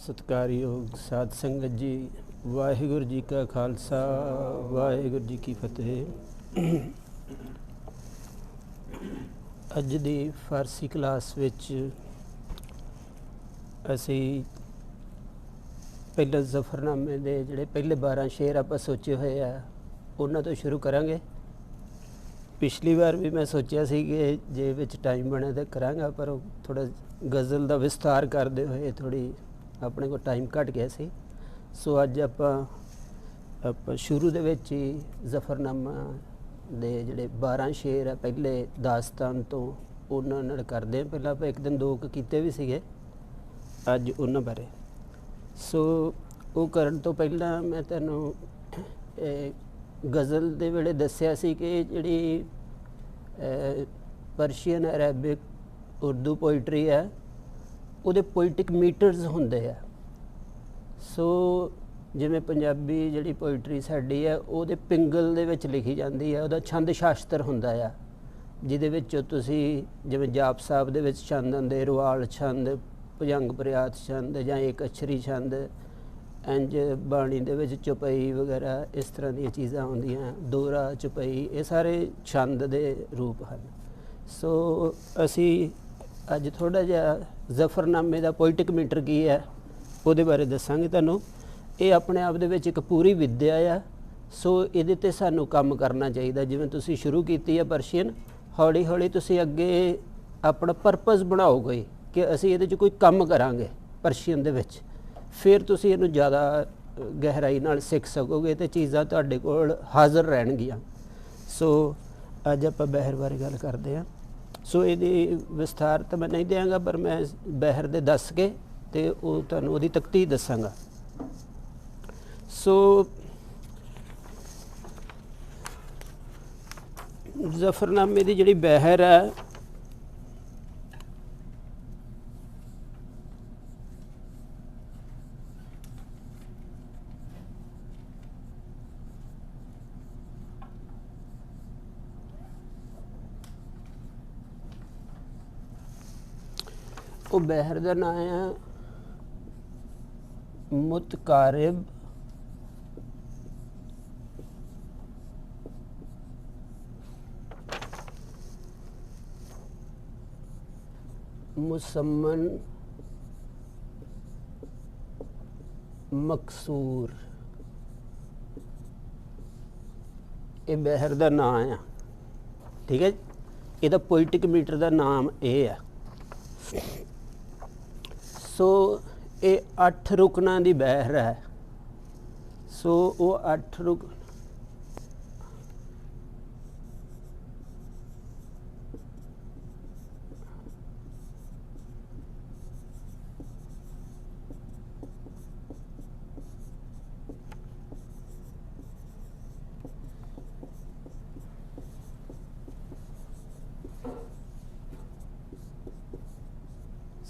सत्कारयोग साध संगत जी, वाहिगुरु जी का खालसा वाहिगुरु जी की फतेह। अज दी फारसी क्लास विच असी पहले जफरनामे दे जिहड़े पहले 12 शेर आपां सोचे होए आ उन्हां तो शुरू करांगे। पिछली बार भी मैं सोचा सी कि जे विच टाइम बने तो करांगा, पर थोड़ा गज़ल का विस्तार करते हुए थोड़ी अपने को टाइम घट गया सी। सो अज आप शुरू दे विच ही जफरनामा दे जिहड़े 12 शेर है पहले दास्तान तो उन्हां नाल करदे हैं। पहला आप एक दिन 2 कीते भी सीगे, अज उन्हां बारे। सो वो करन तो पहला मैं तुहानूं गज़ल दे वेले दस्सिया सी कि जिहड़ी परशियन अरेबिक उर्दू पोइट्री है ਉਹਦੇ पोइटिक मीटर्स ਹੁੰਦੇ ਆ। सो ਜਿਵੇਂ ਪੰਜਾਬੀ ਜਿਹੜੀ पोइट्री ਸਾਡੀ ਹੈ ਉਹਦੇ ਪਿੰਗਲ ਦੇ ਵਿੱਚ ਲਿਖੀ ਜਾਂਦੀ ਹੈ, ਉਹਦਾ ਛੰਦ ਸ਼ਾਸਤਰ ਹੁੰਦਾ ਆ ਜਿਹਦੇ ਵਿੱਚ ਤੁਸੀਂ ਜਿਵੇਂ ਜਾਪ ਸਾਹਿਬ ਦੇ ਵਿੱਚ ਛੰਦ ਹੁੰਦੇ, ਰਵਾਲ ਛੰਦ, ਭੁਜੰਗ ਪ੍ਰਿਆਤ ਛੰਦ ਜਾਂ ਇੱਕ ਅਛਰੀ ਛੰਦ, ਇੰਜ ਬਾਣੀ ਦੇ ਵਿੱਚ ਚੁਪਈ ਵਗੈਰਾ ਇਸ ਤਰ੍ਹਾਂ ਦੀਆਂ ਚੀਜ਼ਾਂ ਹੁੰਦੀਆਂ, ਦੋਹਰਾ ਚੁਪਈ, ਇਹ ਸਾਰੇ ਛੰਦ ਦੇ ਰੂਪ ਹਨ। ਸੋ ਅਸੀਂ ਅੱਜ ਥੋੜ੍ਹਾ ਜਿਹਾ ਜ਼ਫਰਨਾਮੇ ਦਾ ਪੋਇਟਿਕ ਮੀਟਰ ਕੀ ਹੈ ਉਹਦੇ ਬਾਰੇ ਦੱਸਾਂਗੇ ਤੁਹਾਨੂੰ। ਇਹ ਆਪਣੇ ਆਪ ਦੇ ਵਿੱਚ ਇੱਕ ਪੂਰੀ ਵਿੱਦਿਆ ਆ। ਸੋ ਇਹਦੇ 'ਤੇ ਸਾਨੂੰ ਕੰਮ ਕਰਨਾ ਚਾਹੀਦਾ। ਜਿਵੇਂ ਤੁਸੀਂ ਸ਼ੁਰੂ ਕੀਤੀ ਹੈ ਪਰਸ਼ੀਅਨ, ਹੌਲੀ ਹੌਲੀ ਤੁਸੀਂ ਅੱਗੇ ਆਪਣਾ ਪਰਪਸ ਬਣਾਓਗੇ ਕਿ ਅਸੀਂ ਇਹਦੇ 'ਚ ਕੋਈ ਕੰਮ ਕਰਾਂਗੇ ਪਰਸ਼ੀਅਨ ਦੇ ਵਿੱਚ, ਫਿਰ ਤੁਸੀਂ ਇਹਨੂੰ ਜ਼ਿਆਦਾ ਗਹਿਰਾਈ ਨਾਲ ਸਿੱਖ ਸਕੋਗੇ ਅਤੇ ਚੀਜ਼ਾਂ ਤੁਹਾਡੇ ਕੋਲ ਹਾਜ਼ਰ ਰਹਿਣਗੀਆਂ। ਸੋ ਅੱਜ ਆਪਾਂ ਬਹਿਰ ਬਾਰੇ ਗੱਲ ਕਰਦੇ ਹਾਂ। ਸੋ ਇਹਦੀ ਵਿਸਥਾਰ ਤਾਂ ਮੈਂ ਨਹੀਂ ਦਿਆਂਗਾ, ਪਰ ਮੈਂ ਬਹਿਰ ਦੇ ਦੱਸ ਕੇ ਅਤੇ ਉਹ ਤੁਹਾਨੂੰ ਉਹਦੀ ਤਖਤੀ ਦੱਸਾਂਗਾ। ਸੋ ਜ਼ਫਰਨਾਮੇ ਦੀ ਜਿਹੜੀ ਬਹਿਰ ਹੈ ਉਹ ਬਹਿਰ ਦਾ ਨਾਂ ਹੈ ਮੁਤਕਾਰਿਬ मुसम्मन मकसूर, ये बहर का नाम है। ठीक है, ये पोइटिक मीटर का नाम ये है। सो ये 8 रुकना की बहर है। सो वो 8 रुक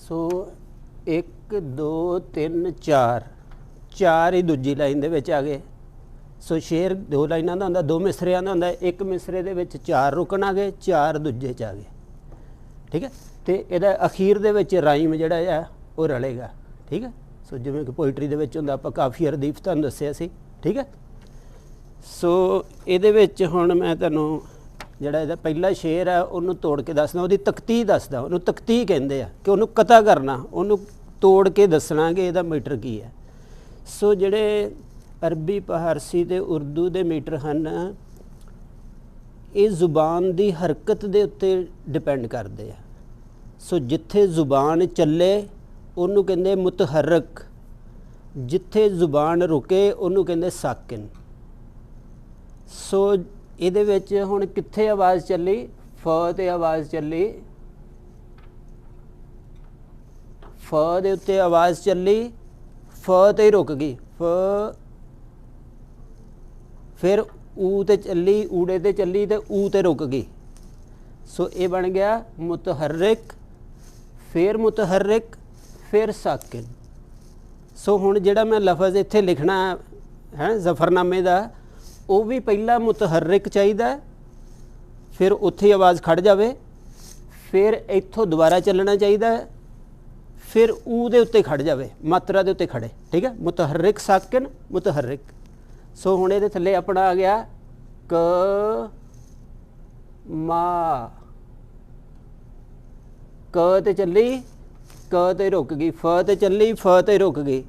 सो 1 2 3 4 चार ही दूजी लाइन दे विच आ गए। सो शेर 2 लाइनां दा हुंदा, 2 मिसरियां दा हुंदा, एक मिसरे दे विच 4 रुकन आ गए, 4 दूजे च आ गए। ठीक है, तो इहदा अखीर दे विच राइम जिहड़ा है वो रलेगा। ठीक है, सो जिवें कि पोइट्री दे विच हुंदा, आपां काफ़ी रदीफ तुहानूं दस्सिया सी। ठीक है, सो इहदे विच हुण मैं तुहानूं ਜਿਹੜਾ ਇਹਦਾ ਪਹਿਲਾ ਸ਼ੇਰ ਹੈ ਉਹਨੂੰ ਤੋੜ ਕੇ ਦੱਸਦਾ, ਉਹਦੀ ਤਖਤੀ ਦੱਸਦਾ। ਉਹਨੂੰ ਤਖਤੀ ਕਹਿੰਦੇ ਆ ਕਿ ਉਹਨੂੰ ਕਤਾ ਕਰਨਾ, ਉਹਨੂੰ ਤੋੜ ਕੇ ਦੱਸਣਾ ਕਿ ਇਹਦਾ ਮੀਟਰ ਕੀ ਹੈ। ਸੋ ਜਿਹੜੇ ਅਰਬੀ, ਫਾਰਸੀ ਅਤੇ ਉਰਦੂ ਦੇ ਮੀਟਰ ਹਨ ਇਹ ਜ਼ੁਬਾਨ ਦੀ ਹਰਕਤ ਦੇ ਉੱਤੇ ਡਿਪੈਂਡ ਕਰਦੇ ਆ। ਸੋ ਜਿੱਥੇ ਜ਼ੁਬਾਨ ਚੱਲੇ ਉਹਨੂੰ ਕਹਿੰਦੇ ਮੁਤਹਰਕ, ਜਿੱਥੇ ਜ਼ੁਬਾਨ ਰੁਕੇ ਉਹਨੂੰ ਕਹਿੰਦੇ ਸਾਕਿਨ। ਸੋ ਇਹਦੇ ਵਿੱਚ ਹੁਣ ਕਿੱਥੇ ਆਵਾਜ਼ ਚੱਲੀ, ਫ 'ਤੇ ਆਵਾਜ਼ ਚੱਲੀ, ਫ ਦੇ ਉੱਤੇ ਆਵਾਜ਼ ਚੱਲੀ, ਫ 'ਤੇ ਹੀ ਰੁਕ ਗਈ, ਫ, ਫਿਰ ਊ 'ਤੇ ਚੱਲੀ, ਊੜੇ 'ਤੇ ਚੱਲੀ ਅਤੇ ਊ 'ਤੇ ਰੁਕ ਗਈ। ਸੋ ਇਹ ਬਣ ਗਿਆ ਮੁਤਹਰਕ, ਫਿਰ ਮੁਤਹਰਕ, ਫਿਰ ਸਾਕਿਨ। ਸੋ ਹੁਣ ਜਿਹੜਾ ਮੈਂ ਲਫ਼ਜ਼ ਇੱਥੇ ਲਿਖਣਾ ਹੈ ਜ਼ਫਰਨਾਮੇ ਦਾ, ਉਹ ਵੀ ਪਹਿਲਾਂ ਮੁਤਹਰਕ ਚਾਹੀਦਾ, ਫਿਰ ਉੱਥੇ ਆਵਾਜ਼ ਖੜ ਜਾਵੇ, ਫਿਰ ਇੱਥੋਂ ਦੁਬਾਰਾ ਚੱਲਣਾ ਚਾਹੀਦਾ, फिर ऊ दे उत्ते खड़ जावे, मात्रा दे उत्ते खड़े, ठीक है। मुतहर्रिक साकिन मुतहर्रिक। सो हुण इहदे थल्ले अपना आ गया क मा, क ते चली क ते रुक गई, फ ते चली फ ते रुक गई,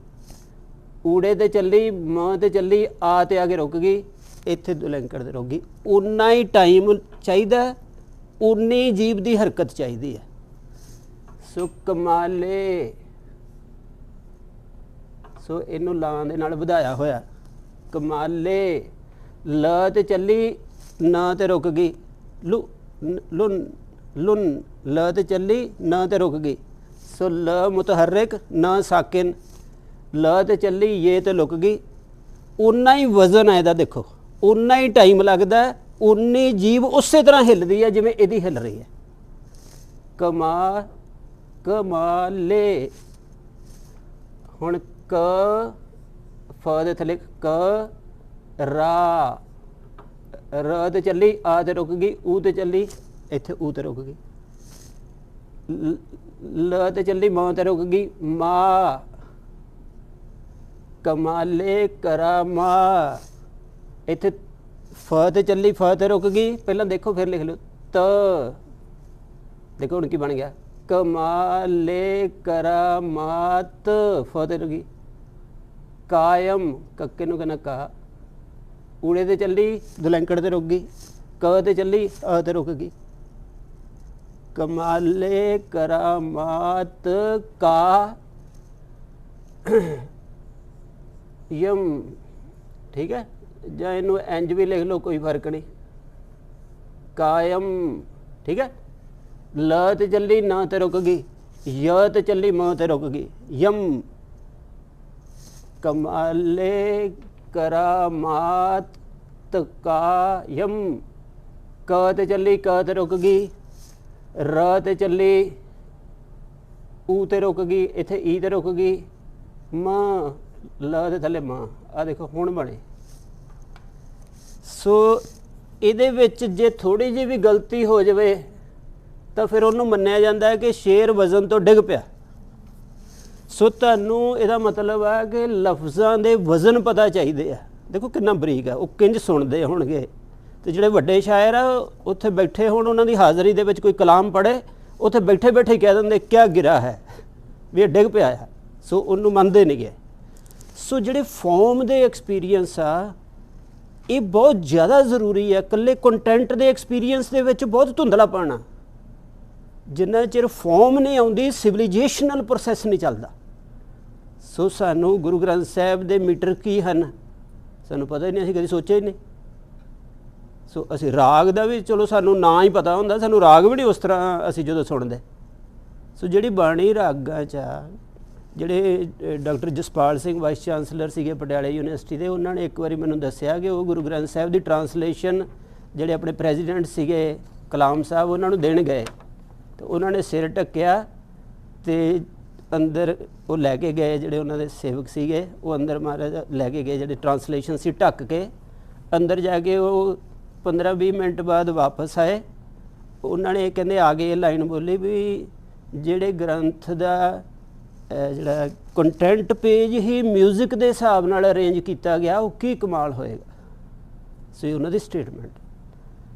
ऊड़े ते चली म ते चली आ ते आगे रुक गई, इत्थे दुलैंकड़ ते रुक गई। उन्ना ही टाइम चाहिदा, उन्नी जीव की हरकत चाहिए है। सो कमाले, सो इनू लां दे नाल वधाया होया कमाले, ल ते चली न ते रुक गई, लु लुन लुन, ल ते चली न ते रुक गई। सो ल मुतहर्रिक न साकिन, ल ते चली ये ते लुक गई। उन्ना ही वजन है इहदा, देखो उन्ना ही टाइम लगता है, उन्नी जीव उस तरह हिलदी है जिवें इहदी हिल रही है। कमा कमाले, हुण क फ दे थले क रा, र ते चली आ ते रुक गई, ऊ ते चली इत्थे ऊ ते रुक गई, ल ते चली म ते रुक गई, मा कमाले करामा, इत्थे फ ते चली फ ते रुक गई। पहला देखो फिर लिख लो त, देखो हुण की बन गया कमाले करामात, फ ते रुकी, कायम कक्के नूं कहना का, ऊड़े ते चली दुलैंकड़ ते रुक गई, क ते चली अ ते रुक गई। कमाले करामात का यम, ठीक है, या इनू इंज भी लिख लो कोई फर्क नहीं, कायम, ठीक है। ल ते चली न ते रुक गई, य ते चली म ते रुक गई, यम कमाले करामात कायम, क ते चली क ते रुक गई, र ते चली ऊ ते रुक गई, इत्थे ई ते रुक गई, म ल दे थले म, आ देखो हुण बने। सो इहदे विच जे थोड़ी जी भी गलती हो जाए तो फिर उन्होंने मन्निया जाता है कि शेर वजन तो डिग पिया। सो तुहानू इहदा मतलब है कि लफ्ज़ां दे वजन पता चाहिए है। देखो कितना बरीक है, वो किंज सुनते होणगे, तो जिहड़े वड्डे शायर आ उत्थे बैठे होण, उन्हां दी हाज़री दे विच कोई कलाम पढ़े, उत्थे बैठे बैठे कह दिंदे क्या गिरा है भी ये डिग पिया है। सो उन्नू मनदे नहीं गए। सो जिहड़े फॉर्म दे एक्सपीरियंस आ ये बहुत ज़्यादा जरूरी है। कल्ले कंटेंट दे एक्सपीरियंस दे विच बहुत धुंधलापन आ, जिन्ना चिर फॉर्म नहीं आउंदी सिविलाइजेशनल प्रोसैस नहीं चलता। सो सानू गुरु ग्रंथ साहिब दे मीटर की हैं सानू पता ही नहीं, असीं कदी सोचा ही नहीं। सो असीं राग दा भी चलो सानू ना ही पता हुंदा, सानू राग भी नहीं उस तरह असीं जदों सुणदे। सो जिहड़ी बाणी रागां च आ, ਜਿਹੜੇ doctor Jaspal Singh vice chancellor सीगे पटियाला यूनिवर्सिटी के, उन्होंने एक बार मैंने दसिया कि वो गुरु ग्रंथ साहिब की ट्रांसलेशन जोड़े अपने प्रेजिडेंट सीगे कलाम साहब उन्होंने देन गए, तो उन्होंने सिर ढक्या तो अंदर वो लैके गए जोड़े उन्होंने सेवक सीगे, वो अंदर महाराज लैके गए जोड़े ट्रांसलेशन से ढक के अंदर जाके वो 15-20 मिनट बाद वापस आए। उन्होंने कहते आगे ये लाइन बोली भी जोड़े ग्रंथ का जिहड़ा कंटेंट पेज ही म्यूजिक के हिसाब नाल अरेंज किया गया, वो की कमाल होएगा। सो ये उन्होंने स्टेटमेंट।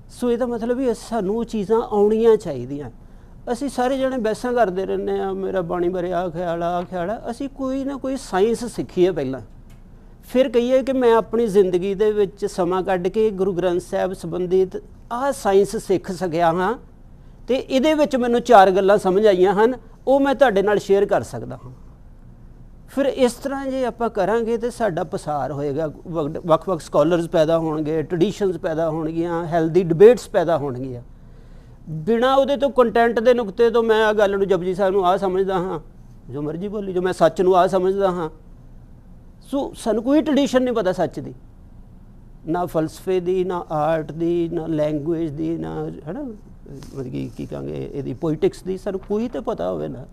सो इसका मतलब भी सानू चीज़ां आउणियां चाहिदियां। असी सारे जने बहसां करते रहने, मेरा बाणी बारे आ ख्याल आ, असी कोई ना कोई साइंस सीखीए पहला, फिर कहिए कि मैं अपनी जिंदगी दे विच समा कढ के गुरु ग्रंथ साहिब संबंधित आ साइंस सीख सकिया हाँ, तो इहदे विच मैनूं 4 गल्लां समझ आईयां हन, वो मैं तुहाडे नाल शेयर कर सकदा हाँ। फिर इस तरह जे आपां करांगे तो साडा पसार होएगा, वक्-वक् स्कॉलर्स पैदा होणगे, ट्रडिशनस पैदा होणगियां, हैल्दी डिबेट्स पैदा होणगियां। बिना उहदे तो कंटेंट दे नुकते तो मैं आ गल नूं जपजी साहिब नूं आ समझदा हाँ, जो मर्जी बोली जो, मैं सच नूं आ समझदा हाँ। सो सानूं कोई ट्रडिशन नहीं पता सच दी, ना फलसफे दी, ना आर्ट दी, ना लैंगुएज दी, ना है ना मतलब की कहांगे इहदी पोइटिक्स दी, सानूं कोई तो पता होवे ना।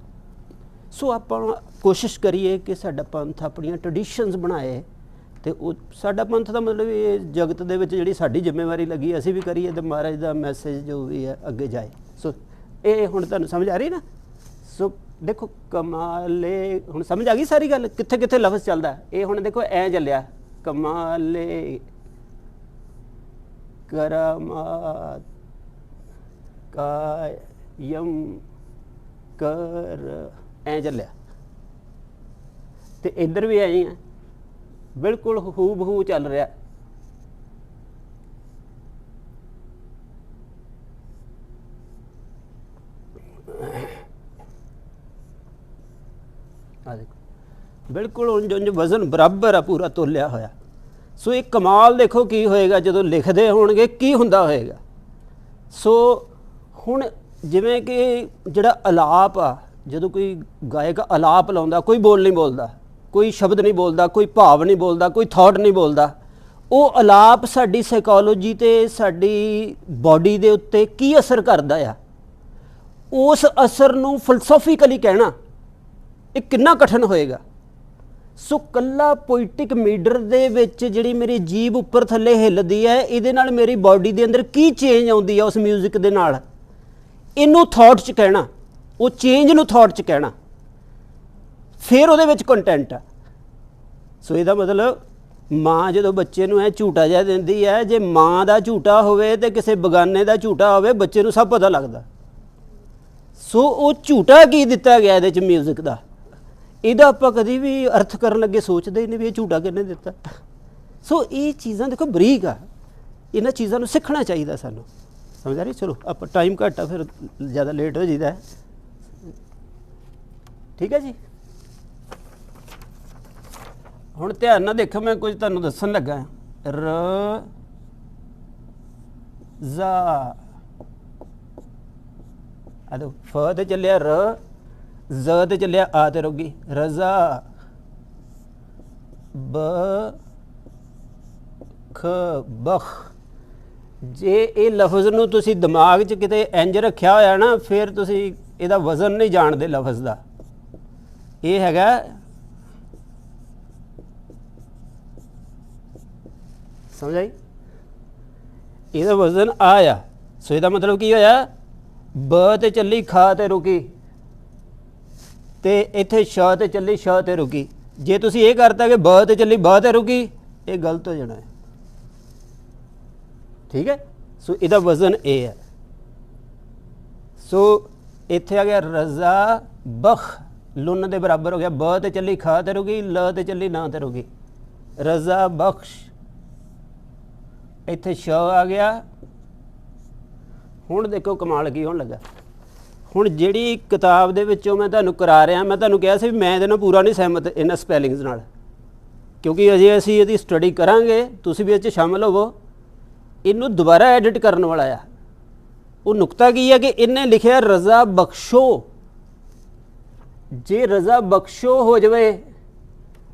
सो आपां कोशिश करिए कि साडा पंथ अपनियां ट्रडिशनस बनाए, तो साडा पंथ का मतलब ये जगत दे विच जिहड़ी साडी जिम्मेवारी लगी असीं भी करिए, तो महाराज दा मैसेज जो भी है अगे जाए। सो ये हुण तुहानूं समझ आ रही ना। सो देखो कमाले हुण समझ आ गई सारी गल कित्थे कित्थे लफ्ज़ चलदा ये हुण देखो ऐ चलिया कमाले करामात कायम कर ऐ चलिया ते इधर भी ऐ ही है बिल्कुल हू बहू चल रहा देखो बिल्कुल उंज उंज वजन बराबर है पूरा तोलिया होया सो एक कमाल देखो की होएगा जो लिखते होणगे की हुंदा होएगा सो हुण जिवें कि जिहड़ा अलाप आ जो कोई गायक अलाप लाउंदा कोई बोल नहीं बोलता कोई शब्द नहीं बोलता कोई भाव नहीं बोलता कोई थॉट नहीं बोलता वो अलाप साडी साइकोलॉजी ते साडी बॉडी दे उत्ते की असर करदा आ उस असर नूं फिलसॉफिकली कहना ये कितना कठिन होएगा सो कल्ला पोइटिक मीटर दे विच जिहड़ी मेरी जीभ उपर थल्ले हिलदी है इहदे नाल मेरी बॉडी दे अंदर की चेंज आउंदी है उस म्यूजिक दे नाल इनू थॉट च कहना वो चेंज नू थॉट च कहना फिर उहदे विच कंटेंट है सो इहदा मतलब माँ जो बच्चे नूं झूटा जिहा दिंदी है जे माँ का झूटा होवे ते किसी बगाने का झूटा होवे बच्चे नूं सब पता लगदा सो वो झूटा की दिता गया इहदे च म्यूजिक का ਇਹਦਾ ਆਪਾਂ ਕਦੀ ਵੀ ਅਰਥ ਕਰਨ ਲੱਗੇ ਸੋਚਦੇ ਹੀ ਨਹੀਂ ਵੀ ਇਹ ਝੂਟਾ ਕਿਹਨੇ ਦਿੱਤਾ ਸੋ ਇਹ ਚੀਜ਼ਾਂ ਦੇਖੋ ਬਰੀਕ ਆ ਇਹਨਾਂ ਚੀਜ਼ਾਂ ਨੂੰ ਸਿੱਖਣਾ ਚਾਹੀਦਾ ਸਾਨੂੰ ਸਮਝ ਆ ਰਹੀ ਚਲੋ ਆਪਾਂ ਟਾਈਮ ਘੱਟ ਆ ਫਿਰ ਜ਼ਿਆਦਾ ਲੇਟ ਹੋ ਜਾਈਦਾ ਠੀਕ ਹੈ ਜੀ ਹੁਣ ਧਿਆਨ ਨਾਲ ਦੇਖੋ ਮੈਂ ਕੁਝ ਤੁਹਾਨੂੰ ਦੱਸਣ ਲੱਗਾ ਰ ਜ਼ਾ ਆਦੋ ਫ ਤੇ ਚੱਲਿਆ ਰ ਜ਼ ਤੇ ਚੱਲਿਆ ਆ ਤੇ ਰੁਕੀ ਰਜ਼ਾ ਬ ਖ ਬਖ ਜੇ ਇਹ ਲਫ਼ਜ਼ ਨੂੰ ਤੁਸੀਂ ਦਿਮਾਗ 'ਚ ਕਿਤੇ ਇੰਜ ਰੱਖਿਆ ਹੋਇਆ ਨਾ ਫਿਰ ਤੁਸੀਂ ਇਹਦਾ ਵਜ਼ਨ ਨਹੀਂ ਜਾਣਦੇ ਲਫ਼ਜ਼ ਦਾ ਇਹ ਹੈਗਾ ਸਮਝ ਆਈ ਇਹਦਾ ਵਜ਼ਨ ਆ ਆ ਸੋ ਇਹਦਾ ਮਤਲਬ ਕੀ ਹੋਇਆ ਬ ਤੇ ਚੱਲੀ ਖਾ ਤੇ ਰੁਕੀ ਤੇ ਇੱਥੇ ਸ਼ ਤੇ ਚੱਲੀ ਸ਼ ਤੇ ਰੁਕੀ ਜੇ ਤੁਸੀਂ ਇਹ ਕਰਤਾ ਕਿ ਬ ਤੇ ਚੱਲੀ ਬ ਤੇ ਰੁਕੀ ਇਹ ਗਲਤ ਹੋ ਜਾਣਾ ਹੈ ਠੀਕ ਹੈ ਸੋ ਇਹਦਾ ਵਜ਼ਨ ਇਹ ਹੈ ਸੋ ਇੱਥੇ ਆ ਗਿਆ ਰਜ਼ਾ ਬਖ ਲੁਨ ਦੇ ਬਰਾਬਰ ਹੋ ਗਿਆ ਬ ਤੇ ਚੱਲੀ ਖਾ ਤੇ ਰੁਕੀ ਲ ਤੇ ਚੱਲੀ ਨਾ ਤੇ ਰੁਕੀ ਰਜ਼ਾ ਬਖਸ਼ ਇੱਥੇ ਸ਼ ਆ ਗਿਆ ਹੁਣ ਦੇਖੋ ਕਮਾਲ ਕੀ ਹੋਣ ਲੱਗਾ ਹੁਣ ਜਿਹੜੀ ਕਿਤਾਬ ਦੇ ਵਿੱਚੋਂ ਮੈਂ ਤੁਹਾਨੂੰ ਕਰਾ ਰਿਹਾ ਮੈਂ ਤੁਹਾਨੂੰ ਕਿਹਾ ਸੀ ਵੀ ਮੈਂ ਇਹਦੇ ਨਾਲ ਪੂਰਾ ਨਹੀਂ ਸਹਿਮਤ ਇਹਨਾਂ ਸਪੈਲਿੰਗਸ ਨਾਲ ਕਿਉਂਕਿ ਅਜੇ ਅਸੀਂ ਇਹਦੀ ਸਟੱਡੀ ਕਰਾਂਗੇ ਤੁਸੀਂ ਵੀ ਇਹ 'ਚ ਸ਼ਾਮਲ ਹੋਵੋ ਇਹਨੂੰ ਦੁਬਾਰਾ ਐਡਿਟ ਕਰਨ ਵਾਲਾ ਆ ਉਹ ਨੁਕਤਾ ਕੀ ਹੈ ਕਿ ਇਹਨੇ ਲਿਖਿਆ ਰਜ਼ਾ ਬਖਸ਼ੋ ਜੇ ਰਜ਼ਾ ਬਖਸ਼ੋ ਹੋ ਜਾਵੇ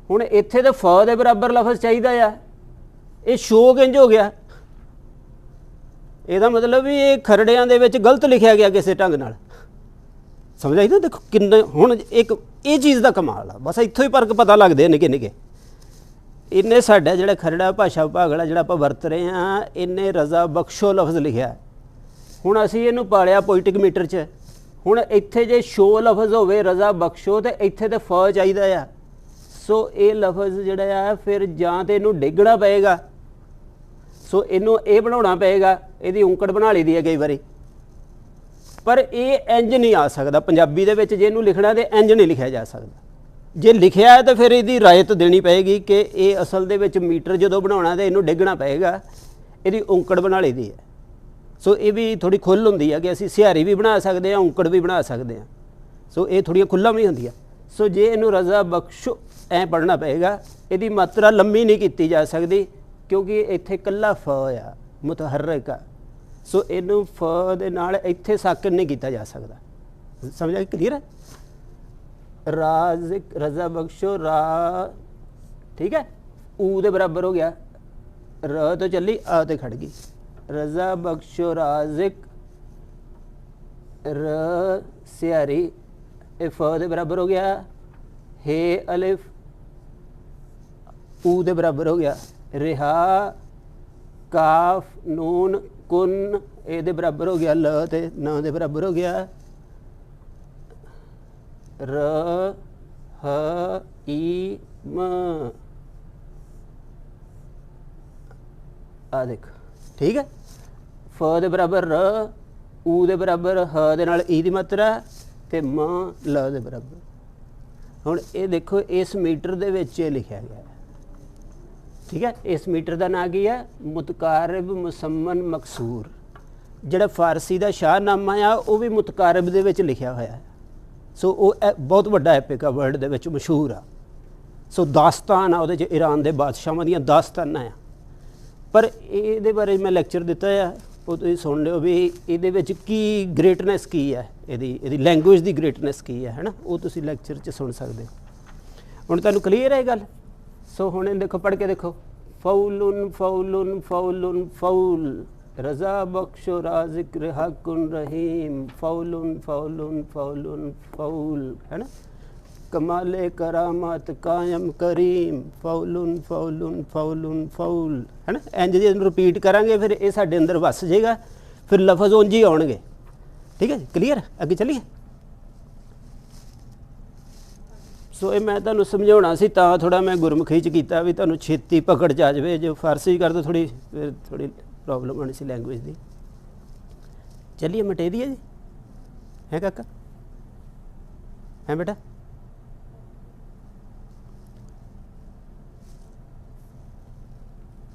ਹੁਣ ਇੱਥੇ ਤਾਂ ਫ ਦੇ ਬਰਾਬਰ ਲਫ਼ਜ਼ ਚਾਹੀਦਾ ਆ ਇਹ ਸ਼ੋ ਕਿੰਜ ਹੋ ਗਿਆ ਇਹਦਾ ਮਤਲਬ ਵੀ ਇਹ ਖਰੜਿਆਂ ਦੇ ਵਿੱਚ ਗਲਤ ਲਿਖਿਆ ਗਿਆ ਕਿਸੇ ਢੰਗ ਨਾਲ ਸਮਝ ਆਈ ਨਾ ਦੇਖੋ ਕਿੰਨੇ ਹੁਣ ਇੱਕ ਇਹ ਚੀਜ਼ ਦਾ ਕਮਾਲ ਆ ਬਸ ਇੱਥੋਂ ਹੀ ਫਰਕ ਪਤਾ ਲੱਗਦੇ ਨਿੱਕੇ ਨਿੱਕੇ ਇਹਨੇ ਸਾਡਾ ਜਿਹੜਾ ਖਰੜਾ ਭਾਸ਼ਾ ਵਿਭਾਗ ਵਾਲਾ ਜਿਹੜਾ ਆਪਾਂ ਵਰਤ ਰਹੇ ਹਾਂ ਇਹਨੇ ਰਜ਼ਾ ਬਖਸ਼ੋ ਲਫ਼ਜ਼ ਲਿਖਿਆ ਹੁਣ ਅਸੀਂ ਇਹਨੂੰ ਪਾਲਿਆ ਪੋਇਟਿਕ ਮੀਟਰ 'ਚ ਹੁਣ ਇੱਥੇ ਜੇ ਸ਼ੋ ਲਫ਼ਜ਼ ਹੋਵੇ ਰਜ਼ਾ ਬਖਸ਼ੋ ਤੇ ਇੱਥੇ ਤੇ ਫ ਚਾਹੀਦਾ ਆ ਸੋ ਇਹ ਲਫ਼ਜ਼ ਜਿਹੜਾ ਆ ਫਿਰ ਜਾਂ ਤਾਂ ਇਹਨੂੰ ਡਿੱਗਣਾ ਪਏਗਾ ਸੋ ਇਹਨੂੰ ਇਹ ਬਣਾਉਣਾ ਪਏਗਾ ਇਹਦੀ ਔਂਕੜ ਬਣਾ ਲਈ ਦੀ ਹੈ ਕਈ ਵਾਰੀ ਪਰ ਇਹ ਇੰਜ ਨਹੀਂ ਆ ਸਕਦਾ ਪੰਜਾਬੀ ਦੇ ਵਿੱਚ ਜੇ ਇਹਨੂੰ ਲਿਖਣਾ ਤੇ ਇੰਜ ਨਹੀਂ ਲਿਖਿਆ ਜਾ ਸਕਦਾ ਜੇ ਲਿਖਿਆ ਹੈ ਤਾਂ ਫਿਰ ਇਹਦੀ ਰਾਇਤ ਦੇਣੀ ਪਏਗੀ ਕਿ ਇਹ ਅਸਲ ਦੇ ਵਿੱਚ ਮੀਟਰ ਜਦੋਂ ਬਣਾਉਣਾ ਤਾਂ ਇਹਨੂੰ ਡਿੱਗਣਾ ਪਏਗਾ ਇਹਦੀ ਔਂਕੜ ਬਣਾ ਲਈ ਦੀ ਹੈ ਸੋ ਇਹ ਵੀ ਥੋੜ੍ਹੀ ਖੁੱਲ੍ਹ ਹੁੰਦੀ ਹੈ ਕਿ ਅਸੀਂ ਸਿਹਾਰੀ ਵੀ ਬਣਾ ਸਕਦੇ ਹਾਂ ਔਂਕੜ ਵੀ ਬਣਾ ਸਕਦੇ ਹਾਂ ਸੋ ਇਹ ਥੋੜ੍ਹੀਆਂ ਖੁੱਲ੍ਹਾਂ ਵੀ ਹੁੰਦੀਆਂ ਸੋ ਜੇ ਇਹਨੂੰ ਰਜ਼ਾ ਬਖਸ਼ੋ ਐਂ ਪੜ੍ਹਨਾ ਪਏਗਾ ਇਹਦੀ ਮਾਤਰਾ ਲੰਮੀ ਨਹੀਂ ਕੀਤੀ ਜਾ ਸਕਦੀ ਕਿਉਂਕਿ ਇੱਥੇ ਇਕੱਲਾ ਫ ਆ ਮੁਤਹਰਕ ਆ ਸੋ ਇਹਨੂੰ ਫ ਦੇ ਨਾਲ ਇੱਥੇ ਸਾਕਨ ਨਹੀਂ ਕੀਤਾ ਜਾ ਸਕਦਾ ਸਮਝ ਆ ਕਲੀਅਰ ਹੈ ਰਾਜ਼ਿਕ ਰਜ਼ਾ ਬਖਸ਼ੋ ਰਾ ਠੀਕ ਹੈ ਊ ਦੇ ਬਰਾਬਰ ਹੋ ਗਿਆ ਰ ਤੋਂ ਚੱਲੀ ਆ ਤੇ ਖੜ ਗਈ ਰਜ਼ਾ ਬਖਸ਼ੋ ਰਾਜ਼ਿਕ ਰ ਸਿਆਰੀ ਇਹ ਫ ਦੇ ਬਰਾਬਰ ਹੋ ਗਿਆ ਹੇ ਅਲਿਫ ਊ ਦੇ ਬਰਾਬਰ ਹੋ ਗਿਆ ਰਿਹਾ ਕਾਫ ਨੂਨ ਕੁਨ ਇਹ ਦੇ ਬਰਾਬਰ ਹੋ ਗਿਆ ਲ ਤੇ ਨਾ ਦੇ ਬਰਾਬਰ ਹੋ ਗਿਆ र ह ई म, आ देख ठीक है। फ दे बराबर र, ऊ दे बराबर ह दे नाल ई दी मात्रा ते म ल दे बराबर। हुण ये देखो इस मीटर दे विच लिखिया गया है, ठीक है। इस मीटर का नाम की है मुतकारिब मुसम्मन मकसूर। जिहड़ा फारसी का शाहनामा आ वो भी मुतकारिब दे विच लिखिया होया है। सो वो बहुत वड्डा एपिक आ, वर्ल्ड दे विच मशहूर आ। सो दास्तान आ, उहदे च ईरान के बादशाहां दीयां दास्तानां आ। पर ये बारे मैं लैक्चर दिता है, वो तुसीं सुन लिओ भी ये विच की ग्रेटनैस की है, इहदी लैंगुएज की ग्रेटनैस की है ना, वो तुसीं लैक्चर च सुन सकते हो। हुण तुहानूं क्लीयर है गल। सो हुण देखो पढ़ के देखो, फ़ौलुन फ़ौलुन फ़ौलुन फ़ौल, रज़ा बख्शो राज़िक हक़ुन रहीम, फ़ौलुन फ़ौलुन फ़ौलुन फ़ौल, है ना। कमाले करामत कायम करीम, फ़ौलुन फ़ौलुन फ़ौलुन फ़ौल, है ना। इंज जे रिपीट करांगे फिर ये साडे अंदर वस जाएगा, फिर लफज उंज ही आउणगे। ठीक है, क्लीयर। अगे चलिए। सो ये मैं तुहानूं समझाउणा सी, तां थोड़ा मैं गुरमुखी च कीता भी तुहानूं छेती पकड़ च आ जाए। जो फारसी कर दो थोड़ी फिर थोड़ी प्रॉब्लम आनी सी लैंगुएज की। चलिए मिटे दिए जी, है काका, है बेटा।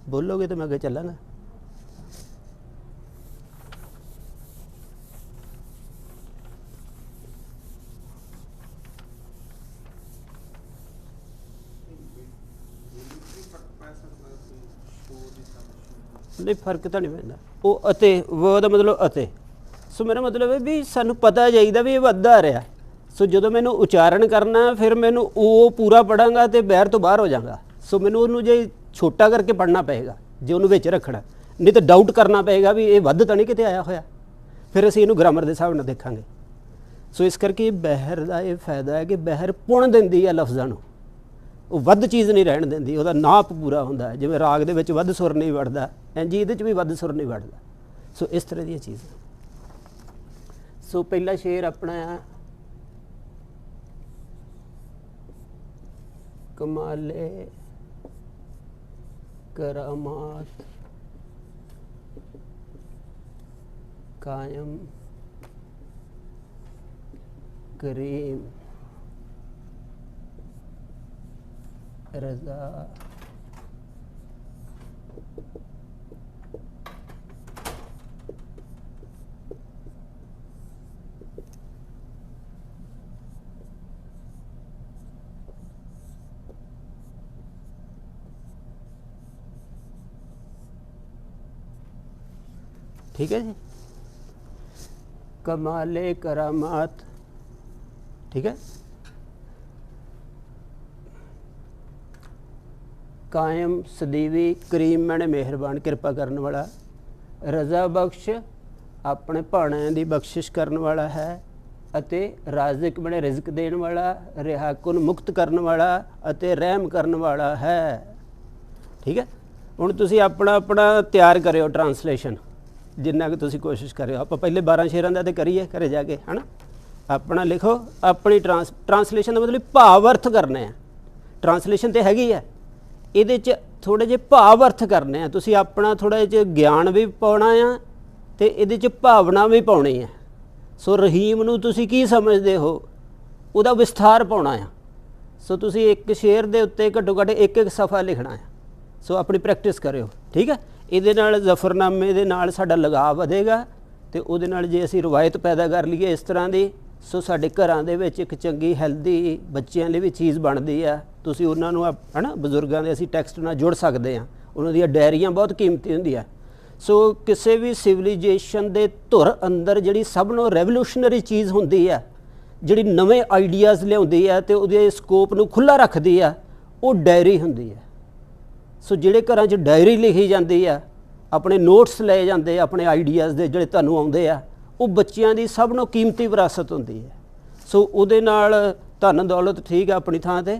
बोलोगे तो मैं आगे चलांगा। नहीं फर्क तो नहीं पैंदा। वो अते वो दा मतलब अते। सो मेरा मतलब है भी सानू पता चाहिए भी ये वधदा आ रहा। सो जो मैनू उचारण करना फिर मैनू वो पूरा पढ़ांगा तो बहर तो बाहर हो जाऊँगा। सो मैनू उन्होंने जे छोटा करके पढ़ना पेगा, जे उन्होंने विच रखना, नहीं तो डाउट करना पेगा भी ये वध तो नहीं किते आया होया। फिर असीं इहनूं ग्रामर के हिसाब नाल देखांगे। सो इस करके बहर का ये फायदा है कि बहर पुण दिंदी है लफ्ज़ां नूं, वो वध चीज़ नहीं रहन दिंदी, उहदा नाप पूरा हुंदा है। जिवें राग दे विच वध सुर नहीं वड़दा, इंज इहदे च भी वध सुर नहीं वड़दा। सो इस तरह दी चीज़। सो पहला शेर अपना है कमाले करामात कायम करीम रज़ा ठीक है जी। कमाले करामात, ठीक है। कायम सदीवी, करीम मैंने मेहरबान कृपा करने वाला, रज़ा बख्श अपने भाणिਆਂ की बख्शिश करने वाला है, अते राज़िक मैंने रिज़क देन वाला, रिहाकुन मुक्त करने वाला अते रहम करने वाला है। ठीक है। हुण तुसीं अपना अपना तैयार करियो ट्रांसलेशन, जिन्ना कि तुसीं कोशिश करियो। आप पहले 12 शेरां दा ते करिए घरे जाके, है ना। अपना लिखो अपनी ट्रांसलेशन का मतलब भाव अर्थ करने हैं। ट्रांसलेशन तो हैगी है, ये थोड़े जे भाव अर्थ करने हैं। तुसीं अपना थोड़ा जिहा ज्ञान भी पाउणा आ ते इहदे च भावना भी पाउणी है। सो रहीम नूं तुसीं की समझदे हो, उहदा विस्तार पाउणा आ। सो तुसीं एक शेर दे उत्ते घट्टो घट्ट एक एक सफ़ा लिखना है। सो अपनी प्रैक्टिस करियो, ठीक है। ਇਹਦੇ ਨਾਲ ਜ਼ਫਰਨਾਮੇ ਦੇ ਨਾਲ ਸਾਡਾ ਲਗਾਅ ਵਧੇਗਾ ਤੇ ਉਹਦੇ ਨਾਲ ਜੇ ਅਸੀਂ ਰਵਾਇਤ ਪੈਦਾ ਕਰ ਲਈਏ ਇਸ ਤਰ੍ਹਾਂ ਦੀ, ਸੋ ਸਾਡੇ ਘਰਾਂ ਦੇ ਵਿੱਚ ਇੱਕ ਚੰਗੀ ਹੈਲਦੀ ਬੱਚਿਆਂ ਲਈ ਵੀ ਚੀਜ਼ ਬਣਦੀ ਆ। ਤੁਸੀਂ ਉਹਨਾਂ ਨੂੰ ਹੈ ਨਾ, ਬਜ਼ੁਰਗਾਂ ਦੇ ਅਸੀਂ ਟੈਕਸਟ ਨਾਲ ਜੁੜ ਸਕਦੇ ਹਾਂ। ਉਹਨਾਂ ਦੀਆਂ ਡਾਇਰੀਆਂ ਬਹੁਤ ਕੀਮਤੀ ਹੁੰਦੀਆਂ। ਸੋ ਕਿਸੇ ਵੀ ਸਿਵਲਾਈਜੇਸ਼ਨ ਦੇ ਧੁਰ ਅੰਦਰ ਜਿਹੜੀ ਸਭ ਨੂੰ ਰੈਵੋਲੂਸ਼ਨਰੀ ਚੀਜ਼ ਹੁੰਦੀ ਆ, ਜਿਹੜੀ ਨਵੇਂ ਆਈਡੀਆਜ਼ ਲਿਆਉਂਦੀ ਆ ਤੇ ਉਹਦੇ ਸਕੋਪ ਨੂੰ ਖੁੱਲ੍ਹਾ ਰੱਖਦੀ ਆ, ਉਹ ਡਾਇਰੀ ਹੁੰਦੀ ਹੈ। सो जिहड़े घरां च डायरी लिखी जाती है, अपने नोट्स ले जाते अपने आइडियाज़ के जिहड़े तुहानूं आउंदे आ, वो बच्चों की सब नूं कीमती विरासत होंदी है। सो उहदे नाल धन दौलत ठीक है अपनी थां ते,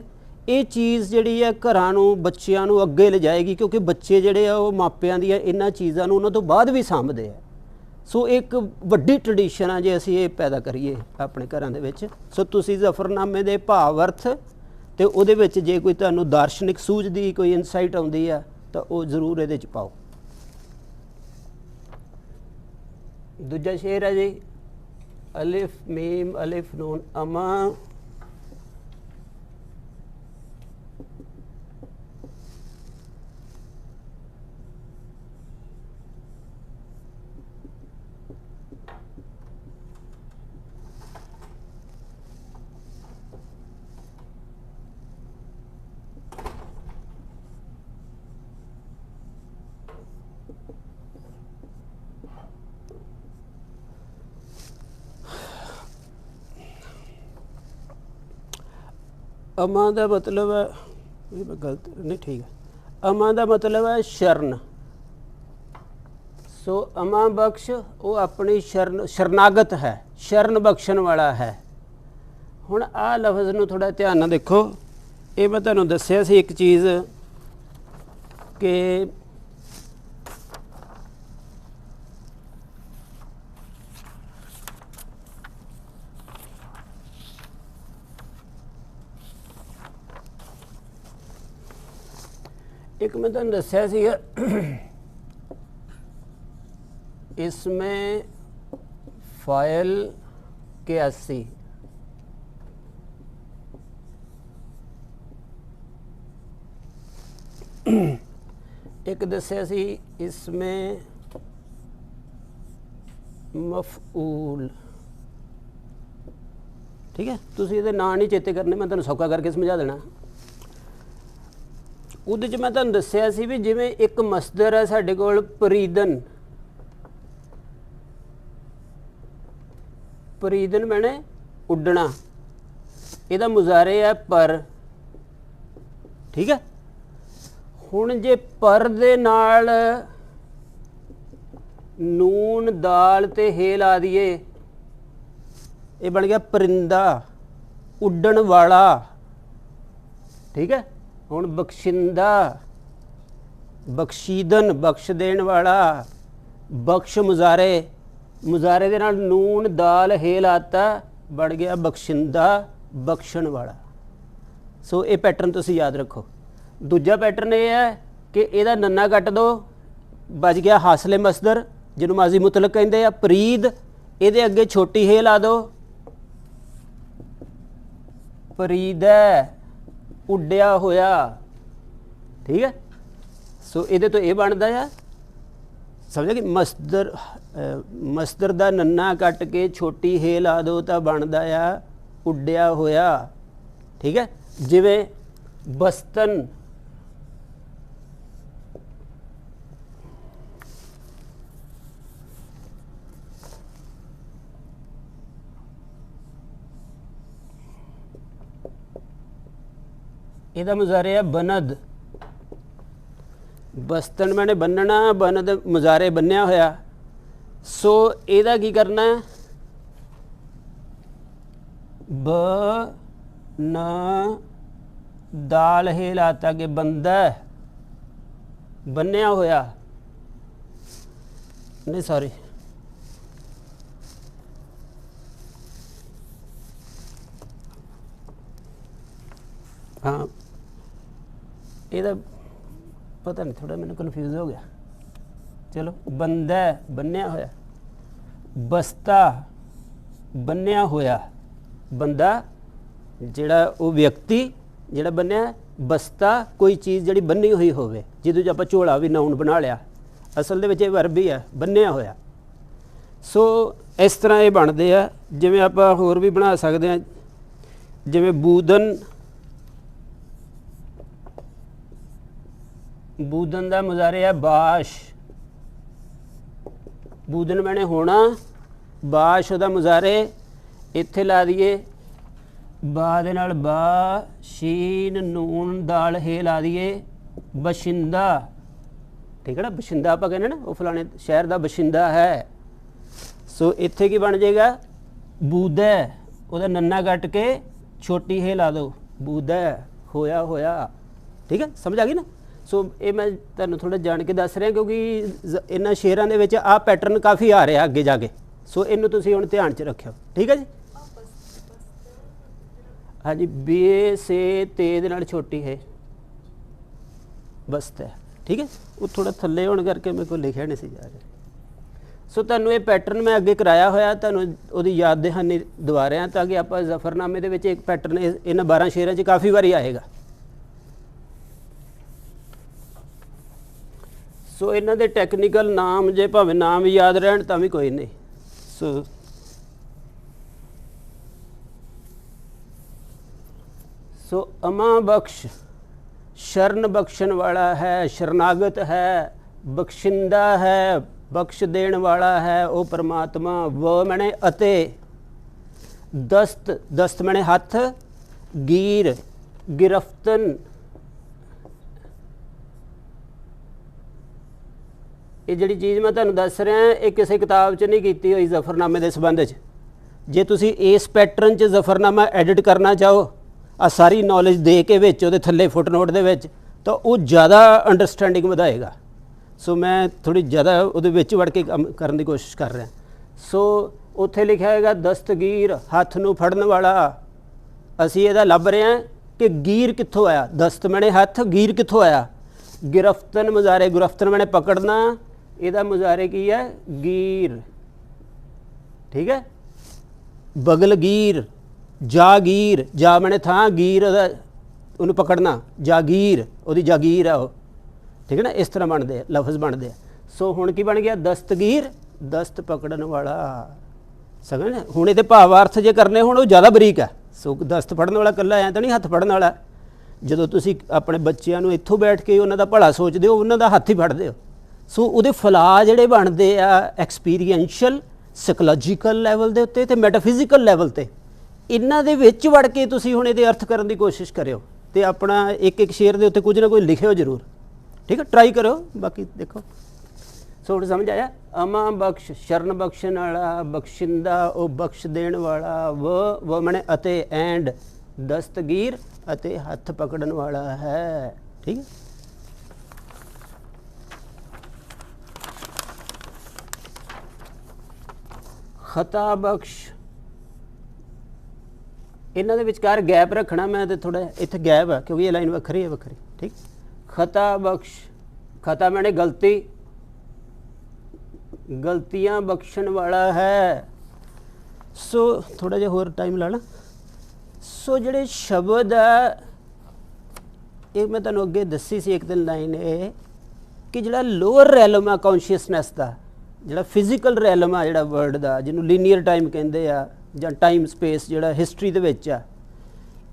ये चीज़ जिहड़ी है घरां नूं बच्चों नूं अगे ले जाएगी, क्योंकि बच्चे जिहड़े आ वो मापियां दीयां इन्हां चीज़ां नूं उन्हां तों बाद भी साਂਭਦੇ आ। सो एक वड्डी ट्रडिशन आ जे असीं ये पैदा करिए अपने घरां दे विच। सो तुसीं जफरनामे दे भाव अर्थ ते उहदे विच जे कोई तुहानूं दार्शनिक सूझ दी कोई इनसाइट आउंदी आ तां ओह जरूर इहदे च पाओ। दूजा शेर है जी, अलिफ मीम अलिफ नून अमा अमा का मतलब है, मैं गलत नहीं, ठीक है, अमा का मतलब है शरण। सो अमा बख्श वो अपनी शरनागत है, शरण बख्शण वाला है। हुण आ लफ्ज़ नूं थोड़ा ध्यान नाल देखो, ये मैं तुहानूं दस्सिया सी एक चीज़ कि एक मैं तुहानूं दस्सिया सीगा इसमें फाइल 81 एक दस्सिया सी इसमें मफऊल, ठीक है, तुसीं इहदे नाम नहीं चेते करने, मैं तुहानूं सौखा करके समझा देना। उहदे च मैं तुहानूं दस्सिया सी भी जिवें एक मसदर है साडे कोल परीदन, परीदन मैंने उड्डना, इहदा मुजारे है पर, ठीक है। हुण जे पर दे नाल नून दाल ते हे ला दिए, ये बन गया परिंदा, उड्डण वाला, ठीक है। हुण बख्शिंदा, बख्शीदन बख्श देण वाला, बख्श मुजारे, मुजारे दे नाल नून दाल हे लाता, बन गया बख्शिंदा बख्शण वाला। सो ये पैटर्न तुसीं याद रखो। दूजा पैटर्न ये है कि इहदा नन्ना कट दो, बच गया हासले मसदर जिन्होंने माजी मुतलक कहते हैं, परीद, इहदे अगे छोटी हे ला दो, परीदै उड्डिया होया, ठीक है। सो इहदे तो ये बनता है, समझे कि मसदर मसदर दा नन्ना कट के छोटी हे ला दो तो बनता है उड्डिया होया, ठीक है। जिवें बस्तन, इहदा मुजारे है बनद, बस्तन मैंने बन्नना, बनद मुजारे बन्निया होया। सो इहदा की करना है, ब न दाल हे लाता के बंदा, बन्निया होया, नहीं सॉरी, हाँ ਇਹਦਾ पता नहीं, थोड़ा मैंने कन्फ्यूज हो गया। चलो बंदा बन्निया होया, बस्ता बन्निया होया, बंदा जिहड़ा वो व्यक्ति जिहड़ा बन्निया, बस्ता कोई चीज़ जिहड़ी बन्नी हुई होवे, जिहदे च आपां झोला भी नाउन बना लिया, असल दे विच ये वर्ब ही है, बन्निया होया। सो इस तरह ये बनते हैं। जिवें आपां होर भी बना सकते हैं, जिवें बूदन, बूदन का मुजारे है बाश, बूदन मैंने होना, बाश उहदा मुजारे, इत्थे ला दिए बा दे नाल बा, शीन नून दाल हे ला दिए, बशिंदा, ठीक है ना, बशिंदा आप कहने ना, वो फलाने शहर का बशिंदा है। सो इत्थे की बन जाएगा बूदै, उहदा नन्ना कट के छोटी हे ला दो, बूदै होया होया, ठीक है, समझ आ गई ना। सो ये मैं तुहानूं थोड़ा जान के दस रहा क्योंकि इन्हां शेयरां दे विच आ पैटर्न काफ़ी आ रहा अगे जाके। सो इनू तुसीं हुण ध्यान च रखियो, ठीक है जी। हाँ जी, बे से ते दे नाल छोटी है बस्त है, ठीक है। वो थोड़ा थल्ले होने करके मेरे को लिखिया नहीं सी जा रहा। सो तुहानूं ये पैटर्न मैं अगे कराया होया, तुहानूं उहदी याद दहानी दवा रहा ताकि आपां जफरनामे दे विच एक पैटर्न इन्हां 12 शेयरां च काफ़ी वारी आएगा। सो इन्हां दे टैक्नीकल नाम जे भावें नाम याद रहन तां भी कोई नहीं। सो अमा बख्श शरण बख्शण वाला है, शरणागत है, बख्शिंदा है, बख्श देण वाला है वो परमात्मा। व मैंने अते, दस्त दस्त मैंने हथ, गीर गिरफ्तन, ये जिहड़ी चीज़ मैं तुहानूं दस रहा ये किसी किताब च नहीं कीती हुई जफरनामे के संबंध च। जे तुसीं इस पैटर्न च जफरनामा एडिट करना चाहो आ सारी नॉलेज दे के विच उहदे थल्ले फुटनोट दे विच तो वो ज़्यादा अंडरस्टैंडिंग वधाएगा। सो मैं थोड़ी ज़्यादा उहदे विच वड़ के काम करन दी कोशिश कर रहा। सो उत्थे लिखा हैगा दस्तगीर हथ नूं फड़न वाला। असीं इहदा लभ रहे हैं कि गीर कित्थों आया, दस्त मैंने हथ, गीर कित्थों आया, गिरफ्तन मुजारे, गिरफ्तन मैंने पकड़ना, इहदा मुजारे की है गीर, ठीक है। बगलगीर, जागीर, जा मैंने था, गीर उन्हें पकड़ना, जागीर उहदी जागीर है वो, ठीक है ना। इस तरह बनते लफज बनते। सो हुण की बन गया दस्तगीर, दस्त पकड़न वाला। समझ हुण ये भावार्थ जे करने होण वो ज़्यादा बरीक है। सो दस्त फड़न वाला कल्ला ऐ तो नहीं हथ फड़न वाला। जो तुसीं अपने बच्चों नूं इत्थों बैठ के उन्हां दा भला सोचदे हो उन्हां दा हथ ही फड़दे हो। सो उहदे फला जिहड़े बनदे आ एक्सपीरियंशियल साइकोलॉजिकल लैवल दे उत्ते ते मैटाफिजिकल लैवल ते, इन्हां दे विच वड़ के तुसीं हुण इहदे अर्थ करन दी कोशिश करियो ते अपना एक एक शेर दे उत्ते कुछ ना कुछ लिखियो जरूर, ठीक है। ट्राई करो, बाकी देखो। सो हुण समझ आया। अमा बख्श शरण बख्शण वाला, बख्शिंदा ओ बख्श देण वाला, व मैंने अते एंड दस्तगीर अते हथ पकड़न वाला है, ठीक है। खता बख्श, इन्हां दे विचकार गैप रखना मैं तो थोड़ा इत्थे गैप है क्योंकि ये लाइन वखरी है वखरी, ठीक। खता बख्श, खता मैंने गलती, गलतियां बख्शण वाला है। सो थोड़ा जिहा होर टाइम लाना। सो जिहड़े शब्द है ये मैं तुहानूं अगे दसी सी एक दिन लाइन है कि जिहड़ा लोअर रैलम है कॉन्शियसनैस का, जिहड़ा फिजिकल रैलम आ जिहड़ा वर्ल्ड का, जिन्हों लीनियर टाइम कहते आ जां टाइम स्पेस जिहड़ा हिस्टरी दे विच आ,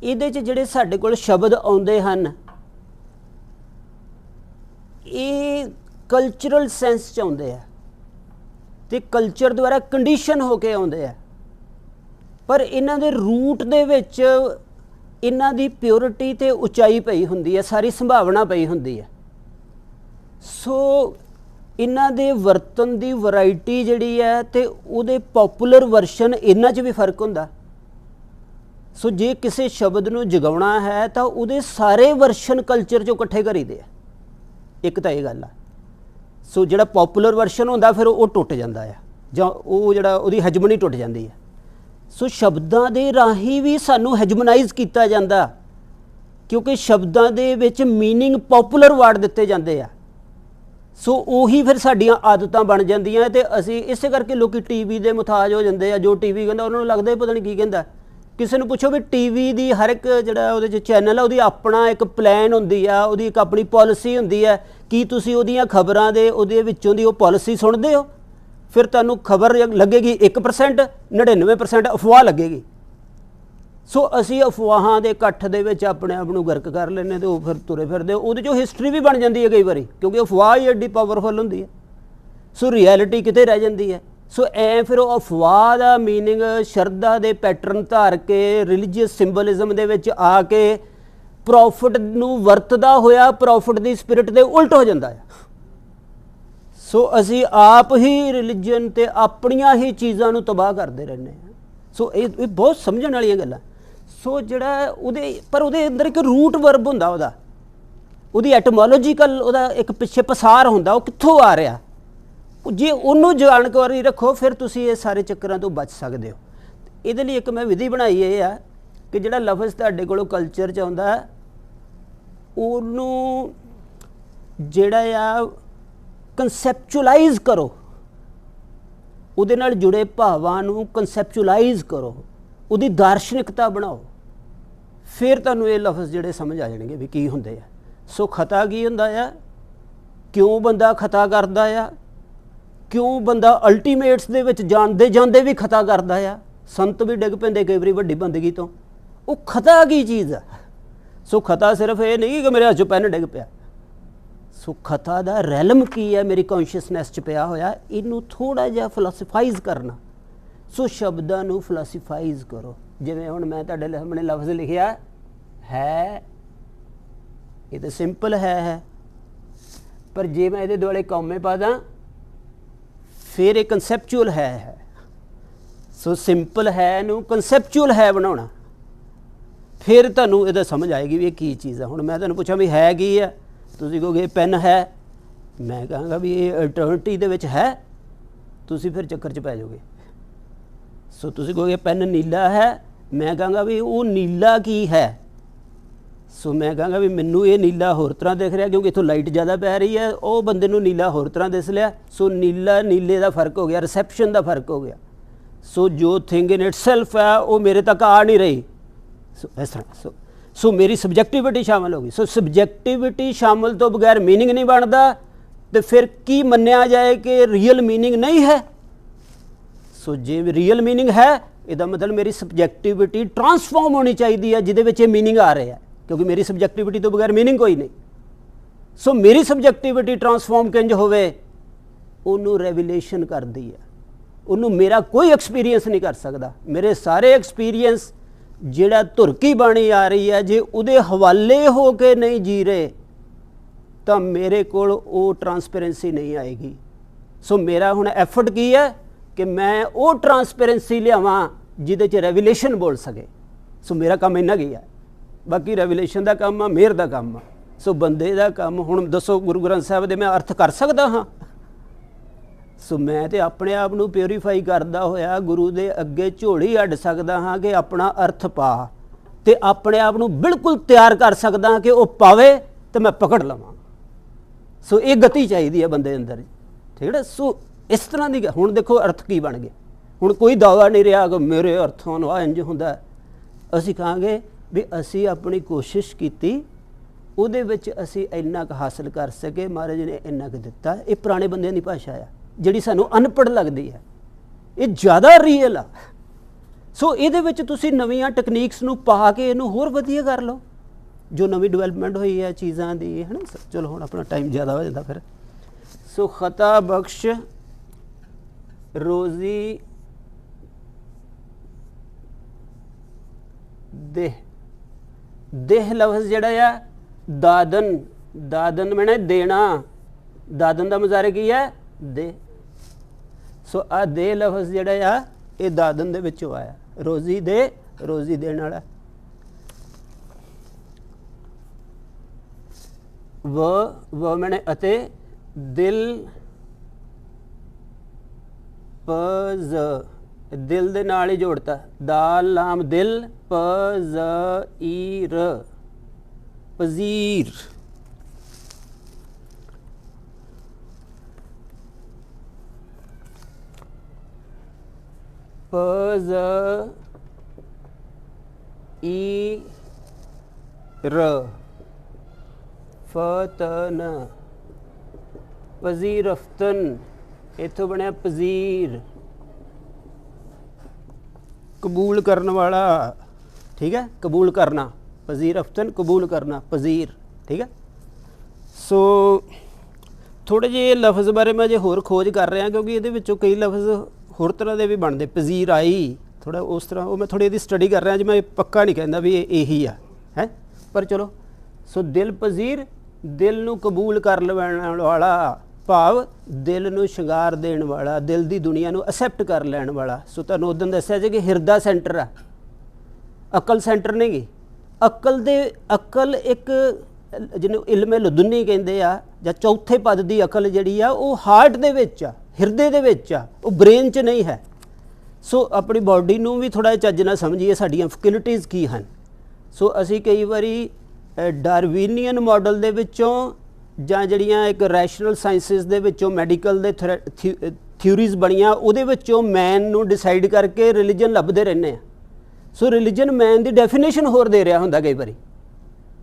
इहदे च जिहड़े साडे कोल शब्द आउंदे हन ये कल्चरल सेंस च आउंदे आ ते कल्चर द्वारा कंडीशन होके आउंदे आ, पर इन्हां दे रूट दे विच इन्हां दी प्योरिटी ते उचाई पई हुंदी है, सारी संभावना पई हुंदी है। सो इन्हां दे वरतन दी वैरायटी जिहड़ी है ते उहदे पॉपूलर वर्शन इन्हां च भी फर्क हुंदा। सो जे किसी शब्द नूं जगाउणा है तां उहदे सारे वर्शन कल्चर चों इकट्ठे करीदे आ, एक तां इह गल आ। सो जिहड़ा पॉपूलर वर्शन हुंदा फिर वो टुट जांदा है जां वो जिहड़ा उहदी हैजमनी टुट जांदी है। सो शब्दां दे राही भी सानू हैजमनाइज किया जाता क्योंकि शब्दां दे विच मीनिंग पॉपूलर वर्ड दिते जाते आ। सो उही फिर साडियां आदतां बन जांदियां ते असीं इसे करके लोग टीवी दे मुताज हो जाते हैं। जो टीवी कहंदा उन्होंने लगदा ही पता नहीं की कहंदा। किसी नूं पुछो भी टीवी दी हर एक जिहड़ा उहदे च चैनल है उहदी अपना एक प्लान हुंदी आ, उहदी एक अपनी पॉलिसी हुंदी है कि तुसीं उहदियां खबरां दे उहदे विच्चों दी ओह पॉलिसी सुणदे हो, फिर तुहानूं खबर लगेगी 1%, 99% अफवाह लगेगी। सो असी अफवाहां दे कट्ठ दे विच अपने आप नूं गर्क कर लैंदे ते फिर तुरे फिरदे उहदे चों हिस्टरी भी बन जाती है कई बारी क्योंकि अफवाह ही एड्डी पावरफुल हुंदी है। सो रियलिटी किते रह जाती है। सो फिर अफवाह का मीनिंग शरदा दे पैटर्न धार के रिलीजीअस सिंबलिज्म दे विच आके प्रॉफिट नूं वरतदा होया प्रॉफिट दी स्पिरिट दे उल्ट हो जाता है। सो असी आप ही रिलीजन ते अपनियां ही चीज़ां नूं तबाह करते रहने हैं। सो ये बहुत समझण वालियां गल्लां। सो जिहड़ा उहदे पर उहदे अंदर एक रूट वर्ब हुंदा उहदा ਉਹਦੀ ਐਟਮੋਲੋਜੀਕਲ ਉਹਦਾ ਇੱਕ ਪਿੱਛੇ ਪਸਾਰ ਹੁੰਦਾ, ਉਹ ਕਿੱਥੋਂ ਆ ਰਿਹਾ। ਜੇ ਉਹਨੂੰ ਜਾਣਕਾਰੀ ਰੱਖੋ ਫਿਰ ਤੁਸੀਂ ਇਹ ਸਾਰੇ ਚੱਕਰਾਂ ਤੋਂ ਬਚ ਸਕਦੇ ਹੋ। ਇਹਦੇ ਲਈ ਇੱਕ ਮੈਂ ਵਿਧੀ ਬਣਾਈ ਇਹ ਆ ਕਿ ਜਿਹੜਾ ਲਫ਼ਜ਼ ਤੁਹਾਡੇ ਕੋਲੋਂ ਕਲਚਰ 'ਚ ਆਉਂਦਾ ਉਹਨੂੰ ਜਿਹੜਾ ਆ ਕੰਸੈਪਚੁਅਲਾਈਜ਼ ਕਰੋ, ਉਹਦੇ ਨਾਲ ਜੁੜੇ ਭਾਵਾਂ ਨੂੰ ਕੰਸੈਪਚੁਅਲਾਈਜ਼ ਕਰੋ, ਉਹਦੀ ਦਾਰਸ਼ਨਿਕਤਾ ਬਣਾਓ, ਫਿਰ ਤੁਹਾਨੂੰ ਇਹ ਲਫ਼ਜ਼ ਜਿਹੜੇ ਸਮਝ ਆ ਜਾਣਗੇ ਵੀ ਕੀ ਹੁੰਦੇ ਆ। ਸੋ ਖਤਾ ਕੀ ਹੁੰਦਾ ਆ, ਕਿਉਂ ਬੰਦਾ ਖਤਾ ਕਰਦਾ ਆ, ਕਿਉਂ ਬੰਦਾ ਅਲਟੀਮੇਟਸ ਦੇ ਵਿੱਚ ਜਾਂਦੇ ਜਾਂਦੇ ਵੀ ਖਤਾ ਕਰਦਾ ਆ। ਸੰਤ ਵੀ ਡਿੱਗ ਪੈਂਦੇ ਕਈ ਵਾਰੀ ਵੱਡੀ ਬੰਦਗੀ ਤੋਂ। ਉਹ ਖਤਾ ਕੀ ਚੀਜ਼ ਆ। ਸੋ ਖਤਾ ਸਿਰਫ ਇਹ ਨਹੀਂ ਕਿ ਮੇਰੇ ਹੱਥ 'ਚੋਂ ਪੈਨ ਡਿੱਗ ਪਿਆ। ਸੋ ਖਤਾ ਦਾ ਰੈਲਮ ਕੀ ਹੈ ਮੇਰੀ ਕੌਨਸ਼ੀਅਸਨੈਸ 'ਚ ਪਿਆ ਹੋਇਆ, ਇਹਨੂੰ ਥੋੜ੍ਹਾ ਜਿਹਾ ਫਿਲਾਸਫਾਈਜ਼ ਕਰਨਾ। ਸੋ ਸ਼ਬਦਾਂ ਨੂੰ ਫਿਲਾਸਫਾਈਜ਼ ਕਰੋ। ਜਿਵੇਂ ਹੁਣ ਮੈਂ ਤੁਹਾਡੇ ਸਾਹਮਣੇ ਲਫ਼ਜ਼ ਲਿਖਿਆ ਹੈ, ਇਹ ਤਾਂ ਸਿੰਪਲ ਹੈ, ਪਰ ਜੇ ਮੈਂ ਇਹਦੇ ਦੁਆਲੇ ਕੌਮੇ ਪਾ ਦਾਂ ਫਿਰ ਇਹ ਕੰਸੈਪਚੁਅਲ ਹੈ। ਸੋ ਸਿੰਪਲ ਹੈ ਨੂੰ ਕੰਸੈਪਚੁਅਲ ਹੈ ਬਣਾਉਣਾ, ਫਿਰ ਤੁਹਾਨੂੰ ਇਹਦਾ ਸਮਝ ਆਏਗੀ ਵੀ ਇਹ ਕੀ ਚੀਜ਼ ਆ। ਹੁਣ ਮੈਂ ਤੁਹਾਨੂੰ ਪੁੱਛਾਂ ਵੀ ਹੈ ਕੀ ਆ, ਤੁਸੀਂ ਕਹੋਗੇ ਪੈਨ ਹੈ, ਮੈਂ ਕਹਾਂਗਾ ਵੀ ਇਹ ਅਲਟਰਨੇਟਿਵ ਦੇ ਵਿੱਚ ਹੈ, ਤੁਸੀਂ ਫਿਰ ਚੱਕਰ 'ਚ ਪੈ ਜਾਓਗੇ। ਸੋ ਤੁਸੀਂ ਕਹੋਗੇ ਪੈਨ ਨੀਲਾ ਹੈ, ਮੈਂ ਕਹਾਂਗਾ ਵੀ ਉਹ ਨੀਲਾ ਕੀ ਹੈ। ਸੋ ਮੈਂ ਕਹਾਂਗਾ ਵੀ ਮੈਨੂੰ ਇਹ ਨੀਲਾ ਹੋਰ ਤਰ੍ਹਾਂ ਦਿਖ ਰਿਹਾ ਕਿਉਂਕਿ ਇੱਥੋਂ ਲਾਈਟ ਜ਼ਿਆਦਾ ਪੈ ਰਹੀ ਹੈ, ਉਹ ਬੰਦੇ ਨੂੰ ਨੀਲਾ ਹੋਰ ਤਰ੍ਹਾਂ ਦਿਸ ਲਿਆ। ਸੋ ਨੀਲਾ ਨੀਲੇ ਦਾ ਫਰਕ ਹੋ ਗਿਆ, ਰਿਸੈਪਸ਼ਨ ਦਾ ਫਰਕ ਹੋ ਗਿਆ। ਸੋ ਜੋ ਥਿੰਗ ਇਨ ਇਟ ਸੈਲਫ ਹੈ ਉਹ ਮੇਰੇ ਤੱਕ ਆ ਨਹੀਂ ਰਹੀ। ਸੋ ਇਸ ਤਰ੍ਹਾਂ ਸੋ ਮੇਰੀ ਸਬਜੈਕਟਿਵਿਟੀ ਸ਼ਾਮਲ ਹੋ ਗਈ। ਸੋ ਸਬਜੈਕਟਿਵਿਟੀ ਸ਼ਾਮਲ ਤੋਂ ਬਗੈਰ ਮੀਨਿੰਗ ਨਹੀਂ ਬਣਦਾ, ਤੇ ਫਿਰ ਕੀ ਮੰਨਿਆ ਜਾਏ ਕਿ ਰੀਅਲ ਮੀਨਿੰਗ ਨਹੀਂ ਹੈ। ਸੋ ਜੇ ਰੀਅਲ ਮੀਨਿੰਗ ਹੈ ਇਹਦਾ ਮਤਲਬ ਮੇਰੀ ਸਬਜੈਕਟਿਵਿਟੀ ਟਰਾਂਸਫਾਰਮ ਹੋਣੀ ਚਾਹੀਦੀ ਹੈ ਜਿਹਦੇ ਵਿੱਚ ਇਹ ਮੀਨਿੰਗ ਆ ਰਿਹਾ, ਕਿਉਂਕਿ ਮੇਰੀ ਸਬਜੈਕਟਿਵਿਟੀ ਤੋਂ ਬਗੈਰ ਮੀਨਿੰਗ ਕੋਈ ਨਹੀਂ। ਸੋ ਮੇਰੀ ਸਬਜੈਕਟਿਵਿਟੀ ਟਰਾਂਸਫਾਰਮ ਕਿੰਜ ਹੋਵੇ, ਉਹਨੂੰ ਰੈਵੀਲੇਸ਼ਨ ਕਰਦੀ ਹੈ, ਉਹਨੂੰ ਮੇਰਾ ਕੋਈ ਐਕਸਪੀਰੀਅੰਸ ਨਹੀਂ ਕਰ ਸਕਦਾ। ਮੇਰੇ ਸਾਰੇ ਐਕਸਪੀਰੀਅੰਸ ਜਿਹੜਾ ਧੁਰਕੀ ਬਾਣੀ ਆ ਰਹੀ ਹੈ, ਜੇ ਉਹਦੇ ਹਵਾਲੇ ਹੋ ਕੇ ਨਹੀਂ ਜੀ ਰਹੇ ਤਾਂ ਮੇਰੇ ਕੋਲ ਉਹ ਟਰਾਂਸਪੇਰੈਂਸੀ ਨਹੀਂ ਆਏਗੀ। ਸੋ ਮੇਰਾ ਹੁਣ ਐਫਰਟ ਕੀ ਹੈ ਕਿ ਮੈਂ ਉਹ ਟਰਾਂਸਪੇਰੈਂਸੀ ਲਿਆਵਾਂ ਜਿਹਦੇ 'ਚ ਰੈਵੀਲੇਸ਼ਨ ਬੋਲ ਸਕੇ। ਸੋ ਮੇਰਾ ਕੰਮ ਇੰਨਾ ਕੀ ਹੈ, ਬਾਕੀ ਰੈਵੀਲੇਸ਼ਨ ਦਾ ਕੰਮ ਆ, ਮਿਹਰ ਦਾ ਕੰਮ ਆ। ਸੋ ਬੰਦੇ ਦਾ ਕੰਮ, ਹੁਣ ਦੱਸੋ ਗੁਰੂ ਗ੍ਰੰਥ ਸਾਹਿਬ ਦੇ ਮੈਂ ਅਰਥ ਕਰ ਸਕਦਾ ਹਾਂ? ਸੋ ਮੈਂ ਤੇ ਆਪਣੇ ਆਪ ਨੂੰ ਪਿਉਰੀਫਾਈ ਕਰਦਾ ਹੋਇਆ ਗੁਰੂ ਦੇ ਅੱਗੇ ਝੋਲੀ ਅੱਡ ਸਕਦਾ ਹਾਂ ਕਿ ਆਪਣਾ ਅਰਥ ਪਾ, ਤੇ ਆਪਣੇ ਆਪ ਨੂੰ ਬਿਲਕੁਲ ਤਿਆਰ ਕਰ ਸਕਦਾ ਹਾਂ ਕਿ ਉਹ ਪਾਵੇ ਤੇ ਮੈਂ ਪਕੜ ਲਵਾਂ। ਸੋ ਇਹ ਗਤੀ ਚਾਹੀਦੀ ਹੈ ਬੰਦੇ ਅੰਦਰ, ਠੀਕ ਹੈ। ਸੋ ਇਸ ਤਰ੍ਹਾਂ ਦੀ ਹੁਣ ਦੇਖੋ ਅਰਥ ਕੀ ਬਣ ਗਏ। ਹੁਣ ਕੋਈ ਦਾਵਾ ਨਹੀਂ ਰਿਹਾ ਕਿ ਮੇਰੇ ਅਰਥਾਂ ਨੂੰ ਇੰਝ ਹੁੰਦਾ। ਅਸੀਂ ਕਹਾਂਗੇ ਵੀ ਅਸੀਂ ਆਪਣੀ ਕੋਸ਼ਿਸ਼ ਕੀਤੀ, ਉਹਦੇ ਵਿੱਚ ਅਸੀਂ ਇੰਨਾ ਕੁ ਹਾਸਲ ਕਰ ਸਕੇ, ਮਹਾਰਾਜ ਨੇ ਇੰਨਾ ਕੁ ਦਿੱਤਾ। ਇਹ ਪੁਰਾਣੇ ਬੰਦਿਆਂ ਦੀ ਭਾਸ਼ਾ ਆ ਜਿਹੜੀ ਸਾਨੂੰ ਅਨਪੜ੍ਹ ਲੱਗਦੀ ਹੈ, ਇਹ ਜ਼ਿਆਦਾ ਰੀਅਲ ਆ। ਸੋ ਇਹਦੇ ਵਿੱਚ ਤੁਸੀਂ ਨਵੀਆਂ ਟੈਕਨੀਕਸ ਨੂੰ ਪਾ ਕੇ ਇਹਨੂੰ ਹੋਰ ਵਧੀਆ ਕਰ ਲਓ, ਜੋ ਨਵੀਂ ਡਿਵੈਲਪਮੈਂਟ ਹੋਈ ਹੈ ਚੀਜ਼ਾਂ ਦੀ, ਹੈ ਨਾ। ਚਲੋ ਹੁਣ ਆਪਣਾ ਟਾਈਮ ਜ਼ਿਆਦਾ ਹੋ ਜਾਂਦਾ ਫਿਰ। ਸੋ ਖਤਾ ਬਖਸ਼ ਰੋਜ਼ੀ ਦੇਹ, ਦੇਹ ਲਫ਼ਜ਼ ਜਿਹੜਾ ਆ ਦਾਦਨ, ਦਾਦਨ ਮੈਨੇ ਦੇਣਾ, ਦਾਦਨ ਦਾ ਮੁਜ਼ਾਰੇ ਕੀ ਹੈ ਦੇ। ਸੋ ਆ ਦੇ ਲਫ਼ਜ਼ ਜਿਹੜਾ ਆ ਇਹ ਦਾਦਨ ਦੇ ਵਿੱਚੋਂ ਆਇਆ, ਰੋਜ਼ੀ ਦੇ, ਰੋਜ਼ੀ ਦੇਣ ਵਾਲਾ। ਵ ਮੈਨੇ ਅਤੇ, ਦਿਲ ਪਜ਼, ਦਿਲ ਦੇ ਨਾਲ ਹੀ ਜੋੜਤਾ, ਦਾਲ ਲਾਮ ਦਿਲ, ਪਜ਼ੀਰ, ਪਜ਼ੀਰ। ਪਜ਼ ਈ ਰ, ਫਤਨ, ਪਜ਼ੀਰਫਤਨ, ਇੱਥੋਂ ਬਣਿਆ ਪਜ਼ੀਰ, ਕਬੂਲ ਕਰਨ ਵਾਲਾ, ਠੀਕ ਹੈ, ਕਬੂਲ ਕਰਨਾ। ਪਜ਼ੀਰਫਤਨ ਕਬੂਲ ਕਰਨਾ, ਪਜ਼ੀਰ, ਠੀਕ ਹੈ। ਸੋ ਥੋੜ੍ਹੇ ਜਿਹੇ ਲਫ਼ਜ਼ ਬਾਰੇ ਮੈਂ ਜੇ ਹੋਰ ਖੋਜ ਕਰ ਰਿਹਾ ਕਿਉਂਕਿ ਇਹਦੇ ਵਿੱਚੋਂ ਕਈ ਲਫ਼ਜ਼ ਹੋਰ ਤਰ੍ਹਾਂ ਦੇ ਵੀ ਬਣਦੇ। ਪਜ਼ੀਰ ਆਈ ਥੋੜ੍ਹਾ ਉਸ ਤਰ੍ਹਾਂ, ਉਹ ਮੈਂ ਥੋੜ੍ਹੀ ਇਹਦੀ ਸਟੱਡੀ ਕਰ ਰਿਹਾ ਜੀ, ਮੈਂ ਪੱਕਾ ਨਹੀਂ ਕਹਿੰਦਾ ਵੀ ਇਹੀ ਆ ਹੈ, ਪਰ ਚਲੋ। ਸੋ ਦਿਲ ਪਜ਼ੀਰ, ਦਿਲ ਨੂੰ ਕਬੂਲ ਕਰ ਲੈਣ ਵਾਲਾ, ਭਾਵ ਦਿਲ ਨੂੰ ਸ਼ਿੰਗਾਰ ਦੇਣ ਵਾਲਾ, ਦਿਲ ਦੀ ਦੁਨੀਆ ਨੂੰ ਅਸੈਪਟ ਕਰ ਲੈਣ ਵਾਲਾ। ਸੋ ਤੁਹਾਨੂੰ ਉਦੋਂ ਦੱਸਿਆ ਸੀ ਕਿ ਹਿਰਦਾ ਸੈਂਟਰ ਆ, ਅਕਲ ਸੈਂਟਰ ਨਹੀਂ ਗੀ। ਅਕਲ ਇੱਕ ਜਿਹਨੂੰ ਇਲਮੇ ਲਦੁਨੀ ਕਹਿੰਦੇ ਆ, ਜਾਂ ਚੌਥੇ ਪਦ ਦੀ ਅਕਲ ਜਿਹੜੀ ਆ ਉਹ ਹਾਰਟ ਦੇ ਵਿੱਚ ਆ, ਹਿਰਦੇ ਦੇ ਵਿੱਚ ਆ, ਉਹ ਬ੍ਰੇਨ 'ਚ ਨਹੀਂ ਹੈ। ਸੋ ਆਪਣੀ ਬਾਡੀ ਨੂੰ ਵੀ ਥੋੜ੍ਹਾ ਜਿਹਾ ਚੱਜ ਨਾਲ ਸਮਝੀਏ, ਸਾਡੀਆਂ ਫੈਕਲਟੀਜ਼ ਕੀ ਹਨ। ਸੋ ਅਸੀਂ ਕਈ ਵਾਰੀ ਡਾਰਵੀਨੀਅਨ ਮਾਡਲ ਦੇ ਵਿੱਚੋਂ ਜਾਂ ਜਿਹੜੀਆਂ ਇੱਕ ਰੈਸ਼ਨਲ ਸਾਇੰਸਿਸ ਦੇ ਵਿੱਚੋਂ ਮੈਡੀਕਲ ਦੇ ਥਿਊਰੀਜ਼ ਬਣੀਆਂ, ਉਹਦੇ ਵਿੱਚੋਂ ਮੈਨ ਨੂੰ ਡਿਸਾਈਡ ਕਰਕੇ ਰਿਲੀਜਨ ਲੱਭਦੇ ਰਹਿੰਦੇ ਆ। ਸੋ ਰਿਲੀਜਨ ਮੈਨ ਦੀ ਡੈਫੀਨੇਸ਼ਨ ਹੋਰ ਦੇ ਰਿਹਾ ਹੁੰਦਾ ਕਈ ਵਾਰੀ।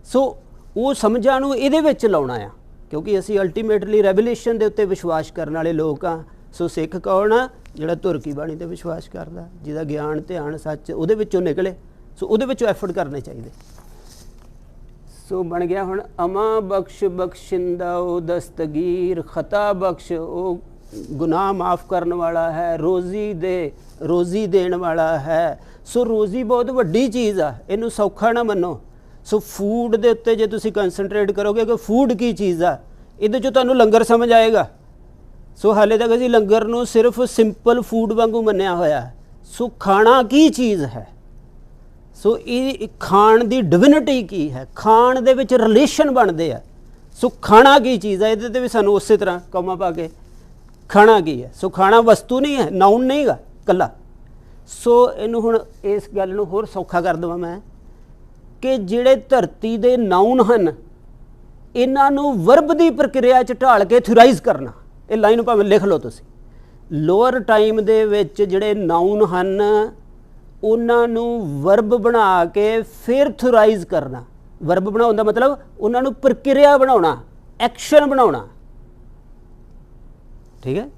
ਸੋ ਉਹ ਸਮਝਾਂ ਨੂੰ ਇਹਦੇ ਵਿੱਚ ਲਾਉਣਾ ਆ, ਕਿਉਂਕਿ ਅਸੀਂ ਅਲਟੀਮੇਟਲੀ ਰੈਵੋਲੂਸ਼ਨ ਦੇ ਉੱਤੇ ਵਿਸ਼ਵਾਸ ਕਰਨ ਵਾਲੇ ਲੋਕ ਆ। ਸੋ ਸਿੱਖ ਕੌਣ ਆ? ਜਿਹੜਾ ਧੁਰ ਕੀ ਬਾਣੀ 'ਤੇ ਵਿਸ਼ਵਾਸ ਕਰਦਾ, ਜਿਹਦਾ ਗਿਆਨ ਧਿਆਨ ਸੱਚ ਉਹਦੇ ਵਿੱਚੋਂ ਨਿਕਲੇ। ਸੋ ਉਹਦੇ ਵਿੱਚੋਂ ਐਫਰਟ ਕਰਨੇ ਚਾਹੀਦੇ। ਸੋ ਬਣ ਗਿਆ ਹੁਣ ਅਮਾ ਬਖਸ਼ ਬਖਸ਼ਿੰਦਾ ਉਹ ਦਸਤਗੀਰ, ਖਤਾ ਬਖਸ਼ ਉਹ ਗੁਨਾਹ ਮਾफ़ ਕਰਨ ਵਾਲਾ ਹੈ, ਰੋਜ਼ੀ ਦੇਣ ਵਾਲਾ ਹੈ। ਸੋ ਰੋਜ਼ੀ ਬਹੁਤ ਵੱਡੀ ਚੀਜ਼ ਆ, ਇਹਨੂੰ ਸੌਖਾ ਨਾ ਮੰਨੋ। ਸੋ ਫੂਡ ਦੇ ਉੱਤੇ ਜੇ ਤੁਸੀਂ ਕੰਸਨਟਰੇਟ ਕਰੋਗੇ ਕਿ ਫੂਡ ਕੀ ਚੀਜ਼ ਆ, ਇਹਦੇ 'ਚੋਂ ਤੁਹਾਨੂੰ ਲੰਗਰ ਸਮਝ ਆਏਗਾ। ਸੋ ਹਾਲੇ ਤੱਕ ਅਸੀਂ ਲੰਗਰ ਨੂੰ ਸਿਰਫ ਸਿੰਪਲ ਫੂਡ ਵਾਂਗੂ ਮੰਨਿਆ ਹੋਇਆ। ਸੋ ਖਾਣਾ ਕੀ ਚੀਜ਼ ਹੈ? ਸੋ ਇਹ ਖਾਣ ਦੀ ਡਿਵਿਨਿਟੀ ਕੀ ਹੈ? ਖਾਣ ਦੇ ਵਿੱਚ ਰਿਲੇਸ਼ਨ ਬਣਦੇ ਆ। ਸੋ ਖਾਣਾ ਕੀ ਚੀਜ਼ ਹੈ, ਇਹਦੇ 'ਤੇ ਵੀ ਸਾਨੂੰ ਉਸੇ ਤਰ੍ਹਾਂ ਕੌਮਾ ਪਾ ਕੇ ਖਾਣਾ ਕੀ ਹੈ। ਸੋ ਖਾਣਾ ਵਸਤੂ ਨਹੀਂ ਹੈ, ਨਾਊਨ ਨਹੀਂ ਗਾ ਇਕੱਲਾ। ਸੋ ਇਹਨੂੰ ਹੁਣ ਇਸ ਗੱਲ ਨੂੰ ਹੋਰ ਸੌਖਾ ਕਰ ਦੇਵਾਂ ਮੈਂ ਕਿ ਜਿਹੜੇ ਧਰਤੀ ਦੇ ਨਾਊਨ ਹਨ, ਇਹਨਾਂ ਨੂੰ ਵਰਬ ਦੀ ਪ੍ਰਕਿਰਿਆ 'ਚ ਢਾਲ ਕੇ ਥਿਊਰਾਈਜ਼ ਕਰਨਾ। ਇਹ ਲਾਈਨ ਭਾਵੇਂ ਲਿਖ ਲਓ ਤੁਸੀਂ। ਲੋਅਰ ਟਾਈਮ ਦੇ ਵਿੱਚ ਜਿਹੜੇ ਨਾਊਨ ਹਨ ਉਹਨਾਂ ਨੂੰ ਵਰਬ ਬਣਾ ਕੇ ਫਿਰ ਥਿਊਰਾਈਜ਼ ਕਰਨਾ। ਵਰਬ ਬਣਾਉਣ ਦਾ ਮਤਲਬ ਉਹਨਾਂ ਨੂੰ ਪ੍ਰਕਿਰਿਆ ਬਣਾਉਣਾ, ਐਕਸ਼ਨ ਬਣਾਉਣਾ। ਠੀਕ ਹੈ।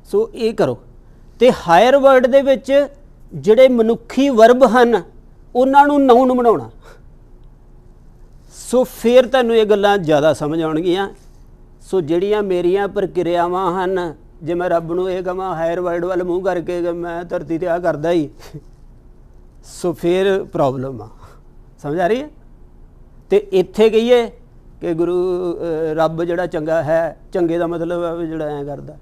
ਸੋ ਇਹ ਕਰੋ। ਤੇ ਹਾਇਰ ਵਰਡ ਦੇ ਵਿੱਚ ਜਿਹੜੇ ਮਨੁੱਖੀ ਵਰਬ ਹਨ ਉਹਨਾਂ ਨੂੰ ਨਾਊਨ ਬਣਾਉਣਾ। ਸੋ ਫਿਰ ਤੁਹਾਨੂੰ ਇਹ ਗੱਲਾਂ ਜ਼ਿਆਦਾ ਸਮਝ ਆਉਣਗੀਆਂ। ਸੋ ਜਿਹੜੀਆਂ ਮੇਰੀਆਂ ਪ੍ਰਕਿਰਿਆਵਾਂ ਹਨ, ਜੇ ਮੈਂ ਰੱਬ ਨੂੰ ਇਹ ਕਹਾਂ ਹਾਇਰ ਵਰਡ ਵੱਲ ਮੂੰਹ ਕਰਕੇ ਕਿ ਮੈਂ ਧਰਤੀ 'ਤੇ ਆ ਕਰਦਾ ਹੀ, ਸੋ ਫਿਰ ਪ੍ਰੋਬਲਮ ਆ। ਸਮਝ ਆ ਰਹੀ ਹੈ? ਤੇ ਇੱਥੇ ਕਹੀਏ ਕਿ ਗੁਰੂ ਰੱਬ ਜਿਹੜਾ ਚੰਗਾ ਹੈ, ਚੰਗੇ ਦਾ ਮਤਲਬ ਹੈ ਜਿਹੜਾ ਐਂ ਕਰਦਾ,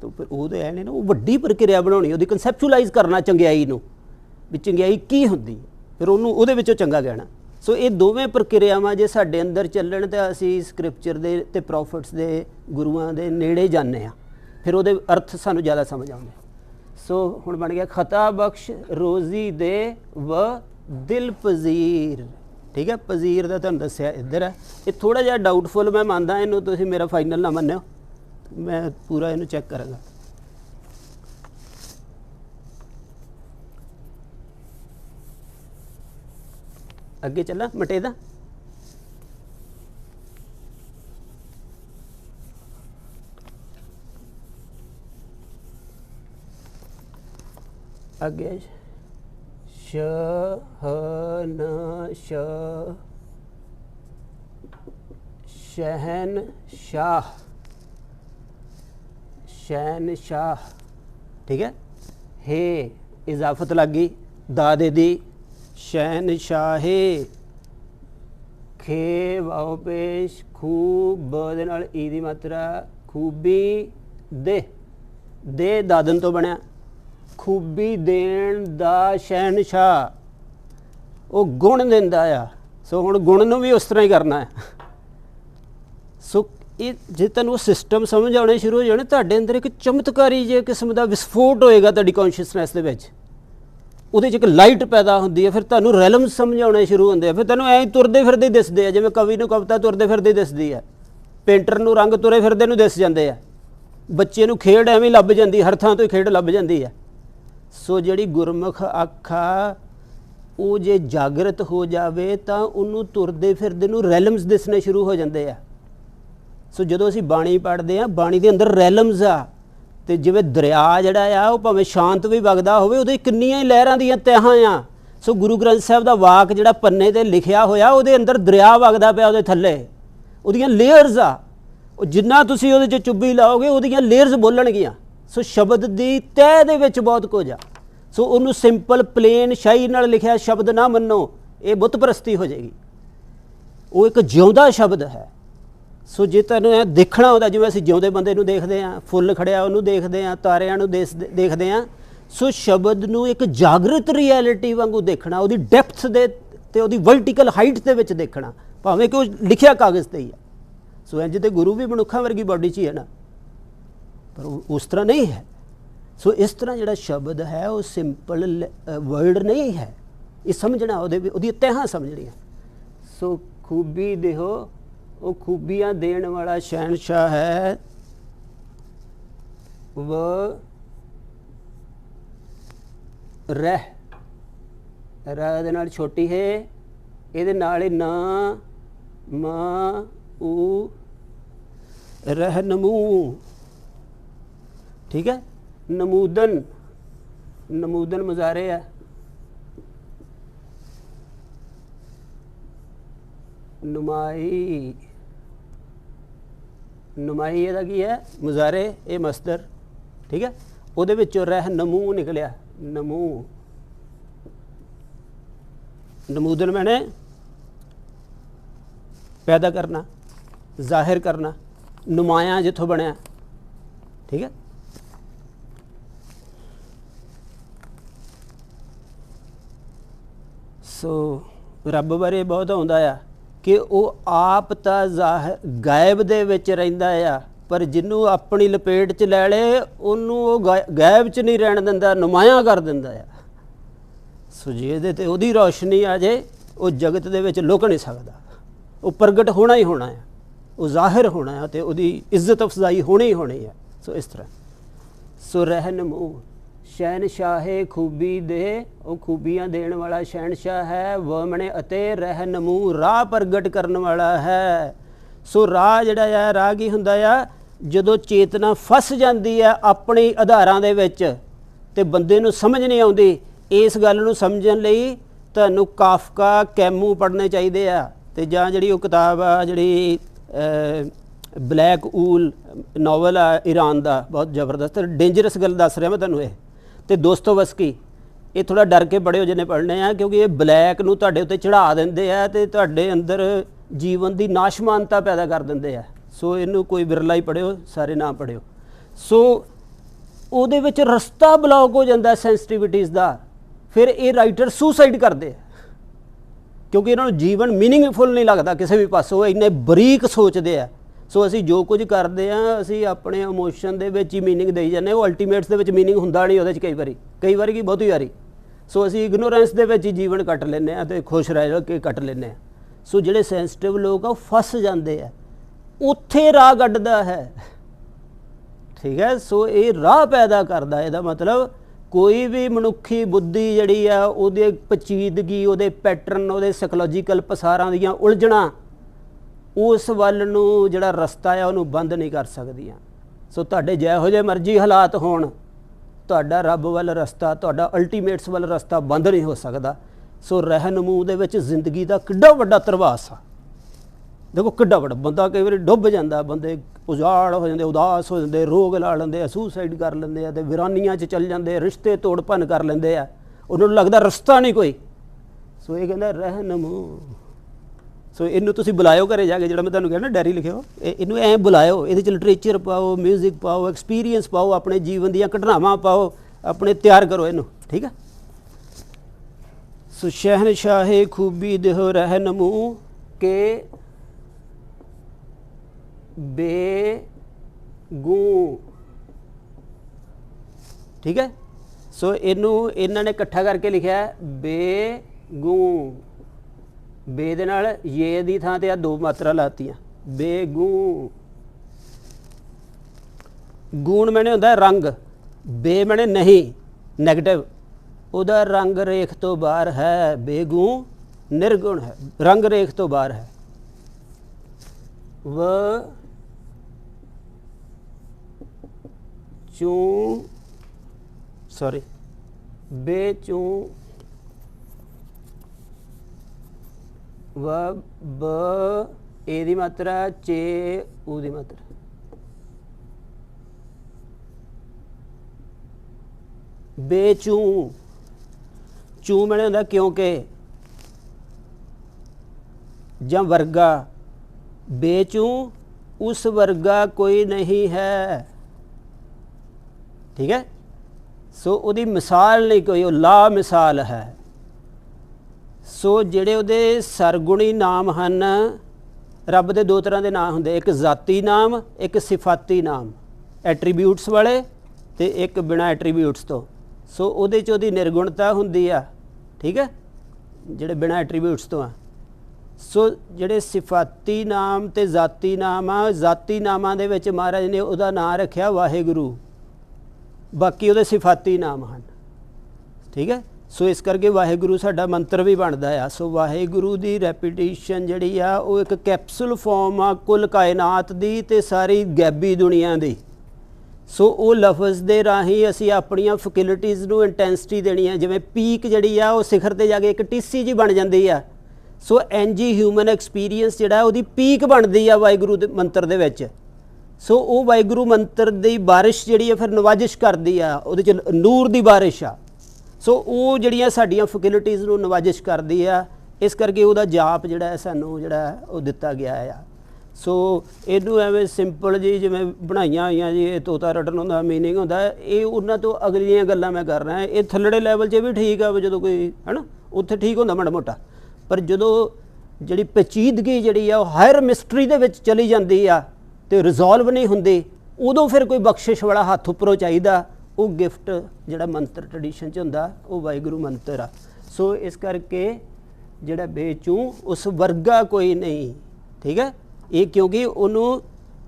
ਤਾਂ ਫਿਰ ਉਹ ਤਾਂ ਐ ਨਹੀਂ ਨਾ। ਉਹ ਵੱਡੀ ਪ੍ਰਕਿਰਿਆ ਬਣਾਉਣੀ, ਉਹਦੀ ਕਨਸੈਪਚੁਅਲਾਈਜ਼ ਕਰਨਾ ਚੰਗਿਆਈ ਨੂੰ, ਵੀ ਚੰਗਿਆਈ ਕੀ ਹੁੰਦੀ, ਫਿਰ ਉਹਨੂੰ ਉਹਦੇ ਵਿੱਚੋਂ ਚੰਗਾ ਕਹਿਣਾ। ਸੋ ਇਹ ਦੋਵੇਂ ਪ੍ਰਕਿਰਿਆਵਾਂ ਜੇ ਸਾਡੇ ਅੰਦਰ ਚੱਲਣ ਤਾਂ ਅਸੀਂ ਸਕ੍ਰਿਪਚਰ ਦੇ ਅਤੇ ਪ੍ਰੋਫਿਟਸ ਦੇ ਗੁਰੂਆਂ ਦੇ ਨੇੜੇ ਜਾਂਦੇ ਹਾਂ, ਫਿਰ ਉਹਦੇ ਅਰਥ ਸਾਨੂੰ ਜ਼ਿਆਦਾ ਸਮਝ ਆਉਂਦੇ। ਸੋ ਹੁਣ ਬਣ ਗਿਆ ਖਤਾ ਬਖਸ਼ ਰੋਜ਼ੀ ਦੇ ਵ ਦਿਲ ਪਜ਼ੀਰ। ਠੀਕ ਹੈ। ਪਜ਼ੀਰ ਦਾ ਤੁਹਾਨੂੰ ਦੱਸਿਆ ਇੱਧਰ ਹੈ। ਇਹ ਥੋੜ੍ਹਾ ਜਿਹਾ ਡਾਊਟਫੁਲ ਮੈਂ ਮੰਨਦਾ, ਇਹਨੂੰ ਤੁਸੀਂ ਮੇਰਾ ਫਾਈਨਲ ਨਾ ਮੰਨਿਓ, ਮੈਂ ਪੂਰਾ ਇਹਨੂੰ ਚੈੱਕ ਕਰਾਂਗਾ। ਅੱਗੇ ਚੱਲਾਂ ਮਟੇ ਦਾ। ਅੱਗੇ शहनशाह। ठीक है। हे इजाफत लग गई, दा दे दी, शहनशाहे। खे वाओ पेश, खूब ब दे नाल ई दी मात्रा, खूबी दे दादन तो बनया, खूबी देण दा शहनशाह, वो गुण दिंदा आ। सो हुण गुण नूं भी उस तरह ही करना है। सो ये जे तुहानूं सिस्टम समझ आने शुरू हो जाने, तुहाडे अंदर एक चमत्कारी जे किस्म का विस्फोट होएगा तुहाडी कॉन्शियसनैस दे विच, ਉਹਦੇ 'ਚ ਇੱਕ ਲਾਈਟ ਪੈਦਾ ਹੁੰਦੀ ਹੈ। ਫਿਰ ਤੁਹਾਨੂੰ ਰੈਲਮ ਸਮਝ ਆਉਣੇ ਸ਼ੁਰੂ ਹੁੰਦੇ ਆ। ਫਿਰ ਤੁਹਾਨੂੰ ਐਂ ਤੁਰਦੇ ਫਿਰਦੇ ਦਿਸਦੇ ਆ, ਜਿਵੇਂ ਕਵੀ ਨੂੰ ਕਵਿਤਾ ਤੁਰਦੇ ਫਿਰਦੇ ਦਿਸਦੀ ਹੈ, ਪੇਂਟਰ ਨੂੰ ਰੰਗ ਤੁਰੇ ਫਿਰਦੇ ਨੂੰ ਦਿਸ ਜਾਂਦੇ ਆ, ਬੱਚੇ ਨੂੰ ਖੇਡ ਐਵੇਂ ਲੱਭ ਜਾਂਦੀ, ਹਰ ਥਾਂ ਤੋਂ ਹੀ ਖੇਡ ਲੱਭ ਜਾਂਦੀ ਹੈ। ਸੋ ਜਿਹੜੀ ਗੁਰਮੁਖ ਅੱਖ ਆ ਉਹ ਜੇ ਜਾਗਰਤ ਹੋ ਜਾਵੇ ਤਾਂ ਉਹਨੂੰ ਤੁਰਦੇ ਫਿਰਦੇ ਨੂੰ ਰੈਲਮਸ ਦਿਸਣੇ ਸ਼ੁਰੂ ਹੋ ਜਾਂਦੇ ਆ। ਸੋ ਜਦੋਂ ਅਸੀਂ ਬਾਣੀ ਪੜ੍ਹਦੇ ਹਾਂ, ਬਾਣੀ ਦੇ ਅੰਦਰ ਰੈਲਮਸ ਆ। ਤੇ ਜਿਵੇਂ ਦਰਿਆ ਜਿਹੜਾ ਆ ਉਹ ਭਾਵੇਂ ਸ਼ਾਂਤ ਵੀ ਵਗਦਾ ਹੋਵੇ, ਉਹਦੇ ਕਿੰਨੀਆਂ ਹੀ ਲਹਿਰਾਂ ਦੀਆਂ ਤਹਿਾਂ ਆ। ਸੋ ਗੁਰੂ ਗ੍ਰੰਥ ਸਾਹਿਬ ਦਾ ਵਾਕ ਜਿਹੜਾ ਪੰਨੇ 'ਤੇ ਲਿਖਿਆ ਹੋਇਆ, ਉਹਦੇ ਅੰਦਰ ਦਰਿਆ ਵਗਦਾ ਪਿਆ, ਉਹਦੇ ਥੱਲੇ ਉਹਦੀਆਂ ਲੇਅਰਸ ਆ। ਉਹ ਜਿੰਨਾ ਤੁਸੀਂ ਉਹਦੇ 'ਚ ਚੁੱਭੀ ਲਾਓਗੇ ਉਹਦੀਆਂ ਲੇਅਰਸ ਬੋਲਣਗੀਆਂ। ਸੋ ਸ਼ਬਦ ਦੀ ਤਹਿ ਦੇ ਵਿੱਚ ਬਹੁਤ ਕੁਝ ਆ। ਸੋ ਉਹਨੂੰ ਸਿੰਪਲ ਪਲੇਨ ਸ਼ਾਹੀ ਨਾਲ ਲਿਖਿਆ ਸ਼ਬਦ ਨਾ ਮੰਨੋ, ਇਹ ਬੁੱਤ ਪ੍ਰਸਤੀ ਹੋ ਜਾਏਗੀ। ਉਹ ਇੱਕ ਜਿਉਂਦਾ ਸ਼ਬਦ ਹੈ। ਸੋ ਜੇ ਤੁਹਾਨੂੰ ਇਹ ਦੇਖਣਾ ਹੁੰਦਾ, ਜਿਵੇਂ ਅਸੀਂ ਜਿਉਂਦੇ ਬੰਦੇ ਨੂੰ ਦੇਖਦੇ ਹਾਂ, ਫੁੱਲ ਖੜਿਆ ਉਹਨੂੰ ਦੇਖਦੇ ਹਾਂ, ਤਾਰਿਆਂ ਨੂੰ ਦੇਖਦੇ ਹਾਂ, सो शब्द नूं एक जागृत रियलिटी वांगू देखना, उहदी डेप्थ दे ते उहदी वर्टिकल हाइट दे विच देखना, भावें कि वो लिखिया कागज़ ते ही है। सो इंज ते गुरु भी मनुखा वर्गी बॉडी च ही है ना, पर उस तरह नहीं है। सो इस तरह जिहड़ा शब्द है वो सिंपल वर्ड नहीं है, ये समझना, उहदी तहां समझनी है। सो खूबी देहो, वो खूबियाँ देण वाला शहनशाह है, वह रह दे नाल छोटी है, ਇਹਦੇ ਨਾਲ ਹੀ ना मां ऊ रहनमू, ठीक है। नमूदन, नमूदन मुजारे है, नुमाई, नुमाई ਇਹਦਾ ਕੀ है मुजारे, ये मसदर, ठीक है। ਉਹਦੇ ਵਿੱਚੋਂ ਰਹਿ नमू निकलिया, नमू, नमूदन मैंने पैदा करना, जाहिर करना, नुमाया जिथों बनया, ठीक है। सो रब बारे बहुत आउंदा आ कि वह आप तो जाहिर गायब दे विच रहिंदा आ, पर जिन्हों अपनी लपेट च लै ले उन्होंने गायब च नहीं रहन दिंदा, नुमाया कर दिंदा आ। सो जे इहदे ते उहदी रोशनी आ जाए, वो जगत दे विच लुक नहीं सकदा, वो प्रगट होना ही होना है, वो जाहिर होना है, तो उहदी इज्जत अफजाई होनी ही होनी है। सो इस तरह, सो रहनमू शहनशाहे खूबी दे, वो खूबियाँ देण वाला शहनशाह है, वमने अते रहनमू राह प्रगट करन वाला है। सो राह जिहड़ा आ, राह की हुंदा आ, जदों चेतना फस जाती है अपने आधारां दे विच ते बंदे नूं समझ नहीं आउंदी, इस गल नूं समझण लई तुहानूं काफका कैमू पढ़ने चाहिए आ, ते जां जिहड़ी वो किताब आ जिहड़ी ब्लैक ऊल नॉवल आ ईरान का, बहुत जबरदस्त डेंजरस गल दस रहा मैं तुहानूं ये, ते दोस्तोवस्की, ये थोड़ा डर के पढ़िओ जिन्हें पढ़ने आ, क्योंकि ये ब्लैक नूं तुहाडे उत्ते चढ़ा दिंदे आ ते तुहाडे अंदर जीवन की नाशमानता पैदा कर दिंदे आ। सो इनू कोई बिरला ही पढ़िओ, सारे ना पढ़िओ। सो ਉਹਦੇ ਵਿੱਚ ਰਸਤਾ ਬਲੌਕ ਹੋ ਜਾਂਦਾ ਸੈਂਸਿਟੀਵਿਟੀਜ਼ ਦਾ, ਫਿਰ ਇਹ ਰਾਈਟਰ ਸੁਸਾਈਡ ਕਰਦੇ ਆ, ਕਿਉਂਕਿ ਇਹਨਾਂ ਨੂੰ ਜੀਵਨ ਮੀਨਿੰਗਫੁਲ ਨਹੀਂ ਲੱਗਦਾ ਕਿਸੇ ਵੀ ਪਾਸੋਂ, ਇੰਨੇ ਬਰੀਕ ਸੋਚਦੇ ਆ। ਸੋ ਅਸੀਂ ਜੋ ਕੁਝ ਕਰਦੇ ਆ, ਅਸੀਂ ਆਪਣੇ ਇਮੋਸ਼ਨ ਦੇ ਵਿੱਚ ਹੀ ਮੀਨਿੰਗ ਦੇਈ ਜਾਂਦੇ, ਉਹ ਅਲਟੀਮੇਟਸ ਦੇ ਵਿੱਚ ਮੀਨਿੰਗ ਹੁੰਦਾ ਨਹੀਂ ਉਹਦੇ 'ਚ, ਕਈ ਵਾਰੀ ਕੀ ਬਹੁਤੀ ਵਾਰੀ। ਸੋ ਅਸੀਂ ਇਗਨੋਰੈਂਸ ਦੇ ਵਿੱਚ ਹੀ ਜੀਵਨ ਕੱਟ ਲੈਂਦੇ ਹਾਂ ਅਤੇ ਖੁਸ਼ ਰਹਿ ਕੇ ਕੱਟ ਲੈਂਦੇ ਹਾਂ। ਸੋ ਜਿਹੜੇ ਸੈਂਸਿਟਿਵ ਲੋਕ ਆ ਉਹ ਫਸ ਜਾਂਦੇ ਆ, ਉੱਥੇ ਰਾਹ ਕੱਢਦਾ ਹੈ, ठीक है। सो ये राह पैदा करता, ਇਹਦਾ मतलब कोई भी मनुखी बुद्धि ਜਿਹੜੀ ਆ ਉਹਦੇ ਪਚੀਦਗੀ, ਉਹਦੇ ਪੈਟਰਨ, ਉਹਦੇ ਸਾਈਕੋਲੋਜੀਕਲ ਪਸਾਰਾਂ ਦੀਆਂ ਉਲਝਣਾ, ਉਸ ਵੱਲ ਨੂੰ ਜਿਹੜਾ ਰਸਤਾ ਆ ਉਹਨੂੰ ਬੰਦ ਨਹੀਂ ਕਰ ਸਕਦੀਆਂ। ਸੋ ਤੁਹਾਡੇ ਜਿਹੋ ਜਿਹੇ ਮਰਜ਼ੀ ਹਾਲਾਤ ਹੋਣ, ਤੁਹਾਡਾ ਰੱਬ ਵੱਲ ਰਸਤਾ, ਤੁਹਾਡਾ ਅਲਟੀਮੇਟਸ ਵੱਲ ਰਸਤਾ ਬੰਦ ਨਹੀਂ ਹੋ ਸਕਦਾ। ਸੋ ਰਹਿਨਮੂ ਦੇ ਵਿੱਚ ਜ਼ਿੰਦਗੀ ਦਾ ਕਿੱਡਾ ਵੱਡਾ ਧਰਵਾਸ ਆ, देखो किड्डा बड़ा बंदा कई बार डुੱਬ ਜਾਂਦਾ, ਬੰਦੇ ਉਜਾੜ ਹੋ ਜਾਂਦੇ, ਉਦਾਸ ਹੋ ਜਾਂਦੇ, ਰੋਗ ਲਾ ਲੈਂਦੇ ਆ, ਸੁਸਾਈਡ ਕਰ ਲੈਂਦੇ ਆ, ਤੇ ਵਿਰਾਨੀਆਂ 'ਚ ਚੱਲ ਜਾਂਦੇ, ਰਿਸ਼ਤੇ ਤੋੜ ਭੰਨ ਕਰ ਲੈਂਦੇ ਆ, ਉਹਨਾਂ ਨੂੰ ਲੱਗਦਾ ਰਸਤਾ ਨਹੀਂ ਕੋਈ। ਸੋ ਇਹ ਕਹਿੰਦਾ ਰਹਿਨਮੂ। ਸੋ ਇਹਨੂੰ ਤੁਸੀਂ ਬੁਲਾਇਓ ਘਰੇ ਜਾ ਕੇ, ਜਿਹੜਾ ਮੈਂ ਤੁਹਾਨੂੰ ਕਿਹਾ ਨਾ ਡਾਇਰੀ ਲਿਖਿਓ, ਇਹਨੂੰ ਐਂ ਬੁਲਾਇਓ, ਇਹਦੇ 'ਚ ਲਿਟਰੇਚਰ ਪਾਓ, ਮਿਊਜ਼ਿਕ ਪਾਓ, ਐਕਸਪੀਰੀਅੰਸ ਪਾਓ, ਆਪਣੇ ਜੀਵਨ ਦੀਆਂ ਘਟਨਾਵਾਂ ਪਾਓ, ਆਪਣੇ ਤਿਆਰ ਕਰੋ ਇਹਨੂੰ, ਠੀਕ ਹੈ। ਸੋ ਸ਼ਹਿਨਸ਼ਾਹੇ ਖੂਬੀ ਦੇਹੋ ਰਹਿਨਮੂ ਕੇ बेगू, ठीक है। सो इनू इन्होंने इकट्ठा करके लिखा है बेगू, बे दे नाल ये दी थां ते दो मात्रा लातियां, बेगू। गूण मैंने होंदा रंग, बे मैंने नहीं नैगेटिव, उहदा रंग रेख तो बाहर है, बेगू निर्गुण है, रंग रेख तो बाहर है। व चू सॉरी बेचू व ब ए दी मात्रा चे ऊ दी मात्रा बेचू चू मैंने होंदा क्योंकि ਜਾਂ वर्गा बेचू उस वर्गा कोई नहीं है, ठीक है। सो ਉਹਦੀ ਮਿਸਾਲ नहीं कोई, वो ला मिसाल है। ਸੋ ਜਿਹੜੇ ਉਹਦੇ ਸਰਗੁਣੀ ਨਾਮ ਹਨ, ਰੱਬ ਦੇ ਦੋ ਤਰ੍ਹਾਂ ਦੇ ਨਾਮ ਹੁੰਦੇ, ਇੱਕ ਜ਼ਾਤੀ ਨਾਮ, ਇੱਕ ਸਿਫਾਤੀ ਨਾਮ, ਐਟਰੀਬਿਊਟਸ ਵਾਲੇ ਤੇ ਇੱਕ ਬਿਨਾਂ ਐਟਰੀਬਿਊਟਸ ਤੋਂ। ਸੋ ਉਹਦੇ 'ਚ ਉਹਦੀ ਨਿਰਗੁਣਤਾ ਹੁੰਦੀ ਆ, ਠੀਕ ਹੈ, ਜਿਹੜੇ ਬਿਨਾਂ ਐਟਰੀਬਿਊਟਸ ਤੋਂ ਆ। ਸੋ ਜਿਹੜੇ ਸਿਫਾਤੀ ਨਾਮ ਤੇ ਜ਼ਾਤੀ ਨਾਮ ਆ, ਜ਼ਾਤੀ ਨਾਮਾਂ ਦੇ ਵਿੱਚ ਮਹਾਰਾਜ ਨੇ ਉਹਦਾ ਨਾਂ ਰੱਖਿਆ ਵਾਹਿਗੁਰੂ, ਬਾਕੀ ਉਹਦੇ ਸਿਫਾਤੀ ਨਾਮ ਹਨ, ਠੀਕ ਹੈ। ਸੋ ਇਸ ਕਰਕੇ ਵਾਹਿਗੁਰੂ ਸਾਡਾ ਮੰਤਰ ਵੀ ਬਣਦਾ ਆ। ਸੋ ਵਾਹਿਗੁਰੂ ਦੀ ਰੈਪੀਟੀਸ਼ਨ ਜਿਹੜੀ ਆ ਉਹ ਇੱਕ ਕੈਪਸੂਲ ਫਾਰਮ ਆ ਕੁੱਲ ਕਾਇਨਾਤ ਦੀ ਤੇ ਸਾਰੀ ਗੈਬੀ ਦੁਨੀਆ ਦੀ। ਸੋ ਉਹ ਲਫ਼ਜ਼ ਦੇ ਰਾਹੀਂ ਅਸੀਂ ਆਪਣੀਆਂ ਫੈਕਲਟੀਜ਼ ਨੂੰ ਇੰਟੈਂਸਿਟੀ ਦੇਣੀ ਹੈ। ਜਿਵੇਂ ਪੀਕ ਜਿਹੜੀ ਆ ਉਹ ਸਿਖਰ 'ਤੇ ਜਾ ਕੇ ਇੱਕ ਟੀਸੀ ਜੀ ਬਣ ਜਾਂਦੀ ਆ। ਸੋ ਐਨਜੀ ਹਿਊਮਨ ਐਕਸਪੀਰੀਅੰਸ ਜਿਹੜਾ ਉਹਦੀ ਪੀਕ ਬਣਦੀ ਆ ਵਾਹਿਗੁਰੂ ਦੇ ਮੰਤਰ ਦੇ ਵਿੱਚ। ਸੋ ਉਹ ਵਾਹਿਗੁਰੂ ਮੰਤਰ ਦੀ ਬਾਰਿਸ਼ ਜਿਹੜੀ ਆ ਫਿਰ ਨਵਾਜਿਸ਼ ਕਰਦੀ ਆ, ਉਹਦੇ 'ਚ ਨੂਰ ਦੀ ਬਾਰਿਸ਼ ਆ। ਸੋ ਉਹ ਜਿਹੜੀਆਂ ਸਾਡੀਆਂ ਫੈਕਲਟੀਜ਼ ਨੂੰ ਨਵਾਜਿਸ਼ ਕਰਦੀ ਆ, ਇਸ ਕਰਕੇ ਉਹਦਾ ਜਾਪ ਜਿਹੜਾ ਸਾਨੂੰ ਜਿਹੜਾ ਉਹ ਦਿੱਤਾ ਗਿਆ ਆ। ਸੋ ਇਹਨੂੰ ਐਵੇਂ ਸਿੰਪਲ ਜੀ ਜਿਵੇਂ ਬਣਾਈਆਂ ਹੋਈਆਂ ਜੀ, ਇਹ ਤੋਤਾ ਰਟਣ ਹੁੰਦਾ, ਮੀਨਿੰਗ ਹੁੰਦਾ, ਇਹ ਉਹਨਾਂ ਤੋਂ ਅਗਲੀਆਂ ਗੱਲਾਂ ਮੈਂ ਕਰ ਰਿਹਾ। ਇਹ ਥੱਲੜੇ ਲੈਵਲ 'ਚ ਵੀ ਠੀਕ ਆ, ਜਦੋਂ ਕੋਈ ਹੈ ਨਾ ਉੱਥੇ ਠੀਕ ਹੁੰਦਾ ਮਾੜਾ ਮੋਟਾ, ਪਰ ਜਦੋਂ ਜਿਹੜੀ ਪੇਚੀਦਗੀ ਜਿਹੜੀ ਆ ਉਹ ਹਾਇਰ ਮਿਸਟਰੀ ਦੇ ਵਿੱਚ ਚਲੀ ਜਾਂਦੀ ਆ ਤੇ ਰਿਜ਼ੋਲਵ ਨਹੀਂ ਹੁੰਦੀ, ਉਦੋਂ ਫਿਰ ਕੋਈ ਬਖਸ਼ਿਸ਼ ਵਾਲਾ ਹੱਥ ਉੱਪਰੋਂ ਚਾਹੀਦਾ। ਉਹ ਗਿਫਟ ਜਿਹੜਾ ਮੰਤਰ ਟਰਡੀਸ਼ਨ 'ਚ ਹੁੰਦਾ ਉਹ ਵਾਹਿਗੁਰੂ ਮੰਤਰ ਆ। ਸੋ ਇਸ ਕਰਕੇ ਜਿਹੜਾ ਬੇਚੂ ਉਸ ਵਰਗਾ ਕੋਈ ਨਹੀਂ, ਠੀਕ ਹੈ। ਇਹ ਕਿਉਂਕਿ ਉਹਨੂੰ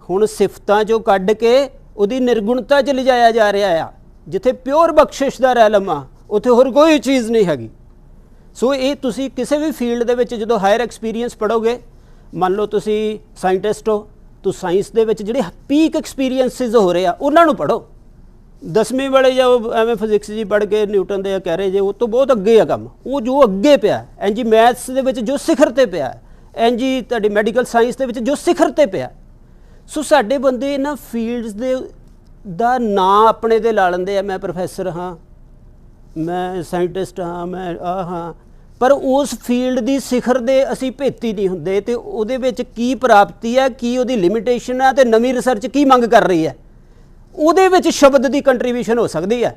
ਹੁਣ ਸਿਫਤਾਂ 'ਚੋਂ ਕੱਢ ਕੇ ਉਹਦੀ ਨਿਰਗੁਣਤਾ 'ਚ ਲਿਜਾਇਆ ਜਾ ਰਿਹਾ ਆ। ਜਿੱਥੇ ਪਿਓਰ ਬਖਸ਼ਿਸ਼ ਦਾ ਰੈਲਮ ਆ ਉੱਥੇ ਹੋਰ ਕੋਈ ਚੀਜ਼ ਨਹੀਂ ਹੈਗੀ। ਸੋ ਇਹ ਤੁਸੀਂ ਕਿਸੇ ਵੀ ਫੀਲਡ ਦੇ ਵਿੱਚ ਜਦੋਂ ਹਾਇਰ ਐਕਸਪੀਰੀਅੰਸ ਪੜ੍ਹੋਗੇ, ਮੰਨ ਲਓ ਤੁਸੀਂ ਸਾਇੰਟਿਸਟ ਹੋ, ਤੁਸੀਂ ਸਾਇੰਸ ਦੇ ਵਿੱਚ ਜਿਹੜੇ ਪੀਕ ਐਕਸਪੀਰੀਅੰਸਿਸ ਹੋ ਰਹੇ ਆ ਉਹਨਾਂ ਨੂੰ ਪੜ੍ਹੋ। 10ਵੀਂ ਵਾਲੇ ਜਾਂ ਐਵੇਂ ਫਿਜ਼ਿਕਸ ਜੀ ਪੜ੍ਹ ਕੇ ਨਿਊਟਨ ਦੇ ਕਹਿ ਰਹੇ ਜੇ ਉਹ ਤੋਂ ਬਹੁਤ ਅੱਗੇ ਆ ਕੰਮ, ਉਹ ਜੋ ਅੱਗੇ ਪਿਆ। ਐਂ ਜੀ ਮੈਥਸ ਦੇ ਵਿੱਚ ਜੋ ਸਿਖਰ 'ਤੇ ਪਿਆ, ਐਂ ਜੀ ਤੁਹਾਡੀ ਮੈਡੀਕਲ ਸਾਇੰਸ ਦੇ ਵਿੱਚ ਜੋ ਸਿਖਰ 'ਤੇ ਪਿਆ। ਸੋ ਸਾਡੇ ਬੰਦੇ ਇਹਨਾਂ ਫੀਲਡਸ ਦੇ ਦਾ ਨਾਂ ਆਪਣੇ 'ਤੇ ਲਾ ਲੈਂਦੇ ਆ, ਮੈਂ ਪ੍ਰੋਫੈਸਰ ਹਾਂ, ਮੈਂ ਸਾਇੰਟਿਸਟ ਹਾਂ, ਮੈਂ ਆਹ ਹਾਂ, ਪਰ ਉਸ ਫੀਲਡ ਦੀ ਸਿਖਰ ਦੇ ਅਸੀਂ ਭੇਤੀ ਨਹੀਂ ਹੁੰਦੇ ਤੇ ਉਹਦੇ ਵਿੱਚ ਕੀ ਪ੍ਰਾਪਤੀ ਹੈ, ਕੀ ਉਹਦੀ ਲਿਮਿਟੇਸ਼ਨ ਹੈ ਤੇ ਨਵੀਂ ਰਿਸਰਚ ਕੀ ਮੰਗ ਕਰ ਰਹੀ ਹੈ, ਉਹਦੇ ਵਿੱਚ ਸ਼ਬਦ ਦੀ ਕੰਟਰੀਬਿਊਸ਼ਨ ਹੋ ਸਕਦੀ ਹੈ।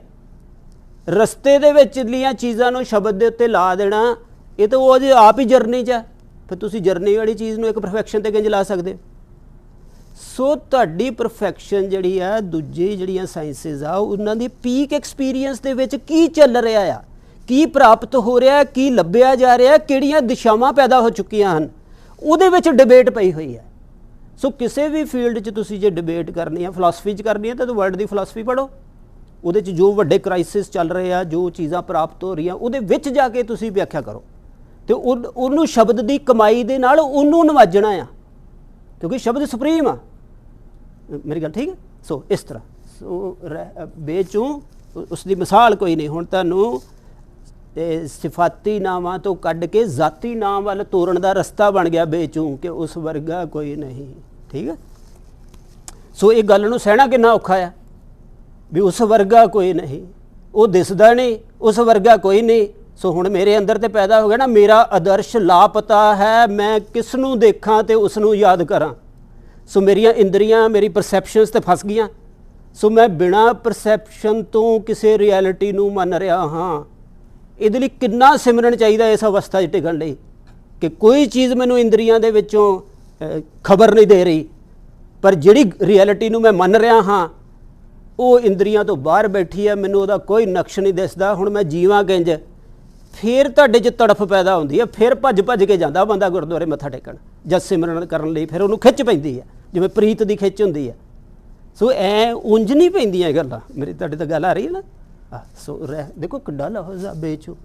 ਰਸਤੇ ਦੇ ਵਿੱਚ ਲੀਆਂ ਚੀਜ਼ਾਂ ਨੂੰ ਸ਼ਬਦ ਦੇ ਉੱਤੇ ਲਾ ਦੇਣਾ, ਇਹ ਤਾਂ ਉਹ ਜੇ ਆਪ ਹੀ ਜਰਨੀ 'ਚ ਹੈ। ਫਿਰ ਤੁਸੀਂ ਜਰਨੀ ਵਾਲੀ ਚੀਜ਼ ਨੂੰ ਇੱਕ ਪਰਫੈਕਸ਼ਨ 'ਤੇ ਕਿੰਝ ਲਾ ਸਕਦੇ? ਸੋ ਤੁਹਾਡੀ ਪਰਫੈਕਸ਼ਨ ਜਿਹੜੀ ਆ ਦੂਜੀ ਜਿਹੜੀਆਂ ਸਾਇੰਸਿਸ ਆ ਉਹਨਾਂ ਦੀ ਪੀਕ ਐਕਸਪੀਰੀਅੰਸ ਦੇ ਵਿੱਚ ਕੀ ਚੱਲ ਰਿਹਾ ਆ, ਕੀ ਪ੍ਰਾਪਤ ਹੋ ਰਿਹਾ, ਕੀ ਲੱਭਿਆ ਜਾ ਰਿਹਾ, ਕਿਹੜੀਆਂ ਦਿਸ਼ਾਵਾਂ ਪੈਦਾ ਹੋ ਚੁੱਕੀਆਂ ਹਨ, ਉਹਦੇ ਵਿੱਚ ਡਿਬੇਟ ਪਈ ਹੋਈ ਹੈ। ਸੋ ਕਿਸੇ ਵੀ ਫੀਲਡ 'ਚ ਤੁਸੀਂ ਜੇ ਡਿਬੇਟ ਕਰਨੀ ਆ, ਫਿਲਾਸਫੀ 'ਚ ਕਰਨੀ ਹੈ ਤਾਂ ਵਰਲਡ ਦੀ ਫਿਲਾਸਫੀ ਪੜ੍ਹੋ। ਉਹਦੇ 'ਚ ਜੋ ਵੱਡੇ ਕ੍ਰਾਈਸਿਸ ਚੱਲ ਰਹੇ ਆ, ਜੋ ਚੀਜ਼ਾਂ ਪ੍ਰਾਪਤ ਹੋ ਰਹੀਆਂ, ਉਹਦੇ ਵਿੱਚ ਜਾ ਕੇ ਤੁਸੀਂ ਵਿਆਖਿਆ ਕਰੋ ਅਤੇ ਉਹਨੂੰ ਸ਼ਬਦ ਦੀ ਕਮਾਈ ਦੇ ਨਾਲ ਉਹਨੂੰ ਨਵਾਜਣਾ ਆ, ਕਿਉਂਕਿ ਸ਼ਬਦ ਸੁਪਰੀਮ ਆ। ਮੇਰੀ ਗੱਲ ਠੀਕ ਹੈ। ਸੋ ਇਸ ਤਰ੍ਹਾਂ ਸੋ ਬੇਚੂ ਉਸ ਦੀ ਮਿਸਾਲ ਕੋਈ ਨਹੀਂ। ਹੁਣ ਤੁਹਾਨੂੰ ਸਿਫਾਤੀ ਨਾਵਾਂ ਤੋਂ ਕੱਢ ਕੇ ਜ਼ਾਤੀ ਨਾਮ ਵੱਲ ਤੋਰਨ ਦਾ ਰਸਤਾ ਬਣ ਗਿਆ ਬੇਚੂ, ਕਿ ਉਸ ਵਰਗਾ ਕੋਈ ਨਹੀਂ, ਠੀਕ ਹੈ। ਸੋ ਇਹ ਗੱਲ ਨੂੰ ਸਹਿਣਾ ਕਿੰਨਾ ਔਖਾ ਆ ਵੀ ਉਸ ਵਰਗਾ ਕੋਈ ਨਹੀਂ, ਉਹ ਦਿਸਦਾ ਨਹੀਂ, ਉਸ ਵਰਗਾ ਕੋਈ ਨਹੀਂ। ਸੋ ਹੁਣ ਮੇਰੇ ਅੰਦਰ ਤੇ ਪੈਦਾ ਹੋ ਗਿਆ ਨਾ, ਮੇਰਾ ਆਦਰਸ਼ ਲਾਪਤਾ ਹੈ, ਮੈਂ ਕਿਸ ਨੂੰ ਦੇਖਾਂ ਤੇ ਉਸ ਨੂੰ ਯਾਦ ਕਰਾਂ। ਸੋ ਮੇਰੀਆਂ ਇੰਦਰੀਆਂ ਮੇਰੀ ਪਰਸੈਪਸ਼ਨਸ 'ਤੇ ਫਸ ਗਈਆਂ। ਸੋ ਮੈਂ ਬਿਨਾਂ ਪਰਸੈਪਸ਼ਨ ਤੋਂ ਕਿਸੇ ਰਿਐਲਿਟੀ ਨੂੰ ਮੰਨ ਰਿਹਾ ਹਾਂ। ਇਹਦੇ ਲਈ ਕਿੰਨਾ ਸਿਮਰਨ ਚਾਹੀਦਾ ਇਸ ਅਵਸਥਾ 'ਚ ਟਿਕਣ ਲਈ, ਕਿ ਕੋਈ ਚੀਜ਼ ਮੈਨੂੰ ਇੰਦਰੀਆਂ ਦੇ ਵਿੱਚੋਂ ਖਬਰ ਨਹੀਂ ਦੇ ਰਹੀ, ਪਰ ਜਿਹੜੀ ਰਿਐਲਿਟੀ ਨੂੰ ਮੈਂ ਮੰਨ ਰਿਹਾ ਹਾਂ ਉਹ ਇੰਦਰੀਆਂ ਤੋਂ ਬਾਹਰ ਬੈਠੀ ਹੈ, ਮੈਨੂੰ ਉਹਦਾ ਕੋਈ ਨਕਸ਼ ਨਹੀਂ ਦਿਸਦਾ। ਹੁਣ ਮੈਂ ਜੀਵਾਂ ਕਿੰਝ? ਫਿਰ ਤੁਹਾਡੇ 'ਚ ਤੜਫ ਪੈਦਾ ਹੁੰਦੀ ਹੈ, ਫਿਰ ਭੱਜ ਭੱਜ ਕੇ ਜਾਂਦਾ ਬੰਦਾ ਗੁਰਦੁਆਰੇ ਮੱਥਾ ਟੇਕਣ ਜਾਂ ਸਿਮਰਨ ਕਰਨ ਲਈ, ਫਿਰ ਉਹਨੂੰ ਖਿੱਚ ਪੈਂਦੀ ਹੈ, ਜਿਵੇਂ ਪ੍ਰੀਤ ਦੀ ਖਿੱਚ ਹੁੰਦੀ ਹੈ। ਸੋ ਐ ਉਂਝ ਨਹੀਂ ਪੈਂਦੀਆਂ ਇਹ ਗੱਲਾਂ। ਮੇਰੀ ਤੁਹਾਡੇ ਤਾਂ ਗੱਲ ਆ ਰਹੀ ਹੈ ਨਾ। ਸੋ ਦੇਖੋ ਕਿੱਡਾ ਲਫ਼ਜ਼ ਆ ਬੇਚੂ,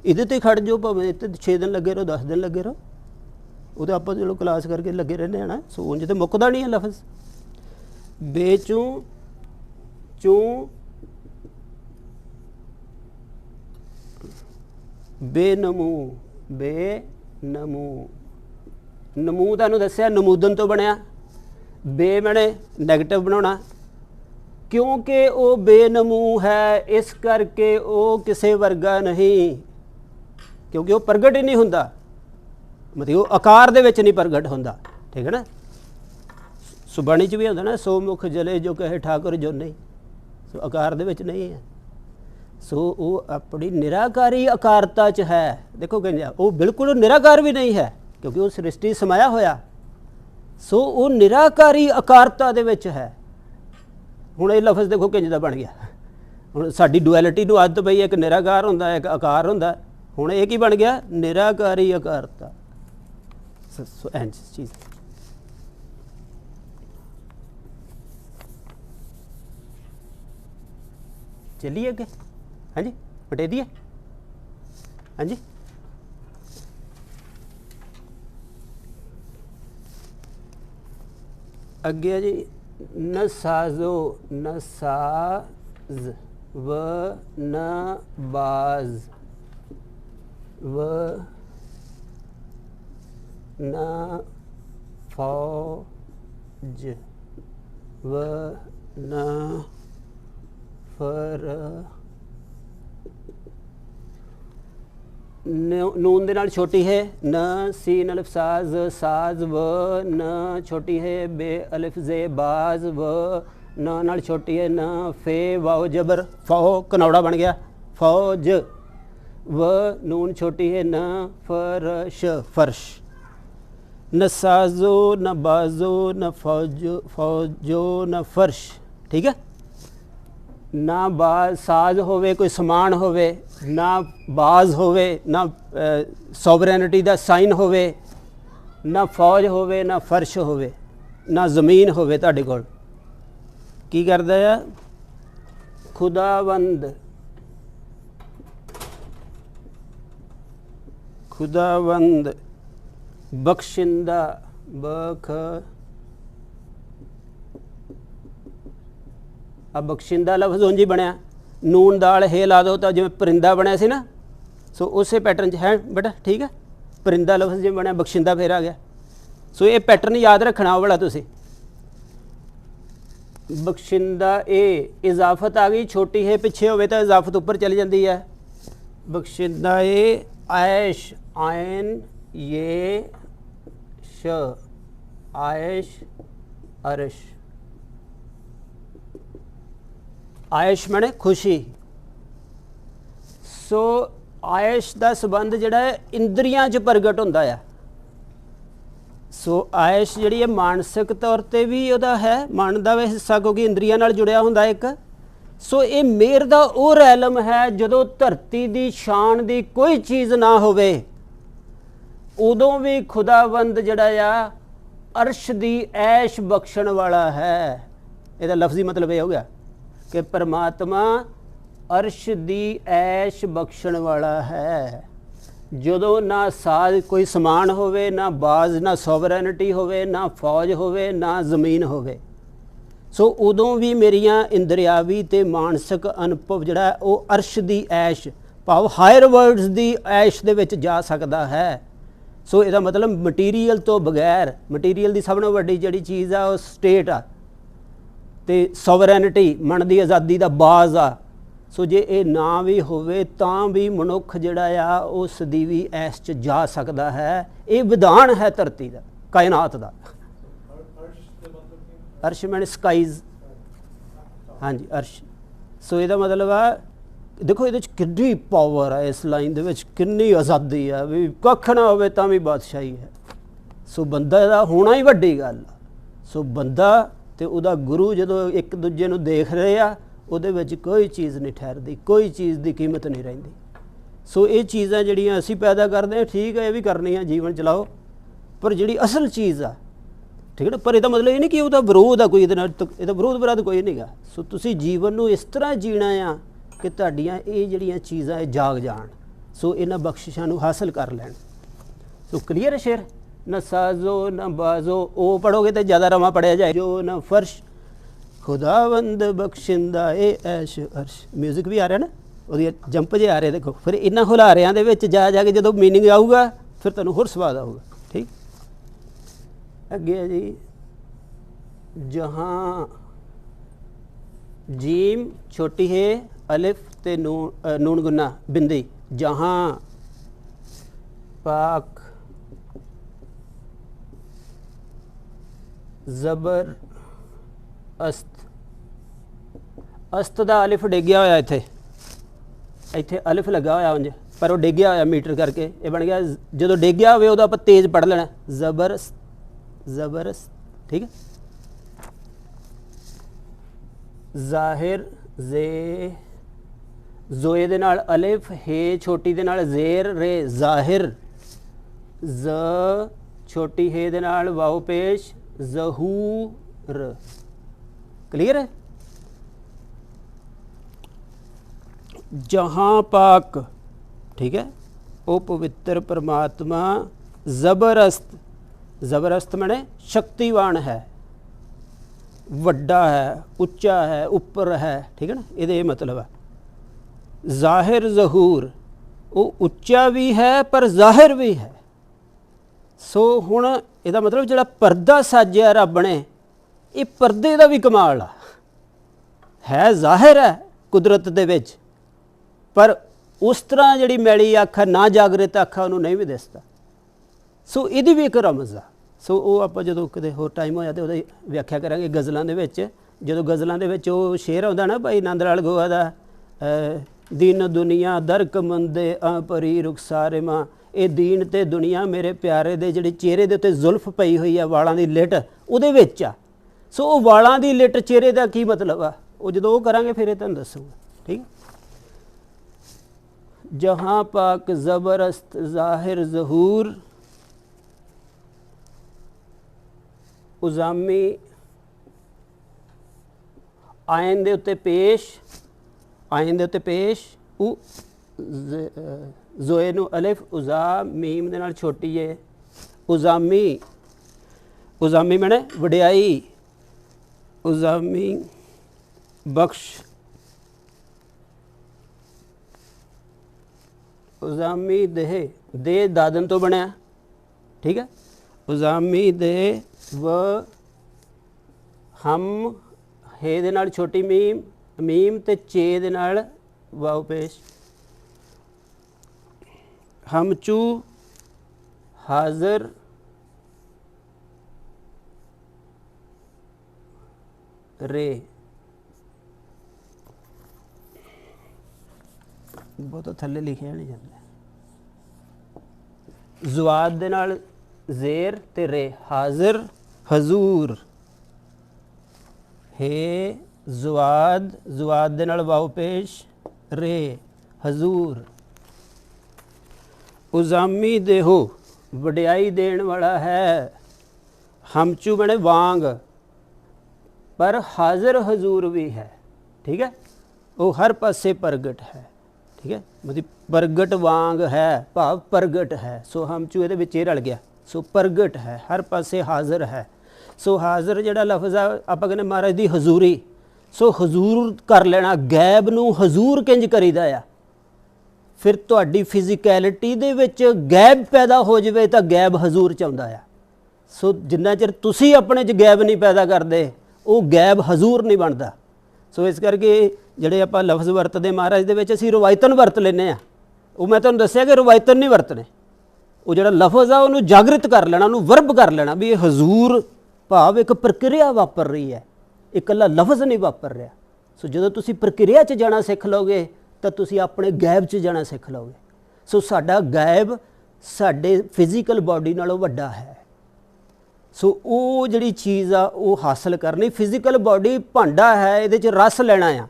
ਇਹਦੇ 'ਤੇ ਖੜ੍ਹ ਜਾਓ, ਭਾਵੇਂ ਇਹ 'ਤੇ 6 ਦਿਨ ਲੱਗੇ ਰਹੋ, 10 ਦਿਨ ਲੱਗੇ ਰਹੋ, ਉਹਦੇ ਆਪਾਂ ਚਲੋ ਕਲਾਸ ਕਰਕੇ ਲੱਗੇ ਰਹਿੰਦੇ ਆ ਨਾ। ਸੋ ਉਂਝ ਤਾਂ ਮੁੱਕਦਾ ਨਹੀਂ ਹੈ ਲਫ਼ਜ਼। ਬੇਚੂ ਚੂੰ ਬੇਨਮੂ, ਬੇਨਮੂ, ਨਮੂ ਤੁਹਾਨੂੰ ਦੱਸਿਆ ਨਮੂਦਨ ਤੋਂ ਬਣਿਆ, ਬੇ ਬਣੇ ਨੈਗੇਟਿਵ ਬਣਾਉਣਾ, ਕਿਉਂਕਿ ਉਹ ਬੇਨਮੂ ਹੈ ਇਸ ਕਰਕੇ ਉਹ ਕਿਸੇ ਵਰਗਾ ਨਹੀਂ, ਕਿਉਂਕਿ ਉਹ ਪ੍ਰਗਟ ਹੀ ਨਹੀਂ ਹੁੰਦਾ, ਮਤਲਬ ਉਹ ਆਕਾਰ ਦੇ ਵਿੱਚ ਨਹੀਂ ਪ੍ਰਗਟ ਹੁੰਦਾ, ਠੀਕ ਹੈ ਨਾ। ਸੁਬਾਣੀ 'ਚ ਵੀ ਹੁੰਦਾ ਨਾ, ਸੋ ਮੁਖ ਜਲੇ ਜੋ ਕਹੇ ਠਾਕੁਰ ਜੋ ਨਹੀਂ, ਸੋ ਆਕਾਰ ਦੇ ਵਿੱਚ ਨਹੀਂ ਹੈ। सो वो अपनी निराकारी आकारता च है। देखो कहते वो बिल्कुल निराकार भी नहीं है क्योंकि वो सृष्टि समाया होया। सो वो निराकारी आकारता दे विच है। हुण ये लफज देखो किंज दा बन गया। हुण साडी डुअलिटी नूं आदत पई एक निराकार हुंदा एक आकार हुंदा। हुण ये की बन गया निराकारी आकारता। इंज चीज़ चलिए अगे। हाँ जी बटे दिए। हाँ जी अगे जी नसाजो नसाज व न बाज व न फौज व न फर नून दे नाल छोटी है न, सीन अलिफ साज साज व न छोटी है, बे अलिफ जे बाज व न नाल छोटी है न, फे वाओ जबर फौ कनौड़ा बन गया फौज व नून छोटी है न, फरश फर्श, न साजो न बाजो न फौजो फौजो न फर्श। ठीक है ना बाज साज होवे कोई समान होवे, ना बाज होवे ना सॉवरेनिटी दा साइन होवे, ना फौज होवे ना फर्श होवे ना ज़मीन होवे। तुहाडे कोल की करदा है खुदावंद खुदावंद बख्शिंदा बख अब बख्शिंदा लफ्ज़ उंज ही बनया नून दाल हे ला दो तो जिवें परिंदा बनया सी ना। सो उस पैटर्न है बेटा। ठीक है परिंदा लफ्ज़ जिवें बनया बख्शिंदा फिर आ गया। सो ये पैटर्न याद रखना वाला तुसी। बख्शिंदा ए इजाफत आ गई छोटी है पिछे होवे तो इजाफत ऊपर चली जाती है। बख्शिंदा ए आयश आयन ये श आयश अरश आयश माने खुशी। सो आयश का संबंध जिहड़ा है इंद्रियां च प्रगट होंदा है। सो आयश जिहड़ी है मानसिक तौर पर भी उहदा है मन का हिस्सा क्योंकि इंद्रियां नाल जुड़िया हुंदा एक। सो ये मेर दा वो रैलम है जदों धरती की शान की कोई चीज़ ना होवे उदों भी खुदावंद जिहड़ा आ अर्श की ऐश बख्शण वाला है। इहदा लफ्जी मतलब यह हो गया कि परमात्मा अर्श दी ऐश बख्शण वाला है। जदों ना साज कोई समान होवे ना बाज ना सॉवरेनिटी होवे ना फौज होवे ना ज़मीन होवे। सो उदों भी मेरियां इंद्रियावी ते मानसिक अनुभव जिहड़ा वो अर्श दी ऐश भाव हायर वर्ल्ड्स दी ऐश दे विच जा सकदा है। सो इहदा मतलब मटीरीयल तो बगैर मटीरीयल दी सब नालों वड्डी जिहड़ी चीज़ आ वो स्टेट आ ते सॉवरेनिटी मन की आज़ादी का बाज आ। सो जे ये ना भी होवे तां भी मनुख जिहड़ा आ उस दी भी ऐश च जा सकदा है। ये विधान है धरती का कायनात का। अर्श मैंने स्काईज हाँ जी अर्श। सो इहदा मतलब आ देखो ये कितनी पावर है इस लाइन दे विच कितनी आज़ादी है भी कख ना होवे तां भी बादशाही है। सो बंदा दा होना ही वड्डी गल आ। सो बंदा ते उहदा गुरु जदों एक दूजे नूं देख रहे आ उहदे विच कोई चीज़ नहीं ठहरदी कोई चीज़ की कीमत नहीं रहिंदी। सो ये चीज़ां जिहड़ियां असीं पैदा करदे हां ठीक है ये भी करनियां जीवन चलाओ पर जिहड़ी असल चीज़ आ ठीक है ना। पर इहदा मतलब ये नहीं कि उहदा विरोध आ कोई इहदा विरोध विराध कोई नहीं गा। सो तुसीं जीवन नूं इस तरह जीना आ कि तुहाडीआं ये जिहड़ियां चीज़ां ये जाग जाण। सो इन्हां बख्शिशां नूं हासिल कर लैण। सो क्लीयर है शेर न साजो न बाजो ओ पढ़ोगे तो ज़्यादा रमा पढ़िया जाए जो न फर्श खुदावंद बख्शिंदा ए ऐश अर्श। म्यूजिक भी आ रहा ना वो जंप जे आ रहे देखो फिर इन्होंने हुलारियां दे विच जा जाके जो मीनिंग आऊगा फिर तुहानूं होर स्वाद आऊगा। ठीक अगे है जी जहाँ जीम छोटी है अलिफ ते नून गुन्ना बिंदी जहाँ पाक जबर अस्त अस्त दा अलिफ डिग गया होया इत्थे ਇੱਥੇ ਅਲਿਫ ਲੱਗਾ ਹੋਇਆ ਉਂਝ ਪਰ ਉਹ ਡਿੱਗਿਆ ਹੋਇਆ ਮੀਟਰ ਕਰਕੇ ਇਹ ਬਣ ਗਿਆ ਜਦੋਂ ਡਿੱਗਿਆ ਹੋਵੇ ਉਦੋਂ ਆਪਾਂ ਤੇਜ਼ ਪੜ੍ਹ ਲੈਣਾ ਜ਼ਬਰਦਸਤ ਜ਼ਬਰਦਸਤ ਠੀਕ ਹੈ ਜ਼ਾਹਿਰ ਜ਼ੇ ਜ਼ੋਏ ਦੇ ਨਾਲ ਅਲਿਫ ਹੇ ਛੋਟੀ ਦੇ ਨਾਲ ਜ਼ੇਰ ਰੇ ਜ਼ਾਹਿਰ ਜ਼ ਛੋਟੀ ਹੇ ਦੇ ਨਾਲ ਵਾਓ ਪੇਸ਼ ਜ਼ਹੂਰ क्लियर है जहाँ पाक ठीक है ओ पवित्र परमात्मा ज़बरदस्त ज़बरदस्त माने शक्तिवान है वड्डा है उच्चा है उपर है ठीक है ना ये मतलब है ज़ाहिर ज़हूर वो उच्चा भी है पर ज़ाहिर भी है सो हुण इहदा मतलब जिहड़ा परदा साजिया रब ने ये परदे का भी कमाल है ज़ाहिर है कुदरत दे विच पर उस तरह जिहड़ी मैली अख ना जागृत अख उन्होंने नहीं भी दिसदा सो इहदी भी एक रमज़ आ सो वो आपां जदों किते होर टाइम होया तो उहदी व्याख्या करांगे गज़लां दे विच जदों गज़लां दे विच वो शेर आउंदा ना भाई नंद लाल गोआ दा दीन दुनिया दरक मंदे परी रुखसारे मां ये दीन ते दुनिया मेरे प्यारे दे जिहड़े चेहरे दे उत्ते जुल्फ पई हुई है वालां दी लिट उहदे विच आ सो वो वालों की लिट चेहरे का की मतलब आ वो जो करांगे फिर तुहानूं दसूंगा ठीक जहाँ पाक ज़बरदस्त ज़ाहिर ज़हूर उज़ामी आयन दे उत्ते पेश आयन दे उत्ते पेश उ ज़ोए नूं अलिफ उज़ा मीम दे नाल छोटी है उज़ामी उज़ामी माने वडियाई उज़ामी बख्श उज़ामी देह दे दादन तो बनया ठीक है उज़ामी दे व हम हे दे नाल छोटी मीम मीम ते चे दे नाल वाव पेश हम चू हाज़र रे बहुत थले लिखिया नहीं जाता जुआद दे नाल ज़ेर ते रे हाजिर हजूर हे जुआद जुआद दे नाल वाव पेश रे हजूर उज़ामी देहो वडियाई देण वाला है हमचू बने वांग पर हाजिर हजूर भी है ठीक है वो हर पासे प्रगट है ठीक है मतलब प्रगट वांग है भाव प्रगट है सो हम चू ये विच रल गया सो प्रगट है हर पासे हाजिर है सो हाजिर जिहड़ा लफ्ज़ आ आपां कहने महाराज दी हजूरी सो हजूर कर लेना गैब नूं हजूर किंज करीदा आ फिर तुहाडी फिजिकैलिटी दे विच गैब पैदा हो जाए तो गैब हजूर च आउंदा आ सो जिन्ना चिर तुसीं अपने च गैब नहीं पैदा करदे वो गैब हजूर नहीं बनता सो इस करके ਜਿਹੜੇ ਆਪਾਂ लफ्ज़ वरतते महाराज ਦੇ ਵਿੱਚ ਅਸੀਂ ਰਵਾਇਤਨ ਵਰਤ ਲੈਂਦੇ ਆ ਉਹ मैं ਤੁਹਾਨੂੰ ਦੱਸਿਆ कि ਰਵਾਇਤਨ नहीं ਵਰਤਣੇ ਉਹ ਜਿਹੜਾ ਲਫ਼ਜ਼ ਆ ਉਹਨੂੰ ਜਾਗਰਿਤ ਕਰ ਲੈਣਾ ਉਹਨੂੰ ਵਰਬ ਕਰ ਲੈਣਾ ਵੀ ਇਹ ਹਜ਼ੂਰ ਭਾਵ ਇੱਕ ਪ੍ਰਕਿਰਿਆ ਵਾਪਰ ਰਹੀ ਹੈ ਇਕੱਲਾ ਲਫ਼ਜ਼ ਨਹੀਂ ਵਾਪਰ ਰਿਹਾ ਸੋ ਜਦੋਂ ਤੁਸੀਂ ਪ੍ਰਕਿਰਿਆ 'ਚ ਜਾਣਾ ਸਿੱਖ ਲਓਗੇ ਤਾਂ ਤੁਸੀਂ ਆਪਣੇ ਗੈਬ 'ਚ ਜਾਣਾ ਸਿੱਖ ਲਓਗੇ ਸੋ ਸਾਡਾ ਗੈਬ ਸਾਡੇ ਫਿਜ਼ੀਕਲ ਬਾਡੀ ਨਾਲੋਂ ਵੱਡਾ ਹੈ सो वो जिहड़ी चीज़ आ वो हासिल करनी फिजिकल बॉडी भांडा है ये रस लेना आ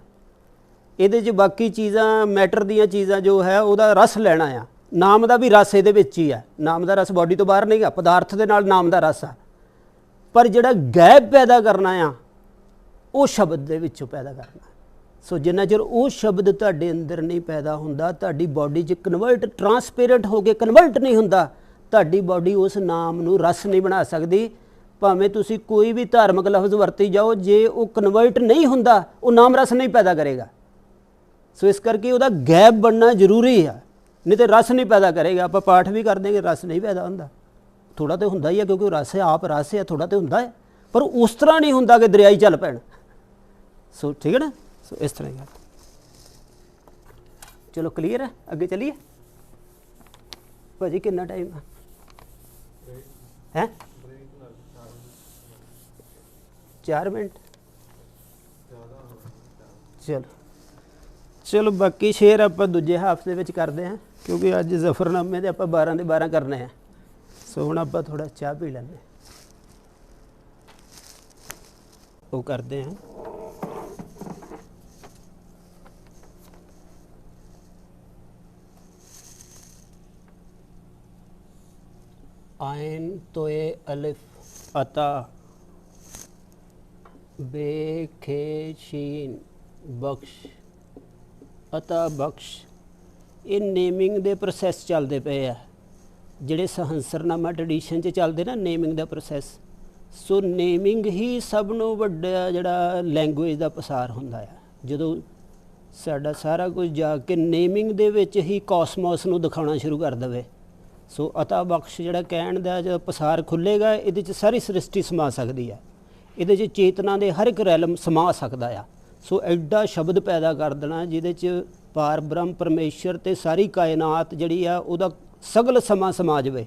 ये बाकी चीज़ां मैटर दीयां चीज़ां जो है वह रस लेना आ नाम का भी रस ये ही है नाम का रस बॉडी तो बाहर नहीं गा पदार्थ के नाल नाम का रस आ पर जिहड़ा गैब पैदा करना आ वो शब्द दे विचों पैदा करना सो जिन्ना चिर वो शब्द तुहाडे अंदर नहीं पैदा हुंदा तुहाडी बॉडी च कन्वर्ट ट्रांसपेरेंट हो के कन्वर्ट नहीं हुंदा ਤੁਹਾਡੀ ਬੋਡੀ ਉਸ ਨਾਮ ਨੂੰ ਰਸ ਨਹੀਂ ਬਣਾ ਸਕਦੀ ਭਾਵੇਂ ਤੁਸੀਂ ਕੋਈ ਵੀ ਧਾਰਮਿਕ ਲਫ਼ਜ਼ ਵਰਤੀ ਜਾਓ ਜੇ ਉਹ ਕਨਵਰਟ ਨਹੀਂ ਹੁੰਦਾ ਉਹ ਨਾਮ ਰਸ ਨਹੀਂ ਪੈਦਾ ਕਰੇਗਾ ਸੋ ਇਸ ਕਰਕੇ ਉਹਦਾ ਗੈਬ ਬਣਨਾ ਜ਼ਰੂਰੀ ਆ ਨਹੀਂ ਤੇ ਰਸ ਨਹੀਂ ਪੈਦਾ ਕਰੇਗਾ ਆਪਾਂ ਪਾਠ ਵੀ ਕਰ ਦੇਂਗੇ ਰਸ ਨਹੀਂ ਪੈਦਾ ਹੁੰਦਾ ਥੋੜਾ ਤੇ ਹੁੰਦਾ ਹੀ ਆ ਕਿਉਂਕਿ ਉਹ ਰਸ ਹੈ ਆਪ ਰਸ ਹੈ ਥੋੜਾ ਤੇ ਹੁੰਦਾ ਹੈ ਪਰ ਉਸ ਤਰ੍ਹਾਂ ਨਹੀਂ ਹੁੰਦਾ ਕਿ ਦਰਿਆਈ ਚੱਲ ਪੈਣ ਸੋ ਠੀਕ ਹੈ ਨਾ ਸੋ ਇਸ ਤਰ੍ਹਾਂ ਗੱਲ ਚਲੋ ਕਲੀਅਰ ਹੈ ਅੱਗੇ ਚੱਲੀਏ ਭਾਜੀ ਕਿੰਨਾ ਟਾਈਮ ਹੈ 4 मिनट चलो ਚਲੋ ਬਾਕੀ ਸ਼ੇਅਰ ਆਪਾਂ ਦੂਜੇ ਹਾਫ ਦੇ ਵਿੱਚ ਕਰਦੇ ਹਾਂ, ਕਿਉਂਕਿ ਅੱਜ ਜ਼ਫਰਨਾਮੇ ਦੇ ਆਪਾਂ 12 ਦੇ 12 ਕਰਨੇ ਆ। ਸੋ ਹੁਣ ਆਪਾਂ ਥੋੜਾ ਚਾਹ ਪੀ ਲੈਂਦੇ ਉਹ ਕਰਦੇ ਹਾਂ। आइन तोए अलिफ अता बे खे शीन बख्श अता बख्श। ये नेमिंग दे प्रोसैस चलते पे आ जिहड़े सहंसरनामा ट्रैडिशन च चलते ना नेमिंग का प्रोसैस। सो नेमिंग ही सब नूं वड्डा जिहड़ा लैंगुएज का पसार हुंदा है। जदों साडा सारा कुछ जाके नेमिंग दे विच ही कॉसमोस नूं दिखाउणा शुरू कर देवे। सो अता बख्श जिहड़ा कहण दा जो पसार खुलेगा इहदे च सारी सृष्टि समा सकदी है, इहदे च चेतना दे हर एक रैलम समा सकदा आ। सो एडा शब्द पैदा कर देना जिहदे च पार ब्रह्म परमेश्वर ते सारी कायनात जिहड़ी आ उहदा सगल समा समा जावे,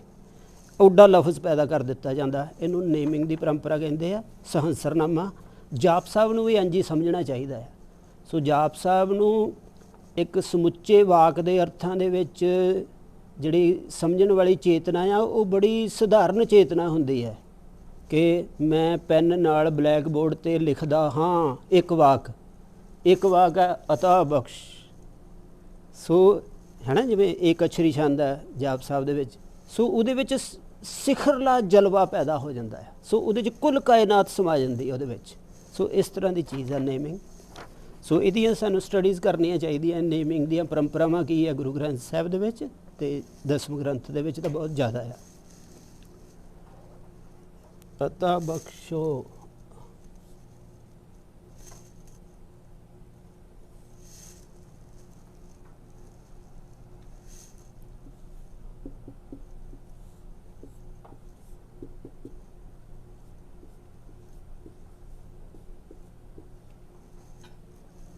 ओडा लफ्ज़ पैदा कर दिता जाता। इनू नेमिंग की परंपरा कहते हैं। सहंसरनामा जाप साहब नूं भी इंज ही समझना चाहिए है। सो जाप साहब नूं एक समुचे वाक दे अर्थां दे विच जिहड़ी समझण वाली चेतना आ वो बड़ी सधारण चेतना हुंदी है कि मैं पैन नाल ब्लैक बोर्ड ते लिखदा हाँ एक वाक है अता बख्श। सो है ना जिवें एक अक्षरी छंद है जाप साहब दे विच। सो उहदे विच सिखरला जलवा पैदा हो जाता है। सो उहदे च कुल कायनात समा जाती है उहदे विच। सो इस तरह की चीज़ है नेमिंग। सो इहदियां सानूं स्टडीज़ करनियां चाहिदियां। नेमिंग दीयां परंपरावां की है गुरु ग्रंथ साहिब दे विच ते दसम ग्रंथ दे विच तां बहुत ज़्यादा है। अता बख्शो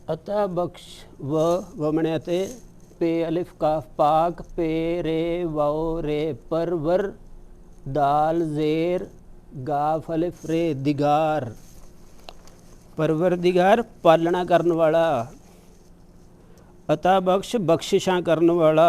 अता बख्श व मने ते पे अलिफ काफ पाक पे रे वाओ रे परवर दाल जेर गाफ अलिफ रे दिगार। परवर दिगार पालना करने वाला। अता बख्श बख्शिशां करने वाला।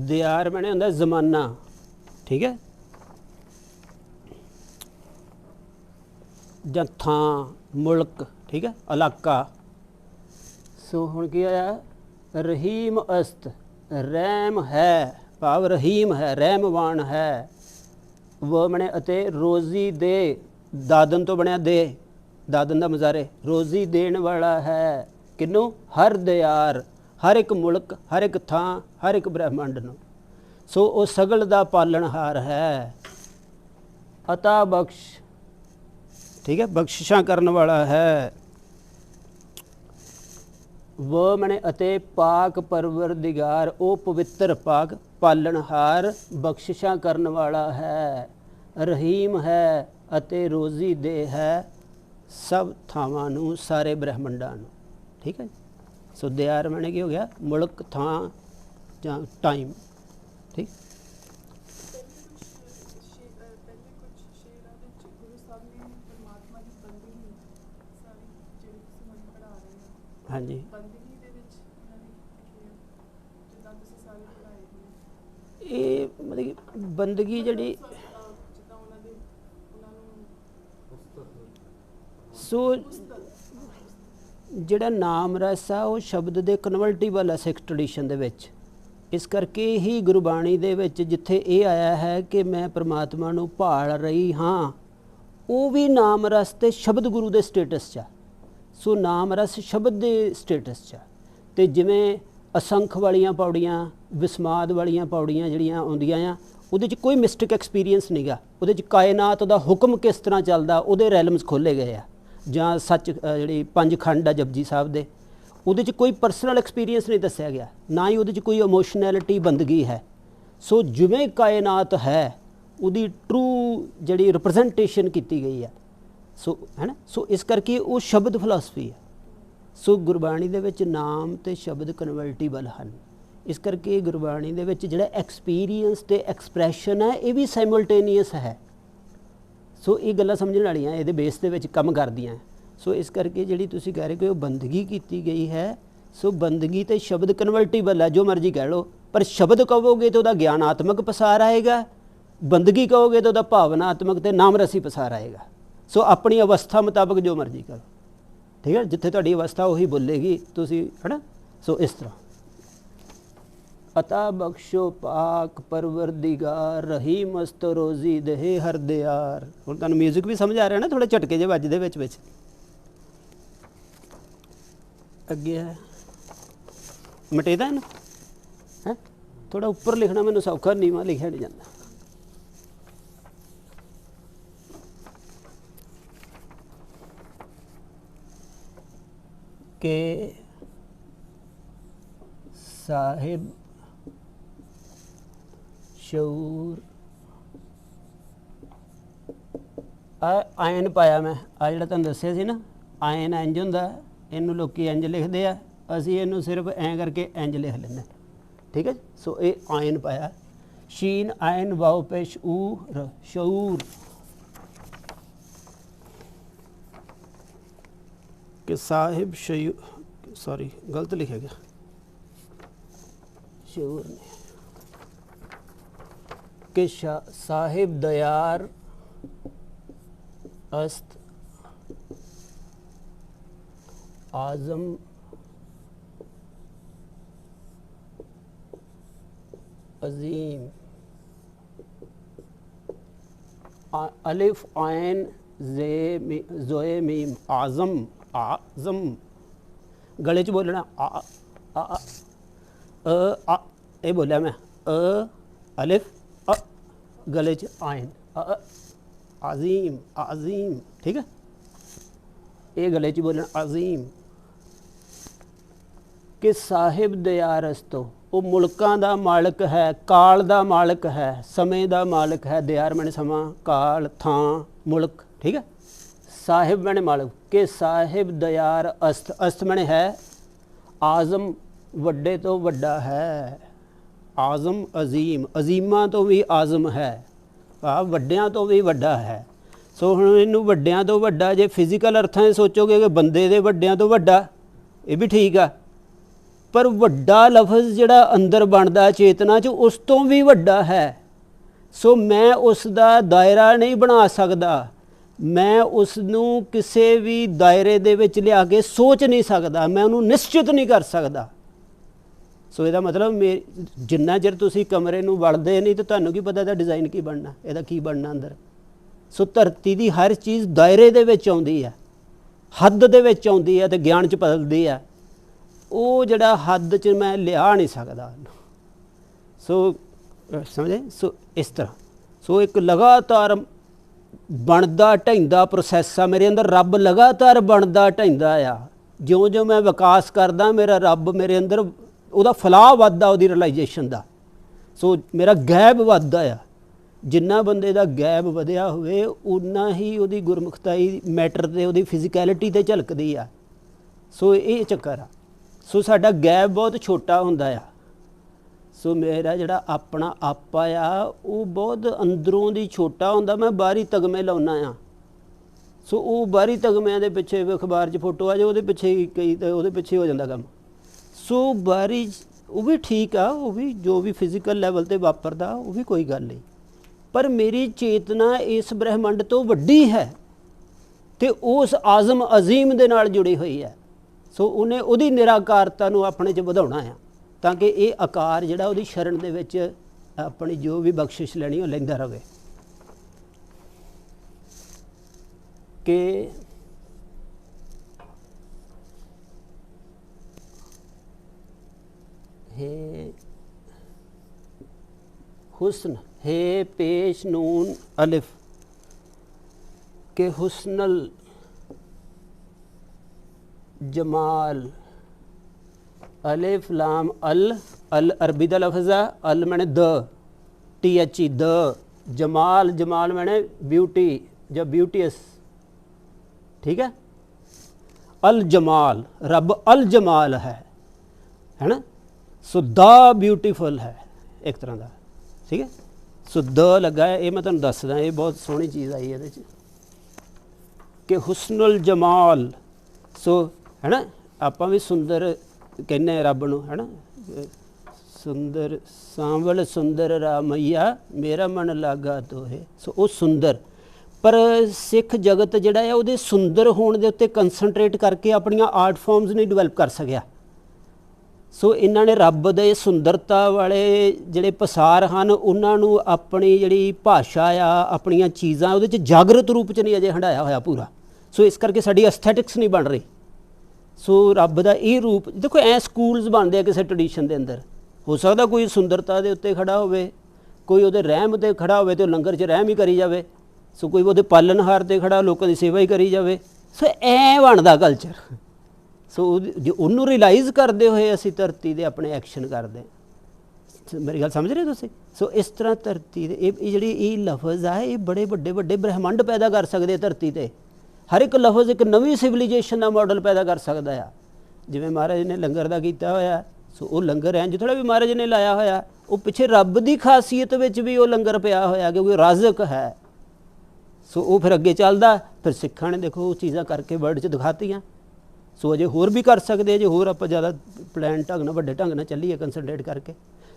दियार बने होंदा जमाना, ठीक है, जां थां मुल्क, ठीक है, इलाका। सो हुण की आया रहीम अस्त रहम है भाव रहीम है रहमवान है। वो बने अते रोज़ी दे दादन तो बनया दे दादन दा मज़ारे रोज़ी देण वाला है किनू हर दयार हर एक मुल्क हर एक थां हर एक ब्रह्मंड नूं। सो वो सगल दा पालनहार है। अता बख्श, ठीक है, बख्शिशां करने वाला है। वो मने अते पाक परवरदिगार ओ पवित्र पाक पालनहार बख्शिशां करने वाला है। रहीम है अते रोज़ी दे है सब थावां नूं सारे ब्रह्मंडां नूं, ठीक है। सो दयार मैंने की हो गया मुल्क थां जां टाइम, ठीक। हाँ जी, ये मतलब बंदगी जड़ी सो ਜਿਹੜਾ नाम रस आ वो शब्द ਦੇ ਕਨਵਰਟੀਬਲ है सिख ट्रडिशन ਦੇ ਵਿੱਚ। इस करके ही गुरबाणी ਦੇ ਵਿੱਚ ਜਿੱਥੇ ਇਹ ਆਇਆ ਹੈ ਕਿ मैं परमात्मा ਨੂੰ ਭਾਲ ਰਹੀ ਹਾਂ ਉਹ ਵੀ नाम रस ਤੇ शब्द गुरु ਦੇ स्टेटस 'ਚ ਆ। सो नाम रस शब्द ਦੇ स्टेटस 'ਚ ਆ। ਤੇ ਜਿਵੇਂ असंख वालियां पौड़ियां विस्माद वालियां पौड़ियां ਜਿਹੜੀਆਂ ਆਉਂਦੀਆਂ ਆ ਉਹਦੇ 'ਚ ਕੋਈ ਮਿਸਟਿਕ ਐਕਸਪੀਰੀਅੰਸ ਨਹੀਂਗਾ। ਉਹਦੇ 'ਚ ਕਾਇਨਾਤ ਦਾ ਹੁਕਮ ਕਿਸ ਤਰ੍ਹਾਂ ਚੱਲਦਾ ਉਹਦੇ ਰੈਲਮਸ ਖੋਲ੍ਹੇ ਗਏ ਆ। ਜਾਂ ਸੱਚ ਜਿਹੜੀ ਪੰਜ ਖੰਡ ਆ ਜਪਜੀ ਸਾਹਿਬ ਦੇ ਉਹਦੇ 'ਚ ਕੋਈ ਪਰਸਨਲ ਐਕਸਪੀਰੀਅੰਸ ਨਹੀਂ ਦੱਸਿਆ ਗਿਆ, ਨਾ ਹੀ ਉਹਦੇ 'ਚ ਕੋਈ ਇਮੋਸ਼ਨੈਲਿਟੀ ਬੰਦਗੀ ਹੈ। ਸੋ ਜਿਵੇਂ ਕਾਇਨਾਤ ਹੈ ਉਹਦੀ ਟਰੂ ਜਿਹੜੀ ਰਿਪਰੈਜ਼ੈਂਟੇਸ਼ਨ ਕੀਤੀ ਗਈ ਹੈ। ਸੋ ਹੈ ਨਾ, ਸੋ ਇਸ ਕਰਕੇ ਉਹ ਸ਼ਬਦ ਫਿਲਾਸਫੀ ਹੈ। ਸੋ ਗੁਰਬਾਣੀ ਦੇ ਵਿੱਚ ਨਾਮ ਅਤੇ ਸ਼ਬਦ ਕਨਵਰਟੀਬਲ ਹਨ। ਇਸ ਕਰਕੇ ਗੁਰਬਾਣੀ ਦੇ ਵਿੱਚ ਜਿਹੜਾ ਐਕਸਪੀਰੀਅੰਸ ਅਤੇ ਐਕਸਪ੍ਰੈਸ਼ਨ ਹੈ ਇਹ ਵੀ ਸਾਈਮਲਟੇਨੀਅਸ ਹੈ। ਸੋ ਇਹ ਗੱਲਾਂ ਸਮਝਣ ਵਾਲੀਆਂ ਇਹਦੇ ਬੇਸ ਦੇ ਵਿੱਚ ਕੰਮ ਕਰਦੀਆਂ। ਸੋ ਇਸ ਕਰਕੇ ਜਿਹੜੀ ਤੁਸੀਂ ਕਹਿ ਰਹੇ ਕਿ ਉਹ ਬੰਦਗੀ ਕੀਤੀ ਗਈ ਹੈ, ਸੋ ਬੰਦਗੀ ਅਤੇ ਸ਼ਬਦ ਕਨਵਰਟੀਬਲ ਹੈ, ਜੋ ਮਰਜ਼ੀ ਕਹਿ ਲਓ, ਪਰ ਸ਼ਬਦ ਕਹੋਗੇ ਤਾਂ ਉਹਦਾ ਗਿਆਨਾਤਮਕ ਪਸਾਰ ਆਏਗਾ, ਬੰਦਗੀ ਕਹੋਗੇ ਤਾਂ ਉਹਦਾ ਭਾਵਨਾਤਮਕ ਅਤੇ ਨਾਮ ਰਸੀ ਪਸਾਰ ਆਏਗਾ। ਸੋ ਆਪਣੀ ਅਵਸਥਾ ਮੁਤਾਬਕ ਜੋ ਮਰਜ਼ੀ ਕਰੋ, ਠੀਕ ਹੈ, ਜਿੱਥੇ ਤੁਹਾਡੀ ਅਵਸਥਾ ਉਹੀ ਬੋਲੇਗੀ ਤੁਸੀਂ, ਹੈ ਨਾ। ਸੋ ਇਸ ਤਰ੍ਹਾਂ ਅਤਾ ਬਖਸ਼ੋ ਪਾਕ ਪਰਵਰਦੀਗਾਰ ਰਹੀ ਮਸਤ ਰੋਜ਼ੀ ਦੇਹ ਹਰ ਦਿਆਰ। ਹੁਣ ਤੁਹਾਨੂੰ ਮਿਊਜ਼ਿਕ ਵੀ ਸਮਝ ਆ ਰਿਹਾ ਨਾ, ਥੋੜ੍ਹੇ ਝਟਕੇ ਜਿਹੇ ਵੱਜਦੇ ਵਿੱਚ। ਅੱਗੇ ਹੈ ਮਟੇਦਾ ਇਹਨੂੰ ਹੈ, ਥੋੜ੍ਹਾ ਉੱਪਰ ਲਿਖਣਾ ਮੈਨੂੰ ਸੌਖਾ, ਨੀਵਾਂ ਲਿਖਿਆ ਨਹੀਂ ਜਾਂਦਾ। ਕਿ ਸਾਹਿਬ ਸ਼ਊਰ ਆਇਨ ਪਾਇਆ ਮੈਂ, ਆ ਜਿਹੜਾ ਤੁਹਾਨੂੰ ਦੱਸਿਆ ਸੀ ਨਾ, ਆਇਨ ਇੰਝ ਹੁੰਦਾ, ਇਹਨੂੰ ਲੋਕ ਇੰਝ ਲਿਖਦੇ ਆ, ਅਸੀਂ ਇਹਨੂੰ ਸਿਰਫ ਐਂ ਕਰਕੇ ਇੰਝ ਲਿਖ ਲੈਂਦੇ, ਠੀਕ ਹੈ। ਸੋ ਇਹ ਆਇਨ ਪਾਇਆ, ਸ਼ੀਨ ਆਇਨ ਵਾਓ ਪੇਸ਼ ਊਰ ਸ਼ਊਰ, ਕਿ ਸਾਹਿਬ ਸੌਰੀ ਗਲਤ ਲਿਖਿਆ ਗਿਆ, ਸ਼ਊਰ ਨੇ कि साहिब दयार अस्त आज़म अजीम अलिफ आयन ज़ोए मीम आज़म आज़म, गले च बोलना ये बोलिया मैं अलिफ गले च आयन अजीम अजीम, ठीक है, ये गले च बोलना अजीम। कि साहिब दयारस्तो वो मुल्कां दा मालिक है, काल दा मालिक है, समय दा मालिक है। दयार मैंने समा, काल थां मुल्क, ठीक है। साहिब मैंने मालिक, के साहिब दयार अस्त, अस्त मैंने है, आज़म वड्डे तो वड्डा है, आज़म अजीम, अजीमां तो भी आज़म है, ਵੱਡਿਆਂ ਤੋਂ ਵੀ ਵੱਡਾ ਹੈ। ਸੋ ਹੁਣ ਇਹਨੂੰ ਵੱਡਿਆਂ ਤੋਂ ਵੱਡਾ ਜੇ ਫਿਜ਼ੀਕਲ ਅਰਥਾਂ 'ਚ ਸੋਚੋਗੇ ਕਿ ਬੰਦੇ ਦੇ ਵੱਡਿਆਂ ਤੋਂ ਵੱਡਾ, ਇਹ ਵੀ ਠੀਕ ਆ, ਪਰ ਵੱਡਾ ਲਫ਼ਜ਼ ਜਿਹੜਾ ਅੰਦਰ ਬਣਦਾ ਚੇਤਨਾ 'ਚ ਉਸ ਤੋਂ ਵੀ ਵੱਡਾ ਹੈ। ਸੋ ਮੈਂ ਉਸ ਦਾ ਦਾਇਰਾ ਨਹੀਂ ਬਣਾ ਸਕਦਾ, ਮੈਂ ਉਸ ਨੂੰ ਕਿਸੇ ਵੀ ਦਾਇਰੇ ਦੇ ਵਿੱਚ ਲਿਆ ਕੇ ਸੋਚ ਨਹੀਂ ਸਕਦਾ, ਮੈਂ ਉਹਨੂੰ ਨਿਸ਼ਚਿਤ ਨਹੀਂ ਕਰ ਸਕਦਾ। ਸੋ ਇਹਦਾ ਮਤਲਬ ਜਿੰਨਾ ਚਿਰ ਤੁਸੀਂ ਕਮਰੇ ਨੂੰ ਵੜਦੇ ਨਹੀਂ ਤਾਂ ਤੁਹਾਨੂੰ ਕੀ ਪਤਾ ਇਹਦਾ ਡਿਜ਼ਾਈਨ ਕੀ ਬਣਨਾ, ਇਹਦਾ ਕੀ ਬਣਨਾ ਅੰਦਰ। ਸੋ ਧਰਤੀ ਦੀ ਹਰ ਚੀਜ਼ ਦਾਇਰੇ ਦੇ ਵਿੱਚ ਆਉਂਦੀ ਹੈ, ਹੱਦ ਦੇ ਵਿੱਚ ਆਉਂਦੀ ਹੈ ਅਤੇ ਗਿਆਨ 'ਚ ਬਦਲਦੀ ਹੈ। ਉਹ ਜਿਹੜਾ ਹੱਦ 'ਚ ਮੈਂ ਲਿਆ ਨਹੀਂ ਸਕਦਾ। ਸੋ ਸਮਝੇ। ਸੋ ਇਸ ਤਰ੍ਹਾਂ ਸੋ ਇੱਕ ਲਗਾਤਾਰ ਬਣਦਾ ਢਹਿੰਦਾ ਪ੍ਰੋਸੈਸ ਆ ਮੇਰੇ ਅੰਦਰ। ਰੱਬ ਲਗਾਤਾਰ ਬਣਦਾ ਢਹਿੰਦਾ ਆ, ਜਿਉਂ ਜਿਉਂ ਮੈਂ ਵਿਕਾਸ ਕਰਦਾ ਮੇਰਾ ਰੱਬ ਮੇਰੇ ਅੰਦਰ ਉਹਦਾ ਫਲਾਹ ਵੱਧਦਾ, ਉਹਦੀ ਰਿਲਾਈਜੇਸ਼ਨ ਦਾ। ਸੋ ਮੇਰਾ ਗੈਪ ਵੱਧਦਾ ਆ। ਜਿੰਨਾ ਬੰਦੇ ਦਾ ਗੈਪ ਵਧਿਆ ਹੋਵੇ ਉਨਾ ਹੀ ਉਹਦੀ ਗੁਰਮੁਖਤਾਈ ਮੈਟਰ 'ਤੇ, ਉਹਦੀ ਫਿਜ਼ੀਕੈਲਿਟੀ 'ਤੇ ਝਲਕਦੀ ਆ। ਸੋ ਇਹ ਚੱਕਰ ਆ। ਸੋ ਸਾਡਾ ਗੈਪ ਬਹੁਤ ਛੋਟਾ ਹੁੰਦਾ ਆ। ਸੋ ਮੇਰਾ ਜਿਹੜਾ ਆਪਣਾ ਆਪਾ ਆ ਉਹ ਬਹੁਤ ਅੰਦਰੋਂ ਦੀ ਛੋਟਾ ਹੁੰਦਾ। ਮੈਂ ਬਾਹਰੀ ਤਗਮੇ ਲਾਉਂਦਾ ਆ। ਸੋ ਉਹ ਬਾਹਰੀ ਤਗਮਿਆਂ ਦੇ ਪਿੱਛੇ ਅਖਬਾਰ 'ਚ ਫੋਟੋ ਆ ਜਾਏ ਉਹਦੇ ਪਿੱਛੇ ਕਈ ਤਾਂ ਉਹਦੇ ਪਿੱਛੇ ਹੋ ਜਾਂਦਾ ਕੰਮ। ਸੋ ਬਾਹਰੀ ਉਹ ਵੀ ਠੀਕ ਆ, ਉਹ ਵੀ ਜੋ ਵੀ ਫਿਜ਼ੀਕਲ ਲੈਵਲ 'ਤੇ ਵਾਪਰਦਾ ਉਹ ਵੀ ਕੋਈ ਗੱਲ ਨਹੀਂ, ਪਰ ਮੇਰੀ ਚੇਤਨਾ ਇਸ ਬ੍ਰਹਿਮੰਡ ਤੋਂ ਵੱਡੀ ਹੈ ਅਤੇ ਉਸ ਆਜ਼ਮ ਅਜ਼ੀਮ ਦੇ ਨਾਲ ਜੁੜੀ ਹੋਈ ਹੈ। ਸੋ ਉਹਨੇ ਉਹਦੀ ਨਿਰਾਕਾਰਤਾ ਨੂੰ ਆਪਣੇ 'ਚ ਵਧਾਉਣਾ ਆ ਤਾਂ ਕਿ ਇਹ ਆਕਾਰ ਜਿਹੜਾ ਉਹਦੀ ਸ਼ਰਨ ਦੇ ਵਿੱਚ ਆਪਣੀ ਜੋ ਵੀ ਬਖਸ਼ਿਸ਼ ਲੈਣੀ ਉਹ ਲੈਂਦਾ ਰਹੇ। ਕਿ हे हुस्न हे पेश नून अलिफ के हुस्नल जमाल अलिफ लाम अल, अल अरबी का लफ्ज़ है, अल मैंने the THE the Jamal, Jamal मैंने ब्यूटी या ब्यूटीअस, ठीक है। अल जमाल, रब अल जमाल है ना। सो द ब्यूटीफुल है एक तरह का, ठीक है। सो द लगा है, ये मैं तुहानूं दसदा, ये बहुत सोहनी चीज़ आई है कि हुस्नुल जमाल। सो है ना, आपां भी सुंदर कहने रब नूं, है ना, सुंदर सांवल सुंदर रामैया मेरा मन लागा तो है। सो वो सुंदर, पर सिख जगत जिहड़ा है उहदे सुंदर होने दे उत्ते कंसनट्रेट करके अपनियां आर्ट फॉर्म्स नहीं डिवेलप कर सकिया। सो इन्हां ने रब दे सुंदरता वाले जिहड़े पसार हैं उन्होंने अपनी जिहड़ी भाषा आ, अपनियां चीज़ां उहदे च जागृत रूप च नहीं अजे हंडाया होया पूरा। सो इस करके साडी एस्थैटिक्स नहीं बन रही। सो रब दा ये रूप देखो, ऐ स्कूल्स बनते हैं किसी ट्रडिशन के अंदर। हो सकता कोई सुंदरता के उत्ते खड़ा होवे, कोई उहदे रहम ते खड़ा होवे तो लंगर च रहम ही करी जावे। सो कोई उहदे पालनहार ते खड़ा लोगों की सेवा ही करी जावे। सो ऐ बनदा कल्चर। सो जो उन्होंने रिलाइज़ करते हुए असी धरती दे अपने एक्शन करते, मेरी गल समझ रहे हो तुसीं। सो इस तरह धरती दे जिहड़ी ये लफज है ये बड़े वड्डे वड्डे ब्रह्मंड पैदा कर सकते धरती ते। हर एक लफज एक नवी सिविलाइजेशन का मॉडल पैदा कर सकता है। जिवें महाराज ने लंगर का किया होया, सो वो लंगर इंज थोड़ा भी महाराज ने लाया होया, वो पिछे रब की खासीयत विच भी वो लंगर पिया होया क्योंकि राजक है। सो वो फिर अगे चलदा, फिर सिखां ने देखो वो चीज़ां करके वर्ल्ड च दिखातियां। सो अजे होर भी कर सकते जो होर आप ज़्यादा प्लान ढंग नाल वड्डे ढंग नाल चलीए कंसनट्रेट करके।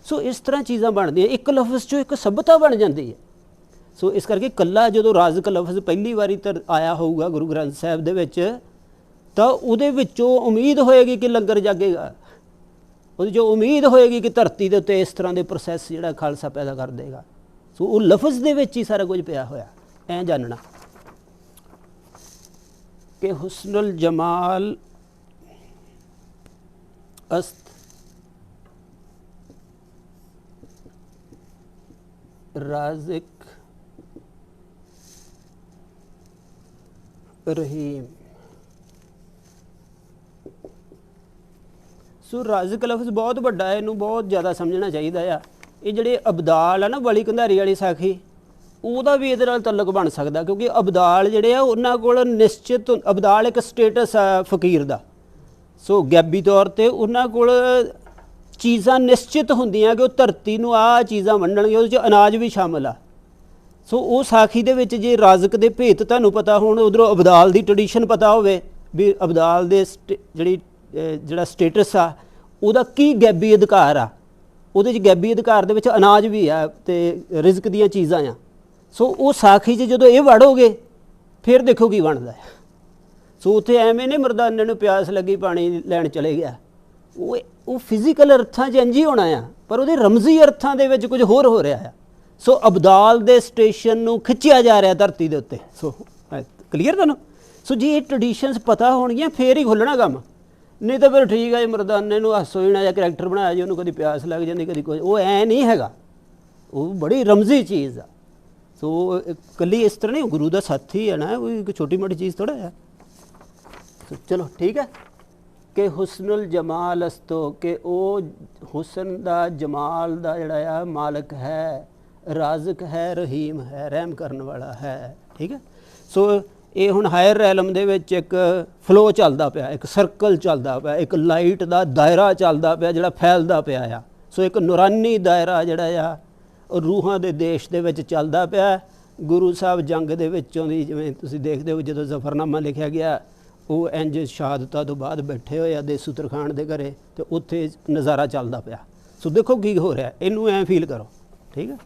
सो इस तरह चीज़ां बनदियां, एक लफज चो एक सभ्यता बन जाती है। सो इस करके कल्ला जो राजक लफज पहली बारी आया होगा गुरु ग्रंथ साहिब दे विच, तो उहदे विचों उम्मीद होएगी कि लंगर जागेगा, उहदे जो उम्मीद होएगी कि धरती दे उत्ते इस तरह के प्रोसैस जिहड़ा खालसा पैदा कर देगा। सो वो लफज दे विच ही सारा कुछ पिया होया। ऐ जानना कि हुस्नुल जमाल अस्त राज़िक रहीम। सो राज़िक लफ्ज़ बहुत बड़ा है, इनू बहुत ज़्यादा समझना चाहिए। ये जिहड़े अबदाल है ना बली कंधारी वाली साखी, ਉਹਦਾ भी ਇਹਦੇ ਨਾਲ तल्लक बन सकता क्योंकि अबदाल ਜਿਹੜੇ ਆ ਉਹਨਾਂ ਕੋਲ ਨਿਸ਼ਚਿਤ अबदाल एक स्टेटस ਆ फकीर ਦਾ। सो गैबी तौर पर ਉਹਨਾਂ ਕੋਲ चीज़ां निश्चित ਹੁੰਦੀਆਂ कि वो धरती ਨੂੰ आ चीज़ां ਵੰਡਣਗੇ, ਉਹਦੇ 'ਚ अनाज भी शामिल आ। सो वो साखी ਦੇ ਵਿੱਚ ਜੇ ਰਾਜ਼ਕ ਦੇ ਭੇਤ ਤੁਹਾਨੂੰ ਪਤਾ ਹੋਣ, ਉਧਰੋਂ अबदाल ਦੀ ट्रडिशन पता ਹੋਵੇ भी अबदाल ਦੇ ਜਿਹੜਾ स्टेटस ਆ ਉਹਦਾ ਕੀ गैबी अधिकार आ, ਉਹਦੇ 'ਚ गैबी अधिकार ਦੇ ਵਿੱਚ अनाज भी आ ਤੇ रिजक ਦੀਆਂ चीज़ां आ। सो वो साखी 'ਚ ਜਦੋਂ ਇਹ ਵੜੋਗੇ फिर देखो की बनता है। सो उत्थे एवें ने मरदाने नूं प्यास लगी पानी लैण चले गया, वो फिजिकल अर्थां 'च इंज ही होना आ, पर वो रमजी अर्थां दे विच कुछ होर हो रहा है। सो अबदाल दे स्टेशन नूं खिच्चिया जा रहा धरती दे उत्ते। सो क्लीयर तुहानूं। सो जी ये ट्रडिशनस पता होणगीआं फिर ही खुल्लना काम, नहीं तो फिर ठीक है मरदाने नूं हस हो जाना या करैक्टर बनाया जी उन्होंने कभी प्यास लग जाती कभी कुछ, वो ऐ नहीं हैगा, वो बड़ी रमजी चीज़ आ। सो कली इस तरह नहीं, गुरु का साथी है ना, कोई छोटी मोटी चीज़ थोड़ा है। तो चलो ठीक है कि हुस्नुल जमाल अस्तो कि वो हुसन दा जमाल दा जिहड़ा मालक है, राज़िक है, रहीम है, रहम करने वाला है। ठीक है। सो ये हुण हायर रैलम दे विच एक फ्लो चलदा पिया, एक सर्कल चलदा पिया, एक लाइट दा दायरा चलदा पिया जिहड़ा फैलदा पिया आ। सो एक नूरानी दायरा जिहड़ा आ रूहां दे देश दे विच चलदा पिया। गुरु साहब जंग दे विचों दी जिवें तुसीं देखदे हो जदों जफरनामा लिखिया गया, वो इंज शहादतां तो बाद बैठे होए आ देसू तरखान दे घरे, तो उत्थे नज़ारा चलदा पिया। सो देखो की हो रहा, इनू ऐ फील करो। ठीक है।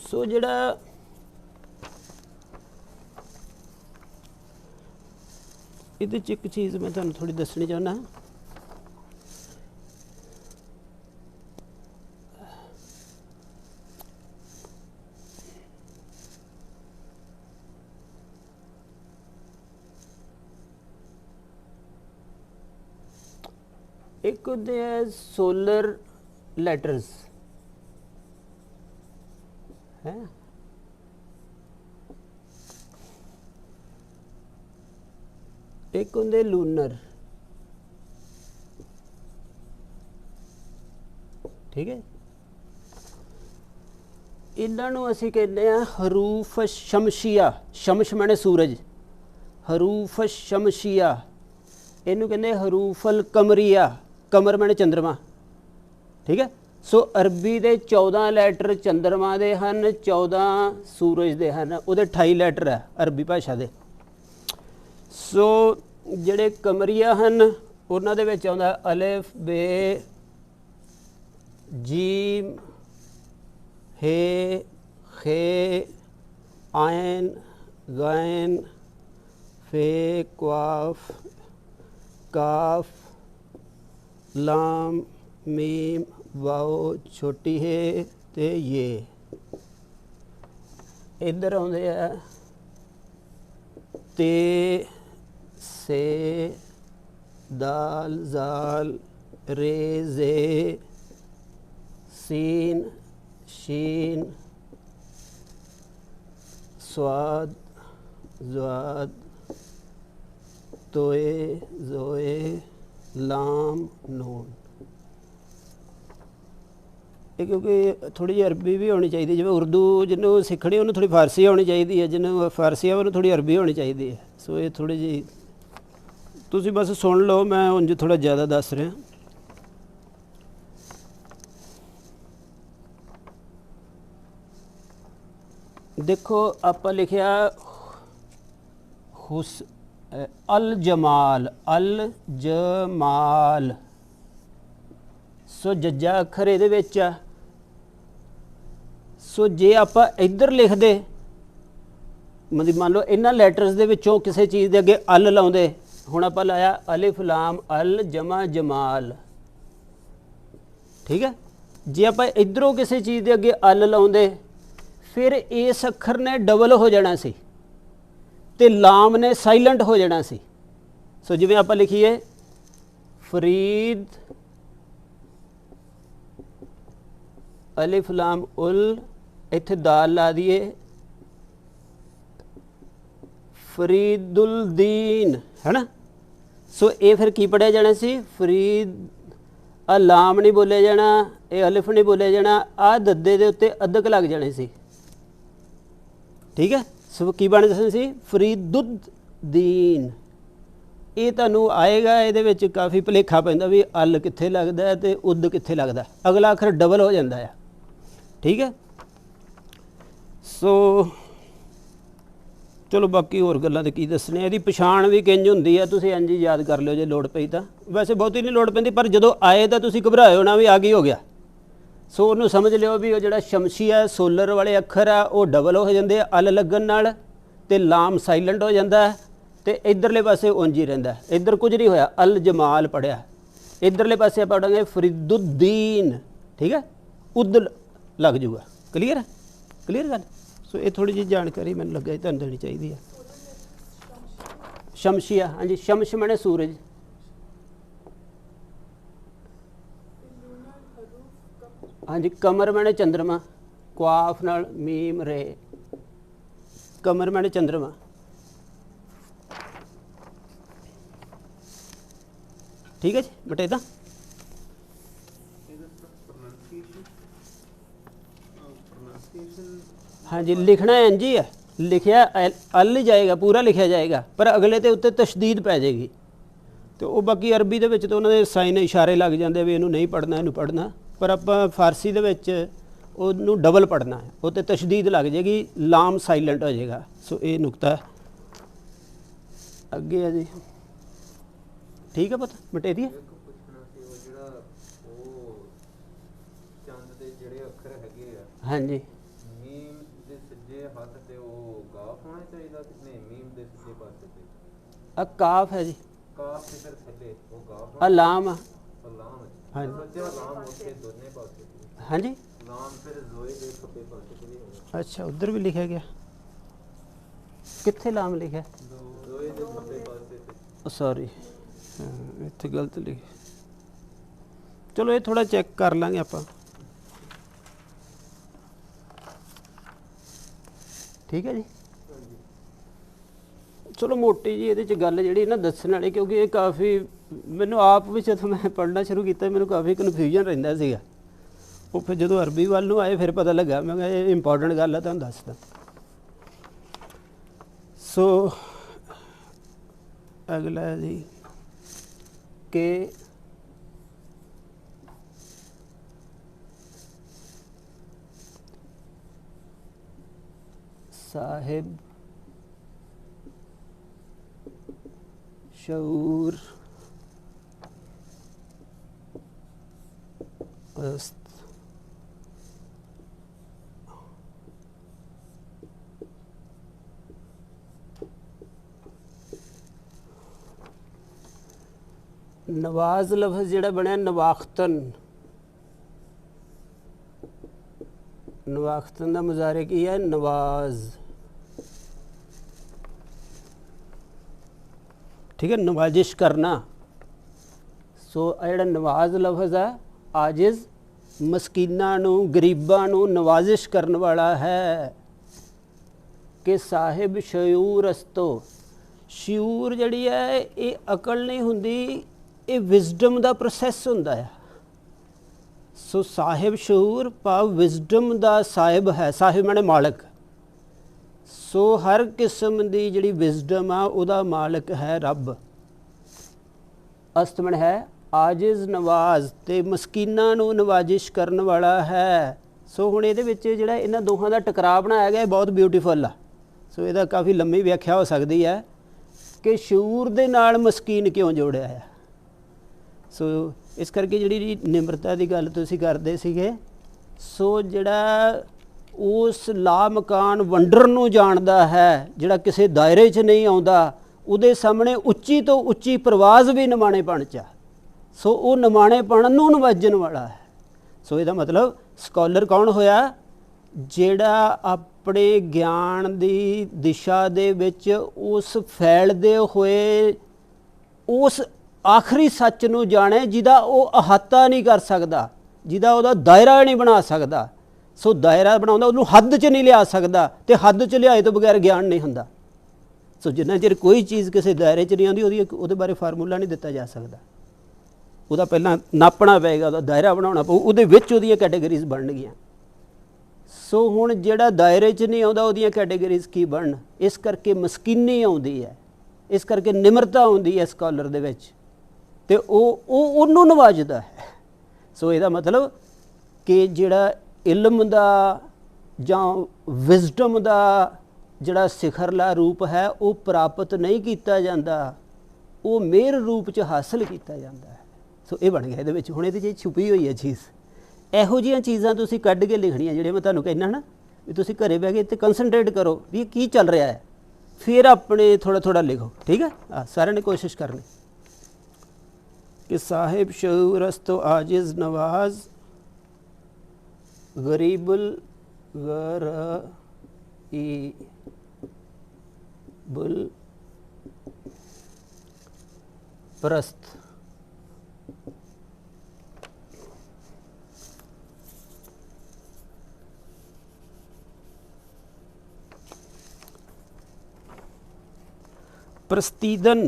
सो जिहड़ा इहदे च एक चीज़ मैं तुहानूं थोड़ी दसनी चाहुंदा, एक होंदे है सोलर लैटर्स है, एक होंदे लूनर, ठीक है। इन्हों असी कहते हैं हरूफ शमशिया, शमश माने सूरज, हरूफ शमशिया। इनू कहते हरूफल कमरिया, कमर माने चंद्रमा, ठीक है। सो अरबी के 14 लैटर चंद्रमा के हैं, 14 सूरज के हैं, वो 28 लैटर है अरबी भाषा के। सो जेडे कमरिया हैं उन्होंने विच आउंदा अलिफ बे जीम हे खे आयन गैन फे क्वाफ काफ लाम मीम वाओ छोटी है ते ये। इधर आउंदे आ ते से दाल जाल रे जे सीन शीन स्वाद ज़्वाद तोए ज़ोए लाम नून। क्योंकि थोड़ी जी अरबी भी होनी चाहिए, जिवें उर्दू जिन्होंने सीखनी उन्होंने थोड़ी फारसी होनी चाहिए है, जिन्होंने फारसी है उन्होंने थोड़ी अरबी होनी चाहिए है। सो ये थोड़ी जी तुसी बस सुन लो, मैं उंज थोड़ा ज़्यादा दस रहा। देखो आप लिखिया हुस अल जमाल, अल जमाल। सो जज्जा अखर ये विच आ। सो जे आप इधर लिख दे, मतलब मान लो इन्हां लैटरस दे विचों किसी चीज़ के अगे अल लाउंदे, हुण आप लाया अलिफ लाम अल जमा जमाल, ठीक है। जे आप इधरों किसी चीज़ के अगे अल लाउंदे फिर इस अखर ने डबल हो जाना सी ते लाम ने साइलेंट हो जाना सी। सो जिवें आप लिखिए फरीद अलिफ लाम उल, इत्थे दाल ला दिए फरीदुल दीन, है ना। सो ये फिर की पढ़िया जाना सी फरीद, आ लाम नहीं बोलिया जाना, ये अलिफ नहीं बोलिया जाना, आ दद्दे दे उत्ते अदक लग जाने सी, ठीक है। सो की बन जाना सी फरीदुद्दीन। ये तुहानूं आएगा, ये काफ़ी भुलेखा पैंदा भी अल कित्थे लगदा है ते उद कित्थे लगदा, अगला अखर डबल हो जाता है, ठीक है। सो चलो बाकी होर गल्लां ते की दसने, इहदी पछाण भी किंज हुंदी है तुसीं इंज ही याद कर लिओ जे लोड़ पई तां। वैसे बहुती नहीं लोड़ पैंदी, पर जदों आए तां तुसीं घबराओ ना भी आ गई हो गया। सो उन्होंने समझ लियो भी वो जिहड़ा शमशी है सोलर वाले अखर आ वो डबल हो जाते अल लगन नाल ते लाम साइलेंट हो जाता है, तो इधरले पासे उंज ही रहिंदा। इधर कुछ नहीं होया, अल जमाल पढ़िया, इधरले पासे पढ़ांगे फरीदुद्दीन, ठीक है, उद लग जूगा। क्लीयर है, क्लीयर गल। सो ये थोड़ी जी जानकारी मैंने लगा तुहानूं देनी चाहिए है। शमशिया, हाँ जी, शमश माने सूरज। हाँ जी, कमर माने चंद्रमा, क्वाफ नाल मीम रे, कमर माने चंद्रमा, ठीक है जी। बटेदा हाँ जी, लिखना है जी है, लिखिया अल ही जाएगा, पूरा लिखा जाएगा, पर अगले ते उत्ते तशदीद पै जाएगी। तो वो बाकी अरबी दे विच तो उन्होंने साइन इशारे लग जाते भी इनू नहीं पढ़ना, इनू पढ़ना, पर आप फारसी दे विच उन्नू डबल पढ़ना है, वो तो तशदीद लग जाएगी, लाम साइलेंट हो जाएगा। सो ये नुकता अगे है जी, ठीक है, पता बटे दी हाँ जी। काफ है जी, लाम हाँ जी, हाँ जी, अच्छा उधर भी लिखा गया, कित्थे लाम लिखा, सॉरी इत्थे गलत लिखे। चलो ये थोड़ा चेक कर लांगे आप, ठीक है जी। चलो मोटी जी ये गल जी ना दसन वाली, क्योंकि ये काफ़ी मैनू आप भी जब मैं पढ़ना शुरू किया मैनू काफ़ी कन्फ्यूजन रहिंदा सीगा ਉਹ ਫਿਰ ਜਦੋਂ ਅਰਬੀ ਵੱਲ ਨੂੰ ਆਏ ਫਿਰ ਪਤਾ ਲੱਗਾ। ਮੈਂ ਕਿਹਾ ਇਹ ਇੰਪੋਰਟੈਂਟ ਗੱਲ ਹੈ, ਤੁਹਾਨੂੰ ਦੱਸਦਾ। ਸੋ ਅਗਲਾ ਹੈ ਜੀ ਕਿ साहिब शऊर अस्त नवाज लफ्ज़ जिहड़ा बनया नवाख्तन, नवाख्तन का मुजारे की है नवाज, ठीक है, नवाजिश करना। सो जिहड़ा नवाज लफ्ज़ है आजिज़ मस्कीना नू गरीबां नू नवाजिश करन वाला है। कि साहिब शयूर अस्तो, शयूर जिहड़ी है ये अकल नहीं हुंदी, ये विजडम का प्रोसैस हुंदा है। सो साहिब शऊर भाव विजडम का साहिब है, साहिब माने मालिक। सो हर किस्म की जिहड़ी विजडम आ उहदा मालिक है रब। अस्तमन है आजिज़ नवाज ते मस्कीना नू नवाजिश करन वाला है। सो हुण इहदे विच जिहड़ा इन्हां दोहां दा टकराव बनाया गया बहुत ब्यूटीफुल आ। सो इहदा काफ़ी लंबी व्याख्या हो सकती है कि शऊर दे नाल मस्कीन क्यों जोड़िया है। सो इस करके जिहड़ी निमरता की गल तुसीं करदे सीगे, सो जिहड़ा उस लामकान वंडर नूं जाणदा है, जिहड़ा किसी दायरे च नहीं आउंदा, उहदे सामने उच्ची तो उच्ची परवाज़ भी निमाणेपण च। सो वो निमाणेपण नूं नवाजण वाला है। सो इहदा मतलब स्कॉलर कौन होया, जिहड़ा अपने ज्ञान की दिशा दे विच उस फैलदे होए उस आखिरी सच नूं जाणे जिहदा वो अहाता नहीं कर सकदा, जिहदा उहदा दायरा नहीं बना सकदा। सो दायरा बनाउंदा उहनूं हद च नहीं लिया सकदा, ते हद च लियाए तो बगैर ज्ञान नहीं हुंदा। सो जिन्ना चिर कोई चीज़ किसी दायरे च नहीं आउंदी उहदे बारे फार्मूला नहीं दिता जा सकदा। उहदा पहलां नापना पेगा, उहदा दायरा बनाउणा पऊ, उहदे विच उहदियां कैटेगरीज़ बनणगीਆਂ। सो हुण जिहड़ा दायरे च नहीं आउंदा उहदियां कैटेगरीज़ की बनन, इस करके मस्कीनी आउंदी है, इस करके निमरता आउंदी है स्कॉलर दे विच, ते ਉਹਨੂੰ नवाजदा है। सो इहदा मतलब कि जिहड़ा इल्म दा जां विजडम दा जिहड़ा सिखरला रूप है वो प्राप्त नहीं किया जाता, वो मेहर रूप च हासिल किया जाता है। सो ये बन गया इहदे विच। हुण इहदे च छुपी हुई है चीज़। इहो जिहियां चीज़ां तुसीं कढ के लिखणियां जिहड़ियां मैं तुहानूं कहना ना भी तुसीं घरे बह के इत्ते कंसनट्रेट करो भी की चल रहा है, फिर अपने थोड़ा थोड़ा लिखो, ठीक है। सारिਆਂ ने कोशिश करनी कि साहिब शऊर अस्तो आजिज़ नवाज गरीबुल गरीबुल परस्त। प्रस्तीदन,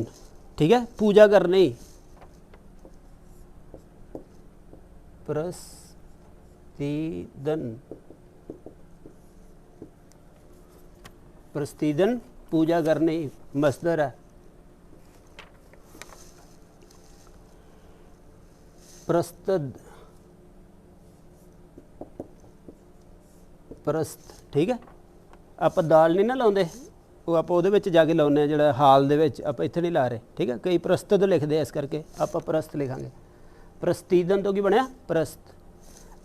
ठीक है, पूजा करनी। प्रस्तीदन, प्रस्तीदन पूजा करनी मसदर है। प्रस्तद, प्रस्त, ठीक है। आप दाल नहीं ना लाउंदे, वो आप उहदे विच जाके लाउने जिहड़ा हाल दे विच, आप इत्थे नहीं ला रहे, ठीक है। कई प्रस्तद लिखते हैं, इस करके आप प्रस्त लिखांगे। प्रस्तीदन तो की बनया प्रस्त,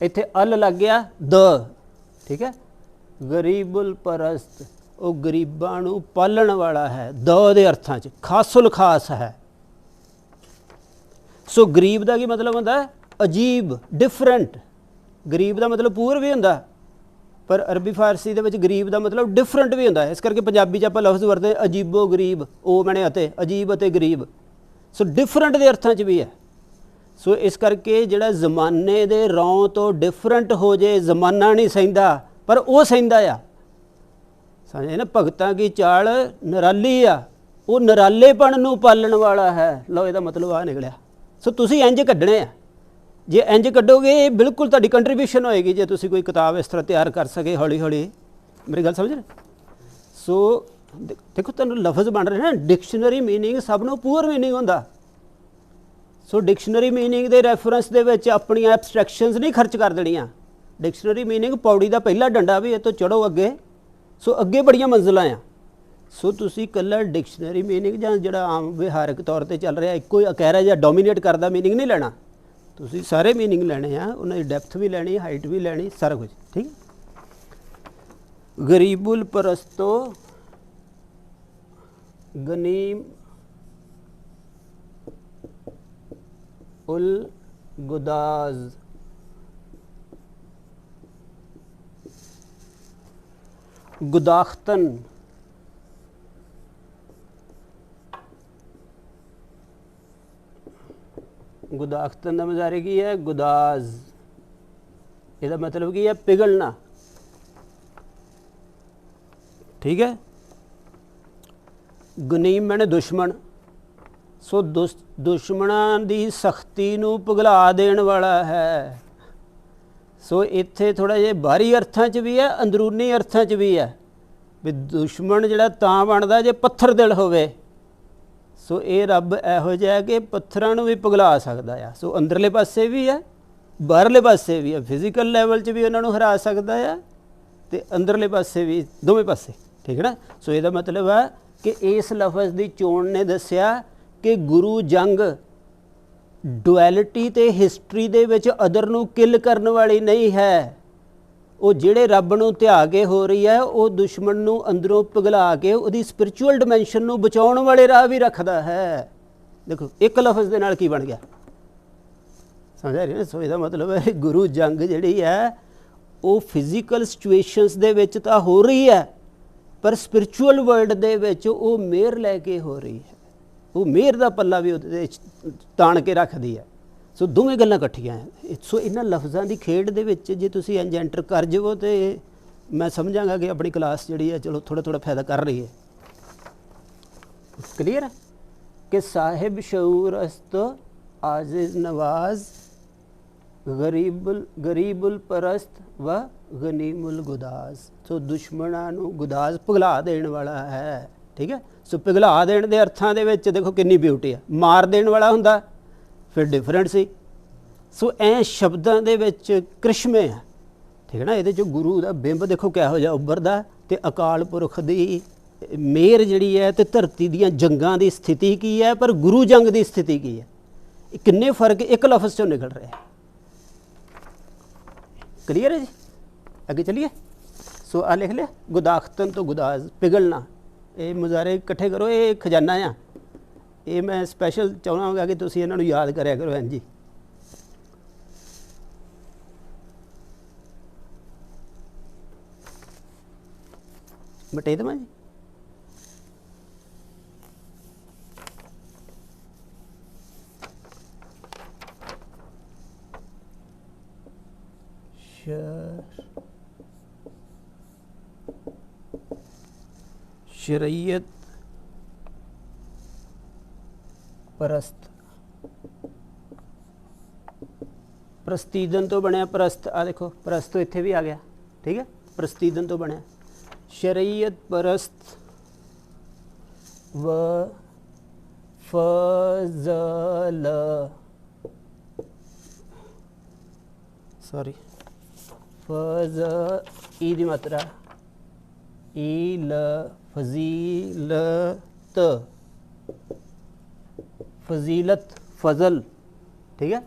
इत्थे अल लग गया द, ठीक है। गरीबुल परस्त, वो गरीबां नूं पालण वाला है, द दे अर्थां च खासुल खास है। सो गरीब का की मतलब होंदा अजीब, डिफरेंट। गरीब का मतलब पूर भी होंदा, पर अरबी फारसी दे विच गरीब का मतलब डिफरेंट भी होंदा है। इस करके पंजाबी च आपां लफ्ज़ वरतदे अजीबो गरीब, ओ मैंने अते अजीब अते गरीब। सो डिफरेंट के अर्थां च भी है। सो इस करके जिहड़ा जमाने दे रौं तो डिफरेंट हो जाए, जमाना नहीं सहिंदा पर वो सहिंदा आ। समझे ना, भगतां की चाल निराली आ, वो निरालेपण नूं पालण वाला है। लो इहदा मतलब आ निकलिया। सो तुसीं इंज कढणे आ, जे इंज कड्डोगे ये बिल्कुल तुहाडी कंट्रीब्यूशन होएगी जे तुसीं कोई किताब इस तरह तैयार कर सके हौली हौली। मेरी गल समझ रहे? सो देखो तुहानूं लफ्ज़ बन रहे ना, डिक्शनरी मीनिंग सब नूं पूअर मीनिंग हुंदा। सो डिक्शनरी मीनिंग के रैफरेंस दे विच अपनी एब्सट्रैक्शनस नहीं खर्च कर देनियां। डिक्शनरी मीनिंग पौड़ी का पहला डंडा भी, ये तो चढ़ो अगे। सो अगे बड़ियां मंजिलां आ। सो तुसीं कल्ला डिक्शनरी मीनिंग जां जिहड़ा आम विहारक तौर पर चल रहा इक्को कह रहा या डोमीनेट करदा मीनिंग नहीं लेना। तुसीं सारे मीनिंग लेने आ, उन्हां दी डेप्थ भी लैनी, हाइट भी लैनी, सारा कुछ ठीक। गरीबुल परस्तो गनीम उल गुदाज गुदाख्तन गुदाख्तन का मुजारे की है गुदाज, इसका मतलब की है पिघलना। ठीक है। गनीम मैंने दुश्मन। सो दुश्मनां दी सख्ती नूं पिघला देण वाला है। सो इत्थे थोड़ा जिहा बाहरी अर्थां च भी है, अंदरूनी अर्थां च भी है भी दुश्मन जिहड़ा तां बनदा जे पत्थर दिल होवे। सो ये रब इहो जिहा कि पत्थरां नूं भी पिघला सकदा आ। सो अंदरले पासे भी है, बाहरले पासे भी है, फिजिकल लैवल च भी उन्हां नूं हरा सकदा आ ते अंदरले पासे भी, दोवें पासे। ठीक है ना। सो इहदा मतलब है कि इस लफज की चोण ने दस्सिया कि गुरु जंग डुअलिटी ते हिस्टरी दे विच अदर नूं किल करन वाली नहीं है। वो जिहड़े रब नूं ध्या के हो रही है, वो दुश्मन नूं अंदरों पिघला के उहदी स्पिरिचुअल डिमेंशन नूं बचाउण वाले राह भी रखदा है। देखो एक लफज दे नाल की बन गया, समझ आ रही है ना। सो इहदा मतलब है गुरु जंग जिहड़ी है वो फिजिकल सिचुएशनस दे विच तां हो रही है, पर स्पिरिचुअल वर्ल्ड दे विच वो मेहर लैके हो रही है। वो मेहर का पल्ला भी उहदे ताण के रखदी है। सो दोवें गल्लां इकट्ठियां हैं। सो इन्हां लफ्ज़ां की खेड दे विच जे तुसीं इंज एंटर कर जावो तो मैं समझांगा कि अपनी क्लास जिहड़ी है चलो थोड़ा थोड़ा फायदा कर रही है। क्लीयर है कि साहिब शऊर अस्त आजिज़ नवाज गरीबुल परस्त व गनीमुल गुदाज। सो दुश्मनां नूं गुदाज पिघला देण वाला है। ठीक है। सो पिघला देण दे अर्थां दे विच देखो कितनी ब्यूटी है। मार देण वाला हुंदा फिर डिफरेंट सी। सो ऐ शब्दां दे विच करिश्मे है। ठीक है ना। इहदे चों गुरु दा बिंब देखो किहो जिहा उभरदा ते अकाल पुरख दी मेहर जिहड़ी है ते धरती दीयां जंगां दी स्थिति की है, पर गुरु जंग दी स्थिति की है। किन्ने फर्क एक लफ्ज़ चों निकल रहे हैं। क्लियर है जी। अगे चलिए। सो आ लिख लिया गुदाख्तन तो गुदाज पिघलना। ये मुजारे इकट्ठे करो, ये खजाना आ। ये मैं स्पैशल चाहांगा कि तुसीं इन्हां नूं याद करिया करो। हां जी। बटे देवां जी। शरीयत परस्त प्रस्तीदन तो बनया परस्त। आ देखो परस्त तो इत्थे भी आ गया। ठीक है। प्रस्तीदन तो बनया शरीयत परस्त व फजल सॉरी फज ई दी मात्रा ई ल फजीलत फजीलत फजल। ठीक है।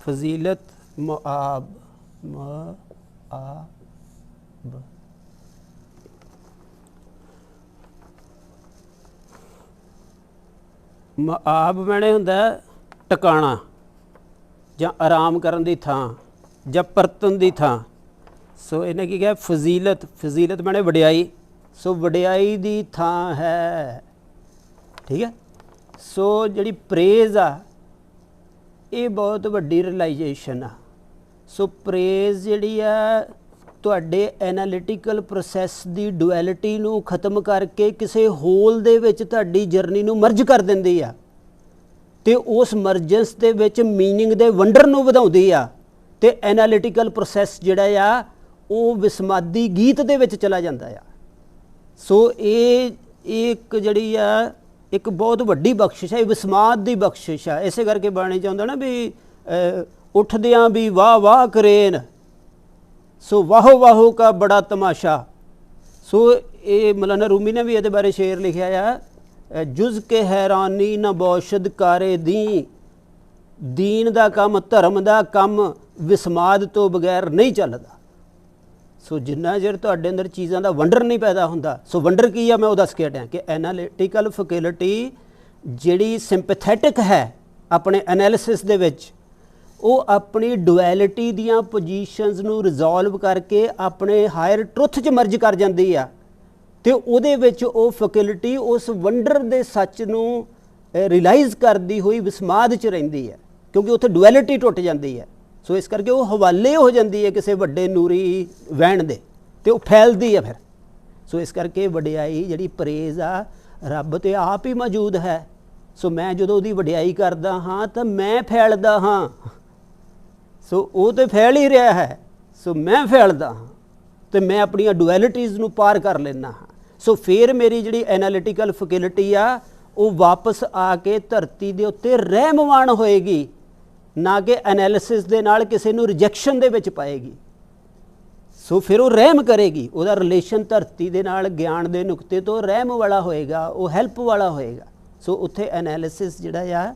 फजीलत मुआब मुआब मैंने हुंदा टकाना जां आराम करन दी थां जां परतन दी थां। सो इन्हें की कहा फजीलत। फजीलत मैंने वडियाई। सो वडियाई दी थां है। ठीक है। सो जिहड़ी प्रेज आ ये बहुत वड्डी रियलाइजेशन आ। सो प्रेज जिहड़ी आ तुहाडे एनालिटिकल प्रोसैस दी डुअलिटी नूं खत्म करके किसी होल दे विच तुहाडी जर्नी नूं मर्ज कर दिंदी आ। ਤੇ ਉਸ ਮਰਜੈਂਸ ਦੇ ਵਿੱਚ ਮੀਨਿੰਗ ਦੇ ਵੰਡਰ ਨੂੰ ਵਧਾਉਂਦੀ ਆ ਤੇ ਐਨਾਲਿਟੀਕਲ ਪ੍ਰੋਸੈਸ ਜਿਹੜਾ ਆ ਉਹ ਵਿਸਮਾਦੀ ਗੀਤ ਦੇ ਵਿੱਚ ਚਲਾ ਜਾਂਦਾ ਆ। ਸੋ ਇਹ ਇੱਕ ਜਿਹੜੀ ਆ ਇੱਕ ਬਹੁਤ ਵੱਡੀ ਬਖਸ਼ਿਸ਼ ਹੈ, ਇਹ ਵਿਸਮਾਦ ਦੀ ਬਖਸ਼ਿਸ਼ ਆ। ਇਸੇ ਕਰਕੇ ਬਾਣੀ ਚਾਹੁੰਦਾ ਨਾ ਵੀ ਉੱਠਦਿਆਂ ਵੀ ਵਾਹ ਵਾਹ ਕਰੇਨ, ਸੋ ਵਾਹੋ ਵਾਹੋ ਕਾ ਬੜਾ ਤਮਾਸ਼ਾ। ਸੋ ਇਹ ਮੌਲਾਨਾ ਰੂਮੀ ਨੇ ਵੀ ਇਹਦੇ ਬਾਰੇ ਸ਼ੇਰ ਲਿਖਿਆ ਆ, ਜੁਜ਼ ਕੇ ਹੈਰਾਨੀ ਨਾ ਬੌਸ਼ਦ ਕਾਰੇ ਦੀਨ ਦਾ ਕੰਮ, ਧਰਮ ਦਾ ਕੰਮ ਵਿਸਮਾਦ ਤੋਂ ਬਗੈਰ ਨਹੀਂ ਚੱਲਦਾ। ਸੋ ਜਿੰਨਾ ਚਿਰ ਤੁਹਾਡੇ ਅੰਦਰ ਚੀਜ਼ਾਂ ਦਾ ਵੰਡਰ ਨਹੀਂ ਪੈਦਾ ਹੁੰਦਾ। ਸੋ ਵੰਡਰ ਕੀ ਆ, ਮੈਂ ਉਹ ਦੱਸ ਕੇ ਹਟਿਆ ਕਿ ਐਨਾਲਿਟੀਕਲ ਫੈਕਲਟੀ ਜਿਹੜੀ ਸਿੰਪੈਥੈਟਿਕ ਹੈ ਆਪਣੇ ਐਨਾਲਿਸਿਸ ਦੇ ਵਿੱਚ, ਉਹ ਆਪਣੀ ਡੁਐਲਿਟੀ ਦੀਆਂ ਪੋਜੀਸ਼ਨਸ ਨੂੰ ਰਿਜ਼ੋਲਵ ਕਰਕੇ ਆਪਣੇ ਹਾਇਰ ਟਰੁੱਥ 'ਚ ਮਰਜ ਕਰ ਜਾਂਦੀ ਆ ਤੇ ਉਹਦੇ ਵਿੱਚ ਉਹ ਫੈਕਲਟੀ ਉਸ ਵੰਡਰ ਦੇ ਸੱਚ ਨੂੰ ਰਿਅਲਾਈਜ਼ ਕਰਦੀ ਹੋਈ ਵਿਸਮਾਦ 'ਚ ਰਹਿੰਦੀ ਹੈ, ਕਿਉਂਕਿ ਉੱਥੇ ਡੁਐਲਿਟੀ ਟੁੱਟ ਜਾਂਦੀ ਹੈ। ਸੋ ਇਸ ਕਰਕੇ ਉਹ ਹਵਾਲੇ ਹੋ ਜਾਂਦੀ ਹੈ ਕਿਸੇ ਵੱਡੇ ਨੂਰੀ ਵਹਿਣ ਦੇ ਤੇ ਉਹ ਫੈਲਦੀ ਹੈ ਫਿਰ। ਸੋ ਇਸ ਕਰਕੇ ਵਡਿਆਈ ਜਿਹੜੀ ਪ੍ਰੇਜ਼ ਆ, ਰੱਬ ਤੇ ਆਪ ਹੀ ਮੌਜੂਦ ਹੈ। ਸੋ ਮੈਂ ਜਦੋਂ ਉਹਦੀ ਵਡਿਆਈ ਕਰਦਾ ਹਾਂ ਤਾਂ ਮੈਂ ਫੈਲਦਾ ਹਾਂ। ਸੋ ਉਹ ਤਾਂ ਫੈਲ ਹੀ ਰਿਹਾ ਹੈ, ਸੋ ਮੈਂ ਫੈਲਦਾ ਹਾਂ ਤੇ ਮੈਂ ਆਪਣੀਆਂ ਡੁਐਲਿਟੀਜ਼ ਨੂੰ ਪਾਰ ਕਰ ਲੈਂਦਾ ਹਾਂ। ਸੋ ਫਿਰ ਮੇਰੀ ਜਿਹੜੀ ਐਨਾਲਿਟੀਕਲ ਫੈਕਲਟੀ ਆ ਉਹ ਵਾਪਸ ਆ ਕੇ ਧਰਤੀ ਦੇ ਉੱਤੇ ਰਹਿਮਵਾਨ ਹੋਏਗੀ, ਨਾ ਕਿ ਐਨਾਲਿਸਿਸ ਦੇ ਨਾਲ ਕਿਸੇ ਨੂੰ ਰਿਜੈਕਸ਼ਨ ਦੇ ਵਿੱਚ ਪਾਏਗੀ। ਸੋ ਫਿਰ ਉਹ ਰਹਿਮ ਕਰੇਗੀ, ਉਹਦਾ ਰਿਲੇਸ਼ਨ ਧਰਤੀ ਦੇ ਨਾਲ ਗਿਆਨ ਦੇ ਨੁਕਤੇ ਤੋਂ ਰਹਿਮ ਵਾਲਾ ਹੋਏਗਾ, ਉਹ ਹੈਲਪ ਵਾਲਾ ਹੋਏਗਾ। ਸੋ ਉੱਥੇ ਐਨਾਲਿਸਿਸ ਜਿਹੜਾ ਆ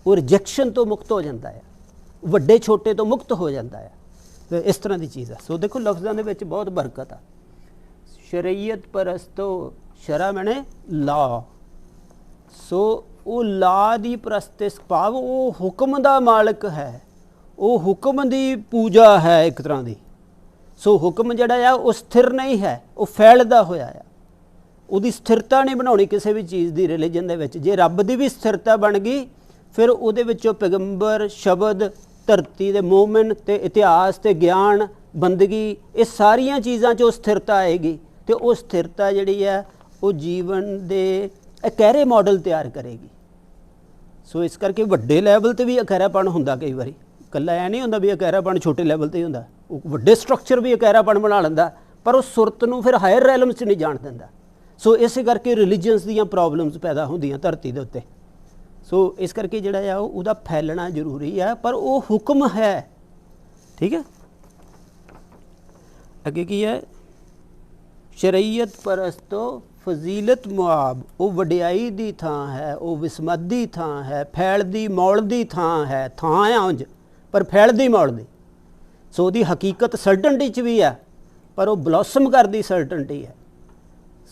ਉਹ ਰਿਜੈਕਸ਼ਨ ਤੋਂ ਮੁਕਤ ਹੋ ਜਾਂਦਾ ਹੈ, ਵੱਡੇ ਛੋਟੇ ਤੋਂ ਮੁਕਤ ਹੋ ਜਾਂਦਾ ਹੈ। ਤੇ ਇਸ ਤਰ੍ਹਾਂ ਦੀ ਚੀਜ਼ ਆ। ਸੋ ਦੇਖੋ ਲਫ਼ਜ਼ਾਂ ਦੇ ਵਿੱਚ ਬਹੁਤ ਬਰਕਤ ਆ। ਸ਼ਰੀਅਤ ਪਰਸਤੋ, ਸ਼ਰਾ ਮੈਨੇ ਲਾ। ਸੋ ਉਹ ਲਾ ਦੀ ਪ੍ਰਸਤਿਸ ਭਾਵ ਉਹ ਹੁਕਮ ਦਾ ਮਾਲਕ ਹੈ, ਉਹ ਹੁਕਮ ਦੀ ਪੂਜਾ ਹੈ ਇੱਕ ਤਰ੍ਹਾਂ ਦੀ। ਸੋ ਹੁਕਮ ਜਿਹੜਾ ਆ ਉਹ ਸਥਿਰ ਨਹੀਂ ਹੈ, ਉਹ ਫੈਲਦਾ ਹੋਇਆ ਆ। ਉਹਦੀ ਸਥਿਰਤਾ ਨਹੀਂ ਬਣਾਉਣੀ ਕਿਸੇ ਵੀ ਚੀਜ਼ ਦੀ ਰਿਲੀਜਨ ਦੇ ਵਿੱਚ। ਜੇ ਰੱਬ ਦੀ ਵੀ ਸਥਿਰਤਾ ਬਣ ਗਈ ਫਿਰ ਉਹਦੇ ਵਿੱਚੋਂ ਪੈਗੰਬਰ, ਸ਼ਬਦ, ਧਰਤੀ ਦੇ ਮੂਵਮੈਂਟ ਤੇ ਇਤਿਹਾਸ ਤੇ ਗਿਆਨ, ਬੰਦਗੀ, ਇਹ ਸਾਰੀਆਂ ਚੀਜ਼ਾਂ 'ਚ ਉਹ ਸਥਿਰਤਾ ਆਏਗੀ ਤੇ ਉਹ ਸਥਿਰਤਾ ਜਿਹੜੀ ਹੈ ਉਹ ਜੀਵਨ ਦੇ ਅਕਹਿਰੇ ਮਾਡਲ ਤਿਆਰ ਕਰੇਗੀ। ਸੋ ਇਸ ਕਰਕੇ ਵੱਡੇ ਲੈਵਲ 'ਤੇ ਵੀ ਅਕਹਿਰਾਪਣ ਹੁੰਦਾ ਕਈ ਵਾਰੀ, ਇਕੱਲਾ ਐ ਨਹੀਂ ਹੁੰਦਾ ਵੀ ਅਕਹਿਰਾਪਣ ਛੋਟੇ ਲੈਵਲ 'ਤੇ ਹੀ ਹੁੰਦਾ। ਉਹ ਵੱਡੇ ਸਟਰਕਚਰ ਵੀ ਅਕਹਿਰਾਪਣ ਬਣਾ ਲੈਂਦਾ, ਪਰ ਉਹ ਸੁਰਤ ਨੂੰ ਫਿਰ ਹਾਇਰ ਰੈਲਮਸ 'ਚ ਨਹੀਂ ਜਾਣ ਦਿੰਦਾ। ਸੋ ਇਸੇ ਕਰਕੇ ਰਿਲੀਜਨਸ ਦੀਆਂ ਪ੍ਰੋਬਲਮਸ ਪੈਦਾ ਹੁੰਦੀਆਂ ਧਰਤੀ ਦੇ ਉੱਤੇ। ਸੋ ਇਸ ਕਰਕੇ ਜਿਹੜਾ ਆ ਉਹਦਾ ਫੈਲਣਾ ਜ਼ਰੂਰੀ ਹੈ, ਪਰ ਉਹ ਹੁਕਮ ਹੈ। ਠੀਕ ਹੈ, ਅੱਗੇ ਕੀ ਹੈ, ਸ਼ਰੀਅਤ ਪਰਸਤੋ ਫਜ਼ੀਲਤ ਮੁਆਬ, ਉਹ ਵਡਿਆਈ ਦੀ ਥਾਂ ਹੈ, ਉਹ ਵਿਸਮਦੀ ਥਾਂ ਹੈ, ਫੈਲਦੀ ਮੌਲਦੀ ਥਾਂ ਹੈ। ਥਾਂ ਆ ਉਂਝ, ਪਰ ਫੈਲਦੀ ਮੌਲਦੀ। ਸੋ ਉਹਦੀ ਹਕੀਕਤ ਸਰਟਨਟੀ 'ਚ ਵੀ ਹੈ, ਪਰ ਉਹ ਬਲੌਸਮ ਕਰਦੀ ਸਰਟਨਟੀ ਹੈ।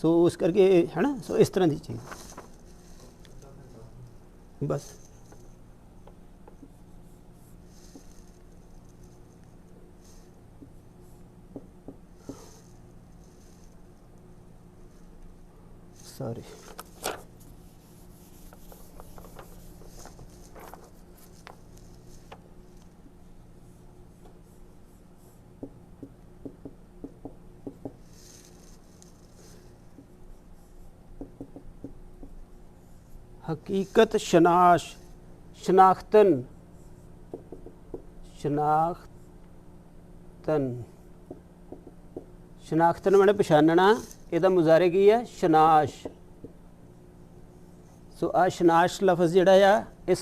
ਸੋ ਉਸ ਕਰਕੇ ਹੈ ਨਾ। ਸੋ ਇਸ ਤਰ੍ਹਾਂ ਦੀ ਚੀਜ਼ ਬਸ। ਸੌਰੀ, हकीकत शनाश, शनाख्तन, शनाख्तन, शनाख्तन मैंने पछानना, ਇਹਦਾ ਮੁਜ਼ਾਰੇ ਕੀ ਹੈ, ਸ਼ਨਾਸ਼। ਸੋ ਆ ਸ਼ਨਾਸ਼ ਲਫ਼ਜ਼ ਜਿਹੜਾ ਆ ਇਹ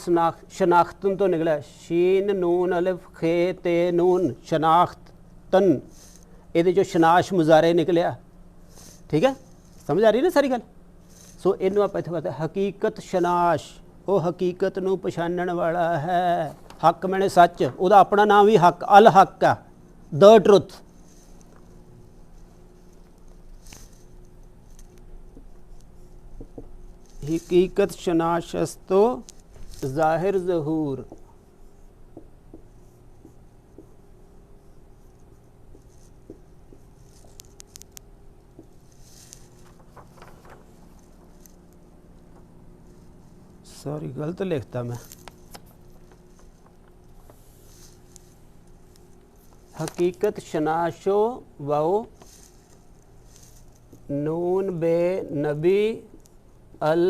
ਸ਼ਨਾਖਤਨ ਤੋਂ ਨਿਕਲਿਆ। ਸ਼ੀਨ ਨੂਨ ਅਲਿਫ ਖੇ ਤੇ ਨੂਨ, ਸ਼ਨਾਖਤਨ, ਇਹਦੇ 'ਚੋਂ ਸ਼ਨਾਸ਼ ਮੁਜ਼ਾਰੇ ਨਿਕਲਿਆ। ਠੀਕ ਹੈ, ਸਮਝ ਆ ਰਹੀ ਨਾ ਸਾਰੀ ਗੱਲ। ਸੋ ਇਹਨੂੰ ਆਪਾਂ ਇੱਥੇ ਪਤਾ ਹਕੀਕਤ ਸ਼ਨਾਸ਼, ਉਹ ਹਕੀਕਤ ਨੂੰ ਪਛਾਣਨ ਵਾਲਾ ਹੈ। ਹੱਕ ਮੈਨੇ ਸੱਚ, ਉਹਦਾ ਆਪਣਾ ਨਾਮ ਵੀ ਹੱਕ, ਅਲ ਹੱਕ ਆ, ਦ ਟਰੁੱਥ। हकीकत शनाशस्तो ज़ाहिर ज़हूर, सॉरी गलत लिखता मैं। हकीकत शनाशो वाओ नून बे नबी अल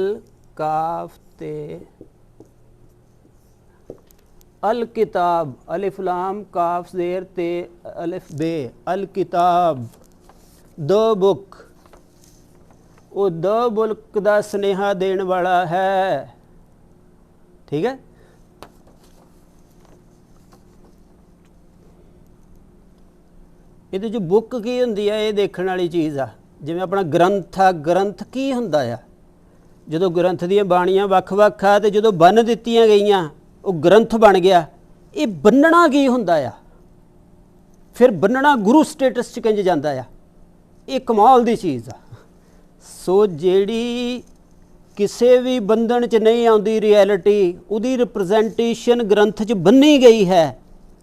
काफ ते अल किताब, अलिफ लाम काफ ज़ेर ते अलिफ बे, अल किताब द बुक, वो द बुक का स्नेहा देने वाला है। ठीक है, ये जो बुक की होंगी है, ये देखने वाली चीज़ आ। जिवें अपना ग्रंथ आ, ग्रंथ की हुंदा आ, जो ग्रंथ दी बाणियां वख-वख आ ते जो बन दित्तियां गईयां वो ग्रंथ बन गया। ये बन्नना की हुंदा आ, फिर बन्नना गुरु स्टेटस च किंज जांदा आ, ये कमाल दी चीज़ आ। सो जिहड़ी किसी भी बंधन च नहीं आउंदी रियलिटी, उहदी रिप्रजेंटेशन ग्रंथ च बन्नी गई है।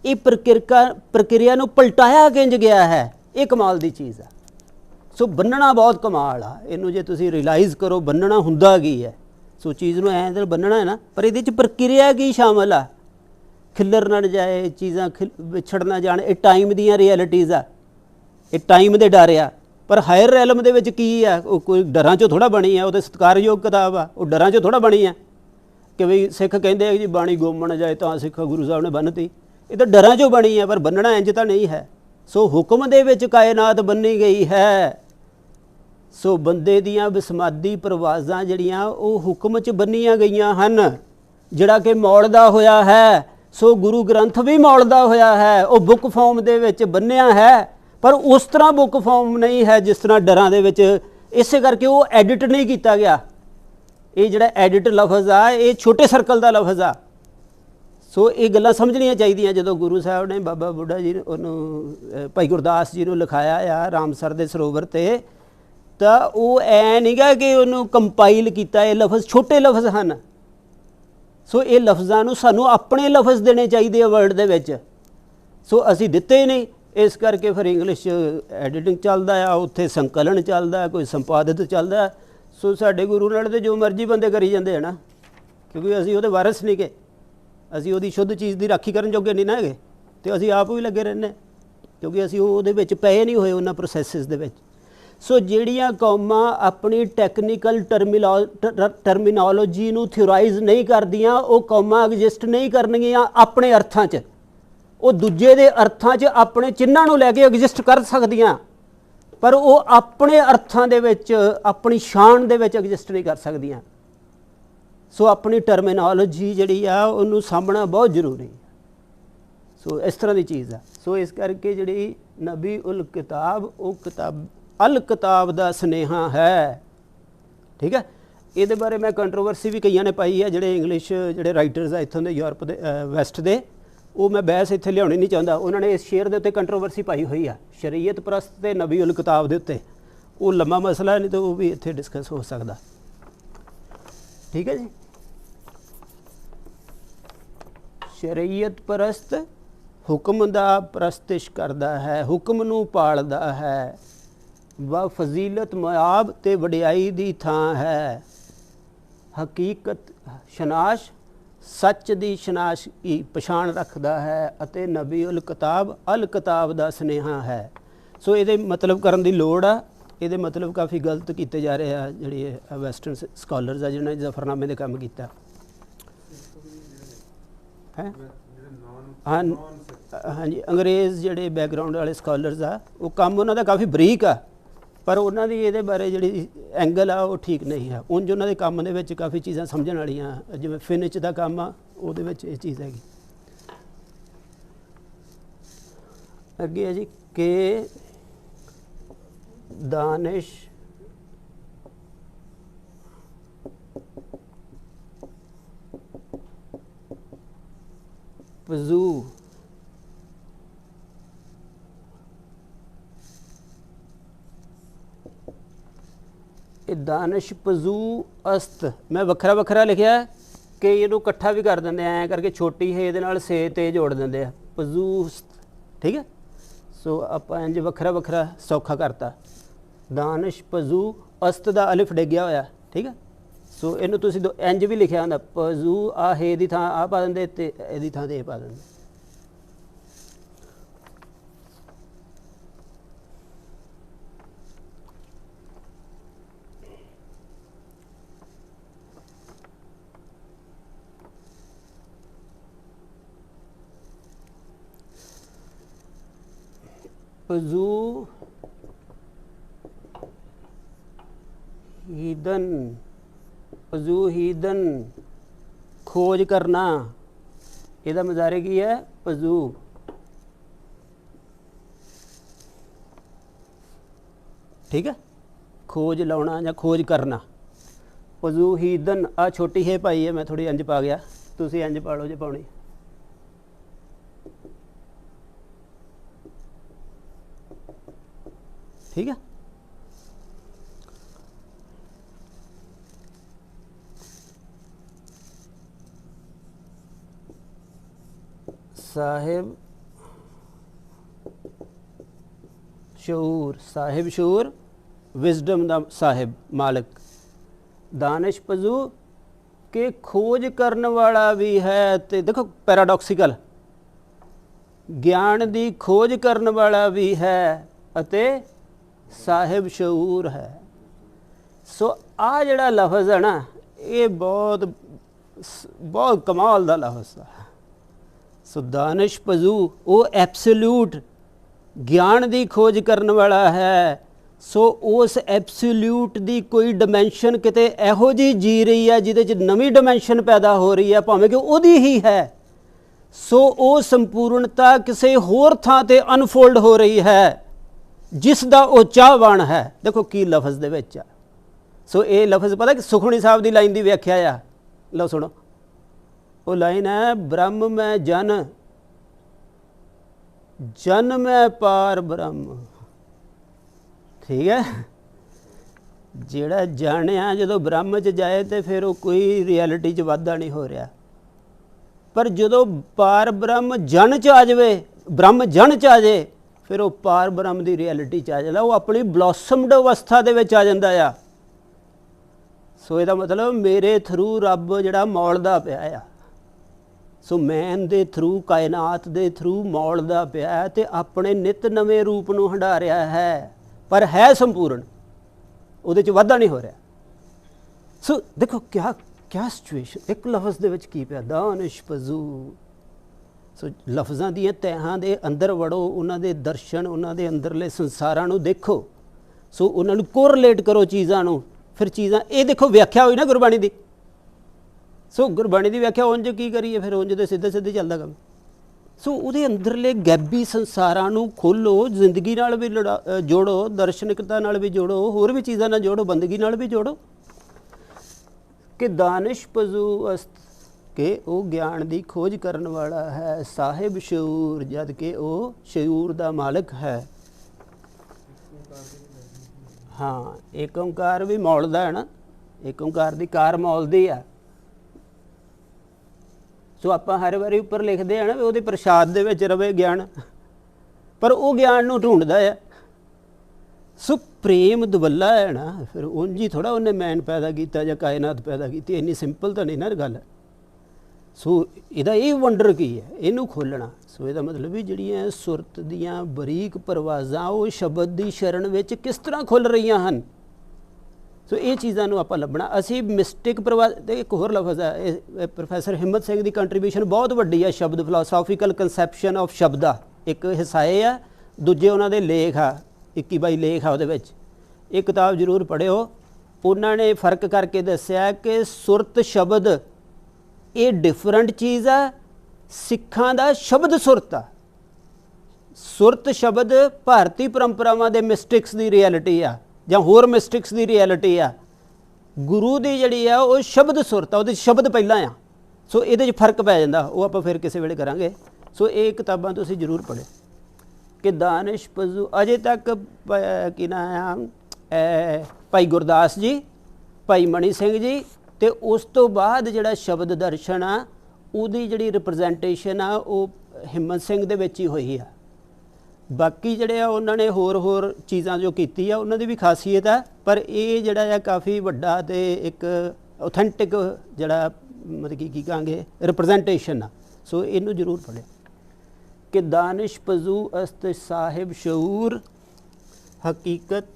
ये प्रक्रिया नूं पलटाया किंज गया है, ये कमाल दी चीज़ आ। सो बन्नना बहुत कमाल आ। इनू जे तुसीं रियलाइज़ करो बन्नना हुंदा की है, सो चीज़ नूं ऐ तो बन्नना है ना, पर इहदे च प्रक्रिया की शामिल आ। खिलर ना जाए चीज़ां, विछड़ ना जाण, ये टाइम दियां रियलिटीज़ आ, ये टाइम दे डर आ। पर हायर रैलम दे विच की आ, कोई डरां चों थोड़ा बनी है, वो तो सत्कारयोग किताब आ, वो डरां चों थोड़ा बनी है कि बई सिख कहते जी बाणी गोमन जाए तो सिख गुरु साहब ने बन्नती, ये तो डरां चों बनी है, पर बन्नना इंज तो नहीं है। सो हुक्म दे विच कायनात बन्नी गई है। सो बंदे दियां विसमादी परवाज़ां जिहड़ियां वो हुक्म च बन्नियां गईयां हन, जिहड़ा कि मौलदा होया है। सो गुरु ग्रंथ भी मौलदा होया है, वो बुक फॉर्म दे विच बन्निया है, पर उस तरह बुक फॉर्म नहीं है जिस तरह डरां दे विच, इस करके वो एडिट नहीं किया गया। ये जिहड़ा एडिट लफज आ, ये छोटे सर्कल का लफज आ। सो ये गल्लां समझनियां चाहिए। जो गुरु साहब ने बाबा बुढ़ा जी उन्होंने भाई गुरदास जी को लिखाया आ रामसर के सरोवर ते, तो वो ऐ नहीं गा कि उन्होंने कंपाइल किया, ये लफज छोटे लफज हैं। सो ये लफजां सानू अपने लफज देने चाहिए वर्ल्ड दे विच, सो असी दिते ही नहीं। इस करके फिर इंग्लिश एडिटिंग चलता है, उत्थे संकलन चलता है, कोई संपादित चलता है। सो साडे गुरु नाल तो जो मर्जी बंदे करी जाते हैं ना, क्योंकि असी उहदे वारिस नहीं गए, असी उहदी शुद्ध चीज़ की राखी करन जोगे नहीं ना है, तो असी आप भी लगे रहने, क्योंकि असी उहदे विच पए नहीं होए उन्हां प्रोसैसिस दे विच। सो जिहड़ियां कौमां अपनी टैक्नीकल टर्मिनोलॉजी नूं थ्योराइज़ नहीं करदियां, वो कौमां एग्जिस्ट नहीं करनगियां अपने अर्थां च, वो दूजे दे अर्थां च अपने चिन्हां नूं लैके एग्जिस्ट कर सकदियां, पर वो अपने अर्थां दे विच अपनी शान दे विच एग्जिस्ट नहीं कर सकदियां। सो अपनी टर्मिनोलॉजी जिहड़ी आ उहनूं सामभना बहुत जरूरी है। सो इस तरह की चीज़ आ। सो इस करके जिहड़ी नबी उल किताब, वो किताब अल किताब का स्नेहा है। ठीक है, ये बारे मैं कंट्रोवर्सी भी कई ने पाई है, जोड़े इंग्लिश जोड़े राइटर्स है इतों के यूरोप के वैस्ट के, वो मैं बहस इत्थे लियानी नहीं चाहता। उन्होंने इस शेयर के उत्ते कंट्रोवर्सी पाई हुई है, शरीयत परस्त ते नबी उल किताब के उत्ते। वो लंबा मसला नहीं, तो वो भी इत्थे डिस्कस हो सकता। ठीक है जी, शरीयत परस्त हुक्म दा परस्तिश करदा है, हुक्म नूं पालदा है, व फजीलत मुआब ते वडियाई दी थां है। हकीकत शनाश सच दी शनाश की पछाण रखदा है, अते नबी उल किताब अल किताब दा स्नेहा है। सो ये मतलब करन दी लोड़ आ, ये मतलब काफ़ी गलत किए जा रहे हैं जिहड़े वैसटर्न स्कॉलर्स आ जिन्होंने जफरनामे दे काम किया है। हाँ हाँ जी, अंग्रेज़ जिहड़े बैकग्राउंड वाले स्कॉलर्स आ, वो काम उन्होंने काफ़ी बरीक आ, पर उन्होंने ये बारे जी एंगल आ वो ठीक नहीं है। उंज उन्होंने काम के काफ़ी चीज़ां समझण वालियां, जिवें फिनिच का काम आ उहदे विच ये चीज़ हैगी। अगे है जी के दानिश पजू दानिश पजू अस्त, मैं वखरा वखरा लिखा कि इनू कट्ठा भी कर देंगे, ऐ करके छोटी है ये से ते जोड़ देंगे पजू। ठीक है, सो आप इंज वखरा वखरा सौखा करता, दानिश पजू अस्त का अलिफ डिग्या होया। ठीक है, सो इनू तुसीं इंज भी लिखा होंदा, पजू आ हे दी थां आ पा देंगे ते इहदी थां ते पा देंगे। पजू हीदन, पजू हीदन खोज करना, ਇਹਦਾ ਮੁਜ਼ਾਰੇ ਕੀ ਹੈ? ਪਜ਼ੂ। ठीक है, खोज लाना या खोज करना। पजू हीदन आ छोटी है पाई है, मैं थोड़ी इंज पा गया, तुसी इंज पा लो जे पानी। ठीक है, साहिब शऊर, साहिब शऊर विजडम दा साहिब मालिक। दानिश पजू के खोज करने वाला भी है। तो देखो पैराडॉक्सिकल, ज्ञान की खोज करने वाला भी है अते साहिब शऊर है। सो आ जिहड़ा लफज है ना, ये बहुत बहुत कमाल दा लफज है। सो दानिश पजू वो एब्सोल्यूट ज्ञान की खोज करने वाला है। सो उस एब्सोल्यूट की कोई डिमेंशन किते इहो जी जी रही है जिहदे च नवीं डिमेंशन पैदा हो रही है, भावें कि उहदी ही है। सो वो संपूर्णता किसी होर थां ते अनफोल्ड हो रही है जिसका वो चाहवान है। देखो की लफज दे विच आ। सो ये लफज पता कि सुखमनी साहब की लाइन की व्याख्या आ, लो सुनो। वो लाइन है, ब्रह्म में जन, जन में पार ब्रह्म। ठीक है, जिहड़ा जानिया जो ब्रह्म च जाए तो फिर वो कोई रियलिटी च वाधा नहीं हो रहा, पर जो पार ब्रह्म जन च आ जाए, ब्रह्म जन च आ जाए, फिर वो पार ब्रह्म की रियलिटी च आ जाता, वो अपनी ब्लॉसमड अवस्था दे विच आ जाता है। सो इसदा मतलब मेरे थरू रब जिहड़ा मौलदा पिया आ। सो मैन दे थरू, कायनात दे थरू मौलदा पिया ते अपने नित नवे रूप नूं हंडा रहा है, पर है संपूर्ण, उहदे च वाधा नहीं हो रहा। सो देखो क्या क्या सिचुएशन, एक लफज दे विच की पिया, दानिश पजू। सो लफजां दी तहां दे अंदर वड़ो, उन्हां दे दर्शन, उन्हां दे अंदरले संसारां नूं देखो। सो उन्हां नूं कोरिलेट करो चीज़ां नूं, फिर चीज़ां ये देखो व्याख्या हुई ना गुरबाणी दी। सो गुरबाणी की व्याख्या उंज की करिए, फिर उंज तो सीधे सीधे चलता काम। सो उहदे अंदरले गैबी संसारां नूं खोलो, जिंदगी नाल भी जोड़ो, दर्शनिकता नाल भी जोड़ो, होर भी चीज़ां नाल जोड़ो, बंदगी नाल भी जोड़ो। कि दानिश पजू अस्त के वो ज्ञान की खोज करने वाला है, साहिब शऊर जद के वो शऊर का मालिक है। हाँ, एक ओंकार भी मौलदा है ना, एक ओंकार की कार मौलदी है। सो आप हर बारी उपर लिखते हैं ना, वो प्रसाद दे विच रवे ज्ञान, पर वो ज्ञान नूं ढूंढदा है। सो प्रेम दवल्ला है ना, फिर उंज ही थोड़ा उन्हें मैन पैदा किया या कायनात पैदा की, इन्नी सिंपल तो नहीं ना गल। सो इहदा ये वंडर की है, इनू खोलना। सो इसदा मतलब भी जिहड़ियां सुरत दियां बरीक परवाज़ां वो शब्द की शरण विच किस तरह खुल रही हैं। सो ये चीज़ों को आप लभना। असी मिस्टिक प्रवाज, एक होर लफज है, प्रोफैसर हिम्मत सिंह की कंट्रीब्यूशन बहुत वड्डी है शब्द फिलोसॉफिकल कंसैप्शन ऑफ शब्द। एक हिसाए आ, दूजे उन्होंने लेख आ, 21-22 लेख आ उहदे विच। ये किताब जरूर पढ़िओ। उन्होंने फर्क करके दस्सिया कि सुरत शब्द ये डिफरेंट चीज़ आ, सिखां दा शब्द सुरत आ। सुरत शब्द भारतीय परंपरावां दे मिस्टिक्स की रियलिटी आ, ਜਾਂ होर मिस्टिक्स की रियलिटी आ। गुरु की जिहड़ी आ वो शब्द सुरत आ, वो शब्द पहला आ। सो ये फर्क पै जाता, वो आप फिर किसी वेले करांगे। सो ये किताबां तुसीं जरूर पढ़ो। कि दानिश पजू अजे तक कि नाम भाई गुरदास जी, भाई मनी सिंह जी, तो उस तो बाद जिहड़ा शब्द दर्शन आ उहदी जिहड़ी रिप्रजेंटेशन आ वो हिम्मत सिंह दे विच ही होई आ। बाकी जिहड़े आ उन्होंने होर होर चीज़ां जो कीती आ उन्हां दी भी खासीयत है, पर ये जिहड़ा आ काफ़ी वड्डा ते एक ऑथेंटिक जिहड़ा मतलब कि कहांगे रिप्रजेंटेशन आ। सो इनू जरूर पढ़े। कि दानिश पजू अस्त साहिब शऊर हकीकत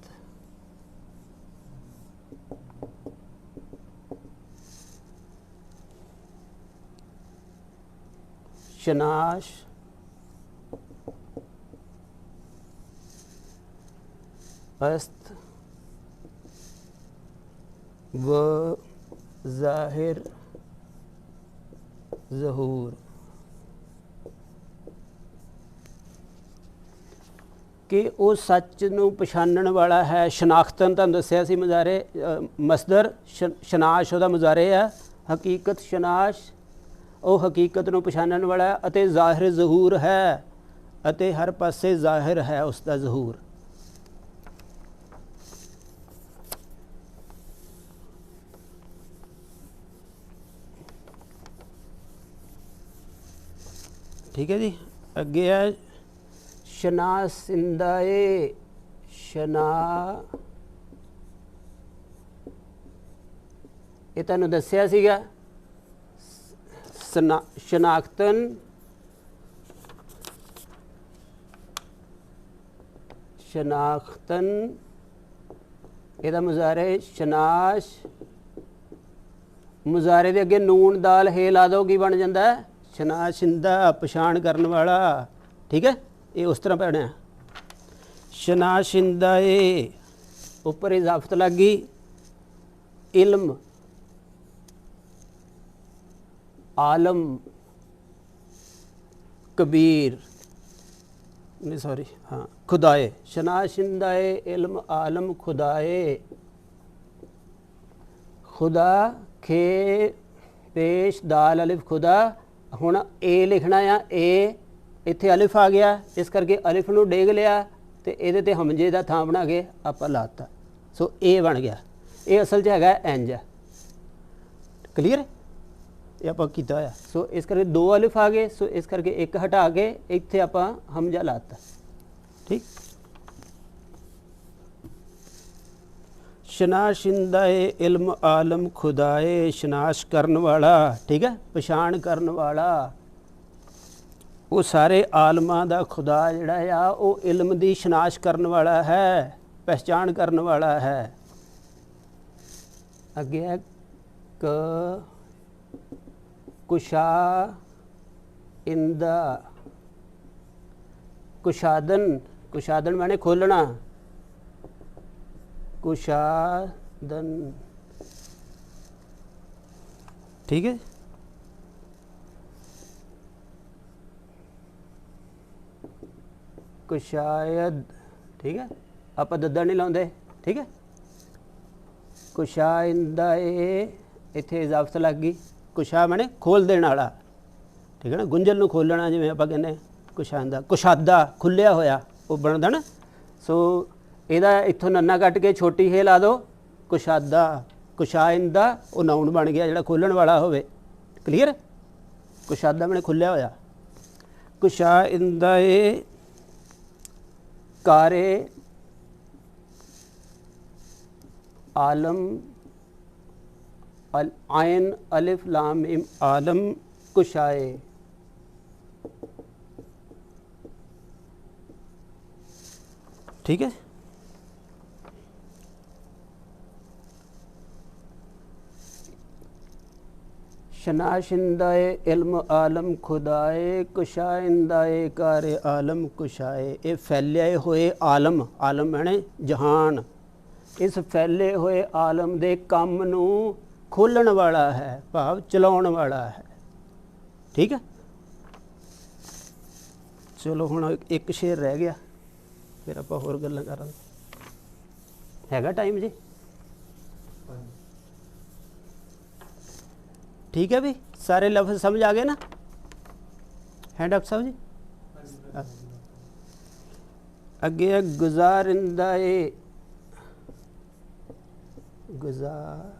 शनाश अस्त व ज़ाहिर ज़हूर कि वो सच नूं पछाणन वाला है। शनाख्तन तुहानूं दस्सिया सी मुजारे मसदर शनाश उहदा मुजारे है, हकीकत शनाश वो हकीकत नूं पछाणन वाला है, अते ज़ाहिर ज़हूर है अते हर पासे ज़ाहिर है उसका ज़हूर। ठीक है जी। अगे है शनासिंदाए शना, ये तुहानूं दस्सिया सीगा शनाख्तन शनाख्तन ਇਹਦਾ मुजारे शनाश, मुजारे के अगे नून दाल हे ला दो की बन जाता है शनाशिंदा, पछाण करन वाला। ठीक है, ये उस तरह पढ़ना शनाशिंदा ए उपर इजाफत लग गई, इल्म आलम कबीर नहीं सॉरी हाँ खुदाए, शनाशिंदाए इल्म आलम खुदाए, खुदा खे पेश दाल अलिफ खुदा। हुण ए लिखना आ, ए इत्थे अलिफ आ गया, इस करके अलिफ नूं डेग लिया तो ये ते हमजे का थां बना के आप लाता, सो ए बन गया। ये असल च हैगा इंज है, क्लीयर ये आप किया होया। सो इस करके दो अलिफ आ गए, सो इस करके एक हटा के इत्थे आप हमजा लाता। ठीक, शनाशिंदाए इल्म आलम खुदाए, शनाश करन वाला। ठीक है, पछाण करन वाला। वो सारे आलमां दा खुदा जिहड़ा आ वो इल्म दी शनाश करन वाला है, पहचान करन वाला है। अगे है क कुशा इंदा, कुशादन, कुशादन माने खोलना, कुशादन। ठीक है, कुशायद। ठीक है, आप दद्दा नहीं लाउंदे। ठीक है, कुशाइंदा इत्थे इजाफत लग गई, कुशा माने खोल देने वाला। ठीक है ना, गुंजल नूं खोलना जिवें आपां कहने कुशांदा, कुशादा खुलिया होया वो बनदा ना। सो ਇਹਦਾ इत्थों नन्ना कट के छोटी हे ला दो, कुशादा कुशाइंदा वो नाउन बन गया जिहड़ा खोलण वाला होवे। क्लीयर, कुशादा मैंने खुलिया होया। कुशाइंदा कारे आलम आयन अलिफ लाम मिम आलम कुशाए। ठीक है, शनाशिंदाए इल्म आलम खुदाए, कुशाइंदाए कारे आलम कुशाए। ये फैले हुए आलम, आलम मैंने जहान, इस फैले हुए आलम दे काम नूं खोलण वाला है, भाव चलाउण वाला है। ठीक है, चलो हुण एक शेर रह गया, फिर आप होर गल्लां करांगे। हैगा टाइम जी? ठीक है भी, सारे लफ्ज़ समझ आ गए ना? हैं डॉक्टर साहब जी? अगे है गुजारिंदाए, गुजार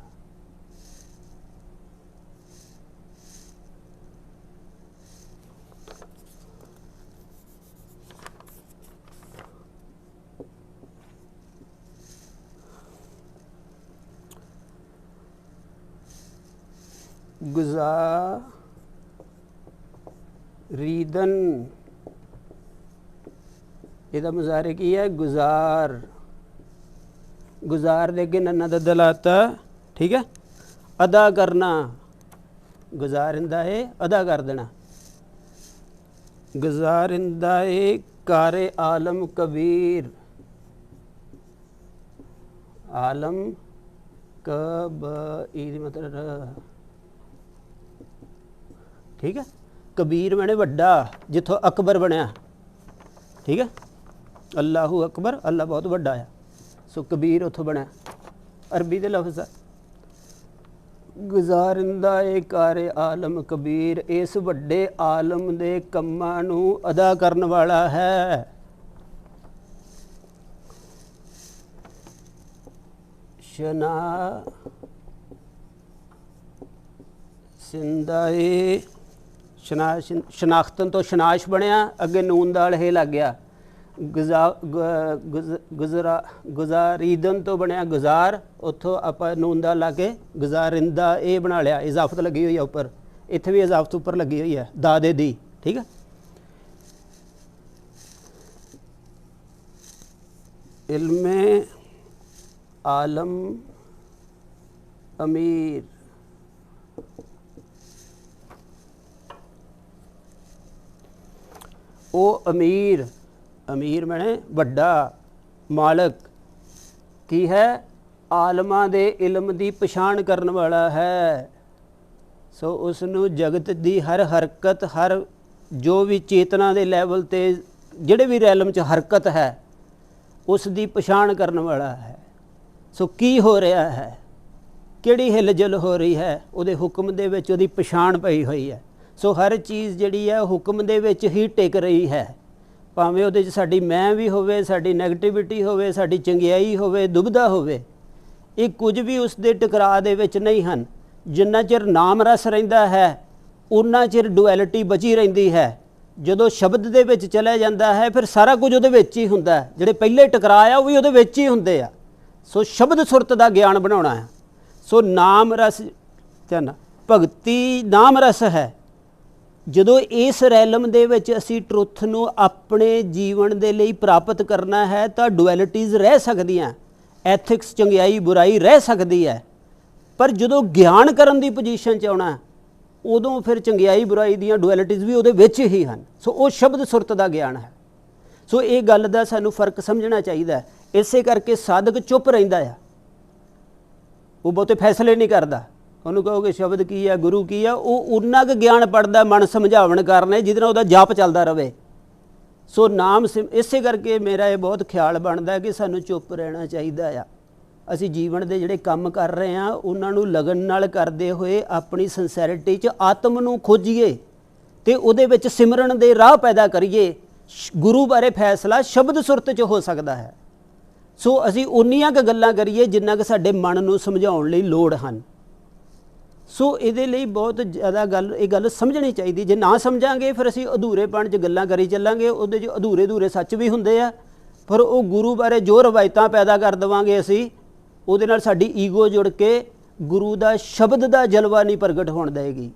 गुजारीदन, ਇਹਦਾ मुजारे की है गुजार, गुजार दे के नन्ना ददल आता। ठीक है, अदा करना, गुजारिंदा है अदा कर देना। गुजारिंदा है कारे आलम कबीर, आलम कबीर मतलब ठीक है। कबीर मैंने वड्डा, जिथों अकबर बनया, ठीक है। अल्लाहू अकबर, अल्लाह बहुत वड्डा है, सो कबीर उथों बनया। अरबी दे लफ्ज़ है गुजारिंदा ए कारे आलम कबीर, इस वड्डे आलम दे कम्मां नूं अदा करन वाला है। शना सिंदाए शनाख्तन तो शनाश बनया, अगे नून दाल हे लग गया। गुजारीदन तो बनया गुजार, उतों आप नून दाल ला के गुजारिंदा ये बना लिया, इजाफत लगी हुई है उपर, इत्थे भी इजाफत उपर लगी हुई है दादे दी, ठीक है। इल्मे आलम अमीर, ओ अमीर, अमीर मैंने वड्डा मालक की है, आलमा दे इल्म दी पछाण करन वाला है। सो उसनू जगत दी हर हरकत, हर जो भी चेतना दे लैवल ते जिहड़े भी रैलम च हरकत है उस दी पछाण करन वाला है। सो की हो रहा है, किहड़ी हिलजुल हो रही है, उहदे हुक्म दे विच उहदी पछाण पई हुई है। सो हर चीज़ जिहड़ी है हुक्म दे विच ही टिक रही है, भावें उहदे च साडी मैं भी होवे, साडी नैगेटिविटी होवे, साडी चंगियाई होवे, दुविधा होवे, ये कुछ भी उस दे टकराਅ दे विच नहीं हन। जिन्ना चिर नाम रस रहिंदा है उन्ना चिर डुअलिटी बची रहिंदी है। जदों शब्द दे विच चलिया जांदा है फिर सारा कुछ उहदे विच ही हुंदा है, जिहड़े पहले टकराअ आ वो भी उहदे विच ही हुंदे आ। सो शब्द सुरत दा ज्ञान बनाउणा है। सो नाम रस धन भगती नाम रस है। जदों इस रैलम दे विच असीं ट्रुथ नूं अपने जीवन दे लई प्राप्त करना है तां डुअलिटीज़ रह सकदियां, एथिक्स चंगियाई बुराई रह सकदी है। पर जदों ज्ञान करन दी पोजीशन च आउणा उदों फिर चंगियाई बुराई दीयां डुअलिटीज़ भी उहदे विच ही हन। सो वो शब्द सुरत दा ज्ञान है। सो ये गल दा सानूं फर्क समझना चाहिए है। इसे करके साधक चुप रहिंदा आ, वो बहुते फैसले नहीं करता। उन्होंने कहोगे शब्द की है, गुरु की है, वो उन्ना क ज्ञान पढ़ता मन समझावन करने जिहदे नाल उहदा जाप चलदा रहे। सो नाम इसे करके मेरा ये बहुत ख्याल बनता है कि सानूं चुप रहना चाहिए आ। असीं जीवन दे जिहड़े काम कर रहे हैं उन्हां नूं लगन नाल करदे होए अपनी संसैरिटी च आत्म नूं खोजीए ते उहदे विच सिमरन दे राह पैदा करिए। गुरु बारे फैसला शब्द सुरत च हो सकता है। सो असीं उन्नियां क गल्लां करिए जिन्ना क साडे मन नूं समझाउण लई लोड़ हन। सो इहदे लई बहुत ज़्यादा गल समझनी चाहिए। जे ना समझांगे फिर असीं अधूरेपण च गल्लां करी चलांगे, उहदे च अधूरे अधूरे सच भी हुंदे आ, पर वो गुरु बारे जो रवायतां पैदा कर देवांगे असीं उहदे नाल साडी ईगो जुड़ के गुरु दा शब्द दा जलवा नहीं प्रगट होण देगी।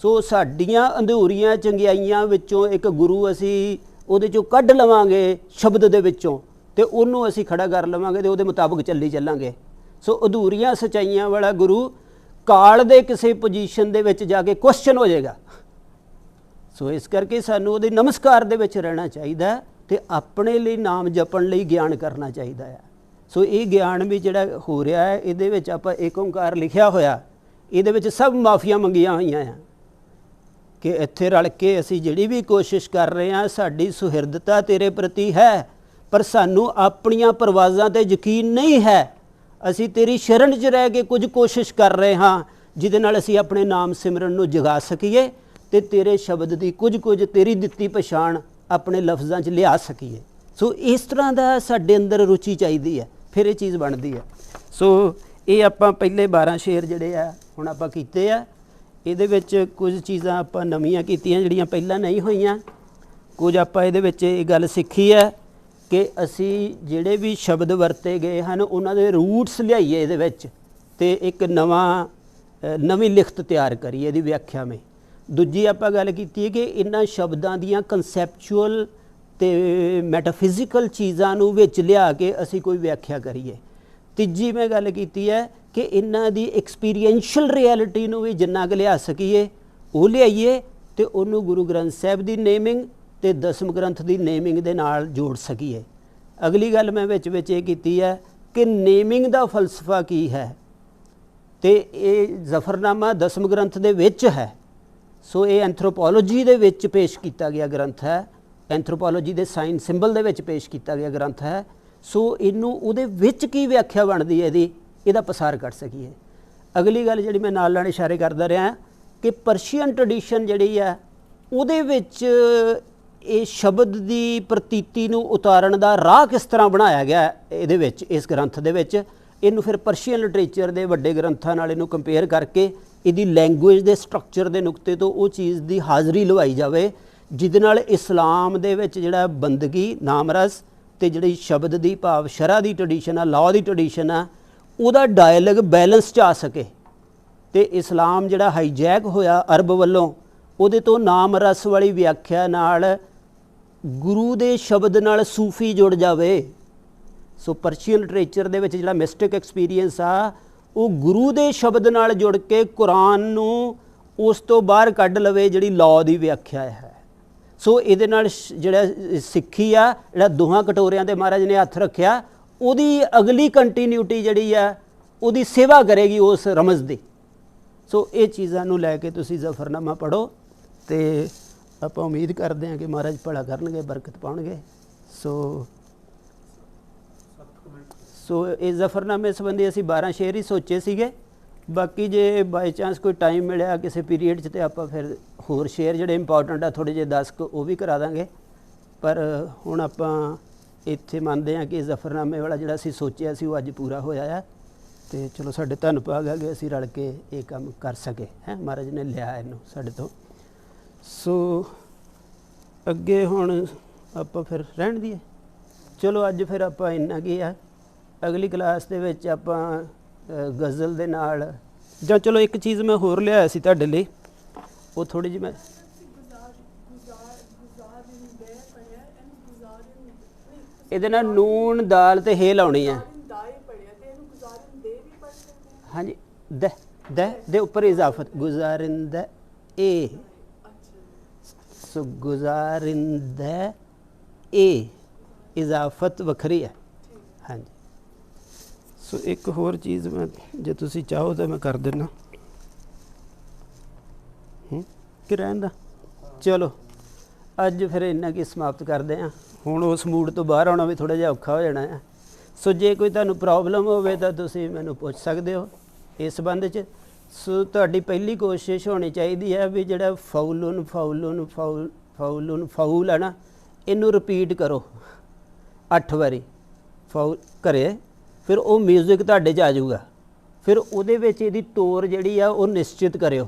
सो साडियां अंधूरियां चंगियाइयां विचों एक गुरु असीं उहदे चों कढ लवांगे शब्द दे विचों ते उहनूं असीं खड़ा कर लवांगे ते उहदे मुताबिक चली चलांगे। सो अधूरियां सच्चाइयां वाला गुरु काल दे किसी पोजीशन दे विच जाके क्वेश्चन हो जाएगा। सो इस करके सानूं उहदे नमस्कार दे विच रहना चाहिए ते अपने लिए नाम जपण लई ज्ञान करना चाहिए है। सो ये ज्ञान भी जिहड़ा हो रहा है इहदे विच आपां एक ओंकार लिखिया होया, इहदे विच सब माफियां मंगियां होईयां आ कि इत्थे रल के असीं जिहड़ी भी कोशिश कर रहे हैं साडी सुहिरदता तेरे प्रति है, पर सानूं अपणियां परवाज़ां ते यकीन नहीं है। असीं तेरी शरण च रह के कुछ कोशिश कर रहे हाँ जिहदे नाल असीं अपने नाम सिमरन नूं जगा सकीए ते तेरे शब्द की कुछ तेरी दित्ती पछाण अपने लफ्ज़ां च लिया सकीए। सो इस तरह का साडे अंदर रुचि चाहिए है, फिर ये चीज़ बनती है। सो ये आपां पहले 12 शेर जिहड़े आ हुण आपां कीते आ, इहदे विच कुछ चीज़ां आपां नवीआं कीतियां जिहड़ियां पहलां नहीं होईयां। कुछ आपां इहदे विच ये गल सीखी है कि असी जिहड़े भी शब्द वरते गए हैं उन्हां दे रूट्स लियाइए इहदे विच ते एक नवीं लिखत तैयार करिए इहदी व्याख्या में। दूजी आपां गल कीती है कि इन्हां शब्दां दीयां कंसैप्चुअल ते मैटाफिजिकल चीज़ां नूं विच लिया के असी कोई व्याख्या करिए। तीजी मैं गल कीती है कि इन्हां दी एक्सपीरियंशियल रियलिटी नूं भी जिन्ना क लिया सकीए वो लियाइए ते उहनूं गुरु ग्रंथ साहिब दी नेमिंग ते दसम ग्रंथ की नेमिंग दे नाल जोड़ सकीए। अगली गल मैं विच ये कीती है कि नेमिंग ਦਾ ਫਲਸਫਾ ਕੀ ਹੈ। ਤੇ ਇਹ ਜ਼ਫਰਨਾਮਾ ਦਸਮ ਗ੍ਰੰਥ ਦੇ ਵਿੱਚ ਹੈ। ਸੋ ਇਹ ਐਂਥਰੋਪੋਲੋਜੀ ਦੇ ਵਿੱਚ ਪੇਸ਼ ਕੀਤਾ ਗਿਆ ਗ੍ਰੰਥ ਹੈ, ਐਂਥਰੋਪੋਲੋਜੀ ਦੇ ਸਾਈਨ ਸਿੰਬਲ ਦੇ ਵਿੱਚ ਪੇਸ਼ ਕੀਤਾ ਗਿਆ ਗ੍ਰੰਥ ਹੈ। ਸੋ ਇਹਨੂੰ ਉਹਦੇ ਵਿੱਚ ਕੀ ਵਿਆਖਿਆ ਬਣਦੀ ਹੈ ਇਹਦਾ ਪਸਾਰ ਕਰ ਸਕੀਏ। ਅਗਲੀ ਗੱਲ ਜਿਹੜੀ ਮੈਂ ਨਾਲ ਇਸ਼ਾਰੇ ਕਰਦਾ ਰਿਹਾ ਕਿ ਪਰਸ਼ੀਅਨ ਟ੍ਰੈਡੀਸ਼ਨ ਜਿਹੜੀ ਹੈ ਉਹਦੇ ਵਿੱਚ ਇਹ ਸ਼ਬਦ ਦੀ ਪ੍ਰਤੀਤੀ ਨੂੰ ਉਤਾਰਨ ਦਾ ਰਾਹ ਕਿਸ ਤਰ੍ਹਾਂ ਬਣਾਇਆ ਗਿਆ ਇਹਦੇ ਵਿੱਚ, ਇਸ ਗ੍ਰੰਥ ਦੇ ਵਿੱਚ। ਇਹਨੂੰ ਫਿਰ ਪਰਸ਼ੀਅਨ ਲਿਟਰੇਚਰ ਦੇ ਵੱਡੇ ਗ੍ਰੰਥਾਂ ਨਾਲ ਇਹਨੂੰ ਕੰਪੇਅਰ ਕਰਕੇ ਇਹਦੀ ਲੈਂਗੁਏਜ ਦੇ ਸਟਰਕਚਰ ਦੇ ਨੁਕਤੇ ਤੋਂ ਉਹ ਚੀਜ਼ ਦੀ ਹਾਜ਼ਰੀ ਲਵਾਈ ਜਾਵੇ, ਜਿਹਦੇ ਨਾਲ ਇਸਲਾਮ ਦੇ ਵਿੱਚ ਜਿਹੜਾ ਬੰਦਗੀ, ਨਾਮ ਰਸ ਅਤੇ ਜਿਹੜੀ ਸ਼ਬਦ ਦੀ ਭਾਵ ਸ਼ਰ੍ਹਾ ਦੀ ਟ੍ਰੈਡੀਸ਼ਨ ਆ, ਲਾਅ ਦੀ ਟ੍ਰੈਡੀਸ਼ਨ ਆ, ਉਹਦਾ ਡਾਇਲੌਗ ਬੈਲੈਂਸ 'ਚ ਆ ਸਕੇ। ਅਤੇ ਇਸਲਾਮ ਜਿਹੜਾ ਹਾਈਜੈਕ ਹੋਇਆ ਅਰਬ ਵੱਲੋਂ, ਉਹਦੇ ਤੋਂ ਨਾਮ ਰਸ ਵਾਲੀ ਵਿਆਖਿਆ ਨਾਲ ਗੁਰੂ ਦੇ ਸ਼ਬਦ ਨਾਲ ਸੂਫੀ ਜੁੜ ਜਾਵੇ। ਸੋ ਪਰਸ਼ੀਅਨ ਲਿਟਰੇਚਰ ਦੇ ਵਿੱਚ ਜਿਹੜਾ ਮਿਸਟਿਕ ਐਕਸਪੀਰੀਅੰਸ ਆ ਉਹ ਗੁਰੂ ਦੇ ਸ਼ਬਦ ਨਾਲ ਜੁੜ ਕੇ ਕੁਰਾਨ ਨੂੰ ਉਸ ਤੋਂ ਬਾਹਰ ਕੱਢ ਲਵੇ ਜਿਹੜੀ ਲਾਅ ਦੀ ਵਿਆਖਿਆ ਹੈ। ਸੋ ਇਹਦੇ ਨਾਲ ਜਿਹੜਾ ਸਿੱਖੀ ਆ, ਜਿਹੜਾ ਦੋਹਾਂ ਕਟੋਰਿਆਂ 'ਤੇ ਮਹਾਰਾਜ ਨੇ ਹੱਥ ਰੱਖਿਆ, ਉਹਦੀ ਅਗਲੀ ਕੰਟੀਨਿਊਟੀ ਜਿਹੜੀ ਆ ਉਹਦੀ ਸੇਵਾ ਕਰੇਗੀ ਉਸ ਰਮਜ਼ ਦੀ। ਸੋ ਇਹ ਚੀਜ਼ਾਂ ਨੂੰ ਲੈ ਕੇ ਤੁਸੀਂ ਜ਼ਫਰਨਾਮਾ ਪੜ੍ਹੋ ਅਤੇ ਆਪਾਂ ਉਮੀਦ ਕਰਦੇ ਹਾਂ ਕਿ ਮਹਾਰਾਜ ਭਲਾ ਕਰਨਗੇ, ਬਰਕਤ ਪਾਉਣਗੇ। ਸੋ ਇਹ ਜ਼ਫਰਨਾਮੇ ਸੰਬੰਧੀ ਅਸੀਂ 12 ਸ਼ੇਰ ਹੀ ਸੋਚੇ ਸੀਗੇ। ਬਾਕੀ ਜੇ ਬਾਈ ਚਾਂਸ ਕੋਈ ਟਾਈਮ ਮਿਲਿਆ ਕਿਸੇ ਪੀਰੀਅਡ 'ਚ ਤਾਂ ਆਪਾਂ ਫਿਰ ਹੋਰ ਸ਼ੇਰ ਜਿਹੜੇ ਇੰਪੋਰਟੈਂਟ ਆ ਥੋੜ੍ਹੇ ਜਿਹੇ 10 ਕੁ ਉਹ ਵੀ ਕਰਾ ਦਾਂਗੇ। ਪਰ ਹੁਣ ਆਪਾਂ ਇੱਥੇ ਮੰਨਦੇ ਹਾਂ ਕਿ ਜ਼ਫਰਨਾਮੇ ਵਾਲਾ ਜਿਹੜਾ ਅਸੀਂ ਸੋਚਿਆ ਸੀ ਉਹ ਅੱਜ ਪੂਰਾ ਹੋਇਆ ਆ। ਅਤੇ ਚਲੋ ਸਾਡੇ ਧੰਨ ਭਾਗ ਆ ਕਿ ਅਸੀਂ ਰਲ ਕੇ ਇਹ ਕੰਮ ਕਰ ਸਕੇ ਹੈ, ਮਹਾਰਾਜ ਨੇ ਲਿਆ ਇਹਨੂੰ ਸਾਡੇ ਤੋਂ। ਸੋ ਅੱਗੇ ਹੁਣ ਆਪਾਂ ਫਿਰ ਰਹਿਣ ਦੀਏ। ਚਲੋ ਅੱਜ ਫਿਰ ਆਪਾਂ ਇੰਨਾ ਕੀ ਆ, ਅਗਲੀ ਕਲਾਸ ਦੇ ਵਿੱਚ ਆਪਾਂ ਗਜ਼ਲ ਦੇ ਨਾਲ, ਜਾਂ ਚਲੋ ਇੱਕ ਚੀਜ਼ ਮੈਂ ਹੋਰ ਲਿਆਇਆ ਸੀ ਤੁਹਾਡੇ ਲਈ, ਉਹ ਥੋੜ੍ਹੀ ਜਿਹੀ ਮੈਂ ਇਹਦੇ ਨਾਲ ਨੂਨ ਦਾਲ ਤੇ ਹੇ ਲਾਉਣੀ ਹੈ। ਹਾਂਜੀ, ਦੇ ਉੱਪਰ ਇਜ਼ਾਫਤ ਗੁਜ਼ਾਰਿੰਦਾ ਏ। ਸੋ ਗੁਜ਼ਾਰਿੰਦਾ ਏ ਇਜ਼ਾਫਤ ਵੱਖਰੀ ਹੈ। ਹਾਂਜੀ। ਸੋ ਇੱਕ ਹੋਰ ਚੀਜ਼ ਮੈਂ ਜੇ ਤੁਸੀਂ ਚਾਹੋ ਤਾਂ ਮੈਂ ਕਰ ਦਿੰਦਾ ਕਿ ਰਹਿਣ ਦਾ। ਚਲੋ ਅੱਜ ਫਿਰ ਇੰਨਾ ਕੀ ਸਮਾਪਤ ਕਰਦੇ ਹਾਂ। ਹੁਣ ਉਸ ਮੂਡ ਤੋਂ ਬਾਹਰ ਆਉਣਾ ਵੀ ਥੋੜ੍ਹਾ ਜਿਹਾ ਔਖਾ ਹੋ ਜਾਣਾ ਹੈ। ਸੋ ਜੇ ਕੋਈ ਤੁਹਾਨੂੰ ਪ੍ਰੋਬਲਮ ਹੋਵੇ ਤਾਂ ਤੁਸੀਂ ਮੈਨੂੰ ਪੁੱਛ ਸਕਦੇ ਹੋ ਇਸ ਸੰਬੰਧ 'ਚ। ਸੋ ਤੁਹਾਡੀ ਪਹਿਲੀ ਕੋਸ਼ਿਸ਼ ਹੋਣੀ ਚਾਹੀਦੀ ਹੈ ਵੀ ਜਿਹੜਾ ਫਾਉਲੁਨ ਫਾਉਲੁਨ ਫਾਉਲੁਨ ਫਾਉਲ ਹੈ ਨਾ, ਇਹਨੂੰ ਰਿਪੀਟ ਕਰੋ 8 ਵਾਰੀ ਫਾਉਲ ਕਰੇ, ਫਿਰ ਉਹ ਮਿਊਜ਼ਿਕ ਤੁਹਾਡੇ 'ਚ ਆ ਜਾਊਗਾ। ਫਿਰ ਉਹਦੇ ਵਿੱਚ ਇਹਦੀ ਤੋਰ ਜਿਹੜੀ ਆ ਉਹ ਨਿਸ਼ਚਿਤ ਕਰਿਓ।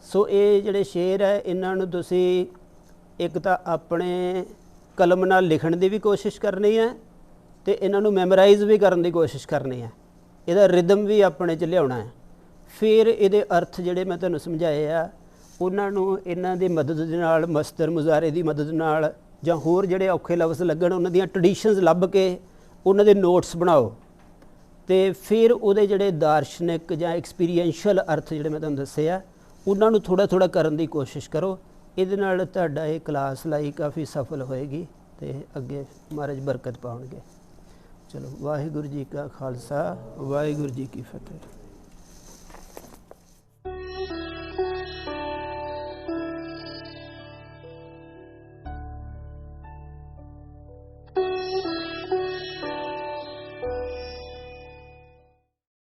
ਸੋ ਇਹ ਜਿਹੜੇ ਸ਼ੇਰ ਹੈ ਇਹਨਾਂ ਨੂੰ ਤੁਸੀਂ ਇੱਕ ਤਾਂ ਆਪਣੇ ਕਲਮ ਨਾਲ ਲਿਖਣ ਦੀ ਵੀ ਕੋਸ਼ਿਸ਼ ਕਰਨੀ ਹੈ ਅਤੇ ਇਹਨਾਂ ਨੂੰ ਮੈਮੋਰਾਈਜ਼ ਵੀ ਕਰਨ ਦੀ ਕੋਸ਼ਿਸ਼ ਕਰਨੀ ਹੈ। ਇਹਦਾ ਰਿਦਮ ਵੀ ਆਪਣੇ 'ਚ ਲਿਆਉਣਾ ਹੈ। ਫਿਰ ਇਹਦੇ ਅਰਥ ਜਿਹੜੇ ਮੈਂ ਤੁਹਾਨੂੰ ਸਮਝਾਏ ਆ ਉਹਨਾਂ ਨੂੰ ਇਹਨਾਂ ਦੀ ਮਦਦ ਦੇ ਨਾਲ, ਮਸਤਰ ਮੁਜ਼ਾਰੇ ਦੀ ਮਦਦ ਨਾਲ, ਜਾਂ ਹੋਰ ਜਿਹੜੇ ਔਖੇ ਲਫ਼ਜ਼ ਲੱਗਣ ਉਹਨਾਂ ਦੀਆਂ ਟ੍ਰੈਡੀਸ਼ਨਸ ਲੱਭ ਕੇ ਉਹਨਾਂ ਦੇ ਨੋਟਸ ਬਣਾਓ ਅਤੇ ਫਿਰ ਉਹਦੇ ਜਿਹੜੇ ਦਾਰਸ਼ਨਿਕ ਜਾਂ ਐਕਸਪੀਰੀਐਂਸ਼ੀਅਲ ਅਰਥ ਜਿਹੜੇ ਮੈਂ ਤੁਹਾਨੂੰ ਦੱਸੇ ਆ ਉਹਨਾਂ ਨੂੰ ਥੋੜ੍ਹਾ ਥੋੜ੍ਹਾ ਕਰਨ ਦੀ ਕੋਸ਼ਿਸ਼ ਕਰੋ। ਇਹਦੇ ਨਾਲ ਤੁਹਾਡਾ ਇਹ ਕਲਾਸ ਲਾਈ ਕਾਫੀ ਸਫਲ ਹੋਏਗੀ ਅਤੇ ਅੱਗੇ ਮਹਾਰਾਜ ਬਰਕਤ ਪਾਉਣਗੇ। ਚਲੋ ਵਾਹਿਗੁਰੂ ਜੀ ਕਾ ਖਾਲਸਾ, ਵਾਹਿਗੁਰੂ ਜੀ ਕੀ ਫਤਿਹ।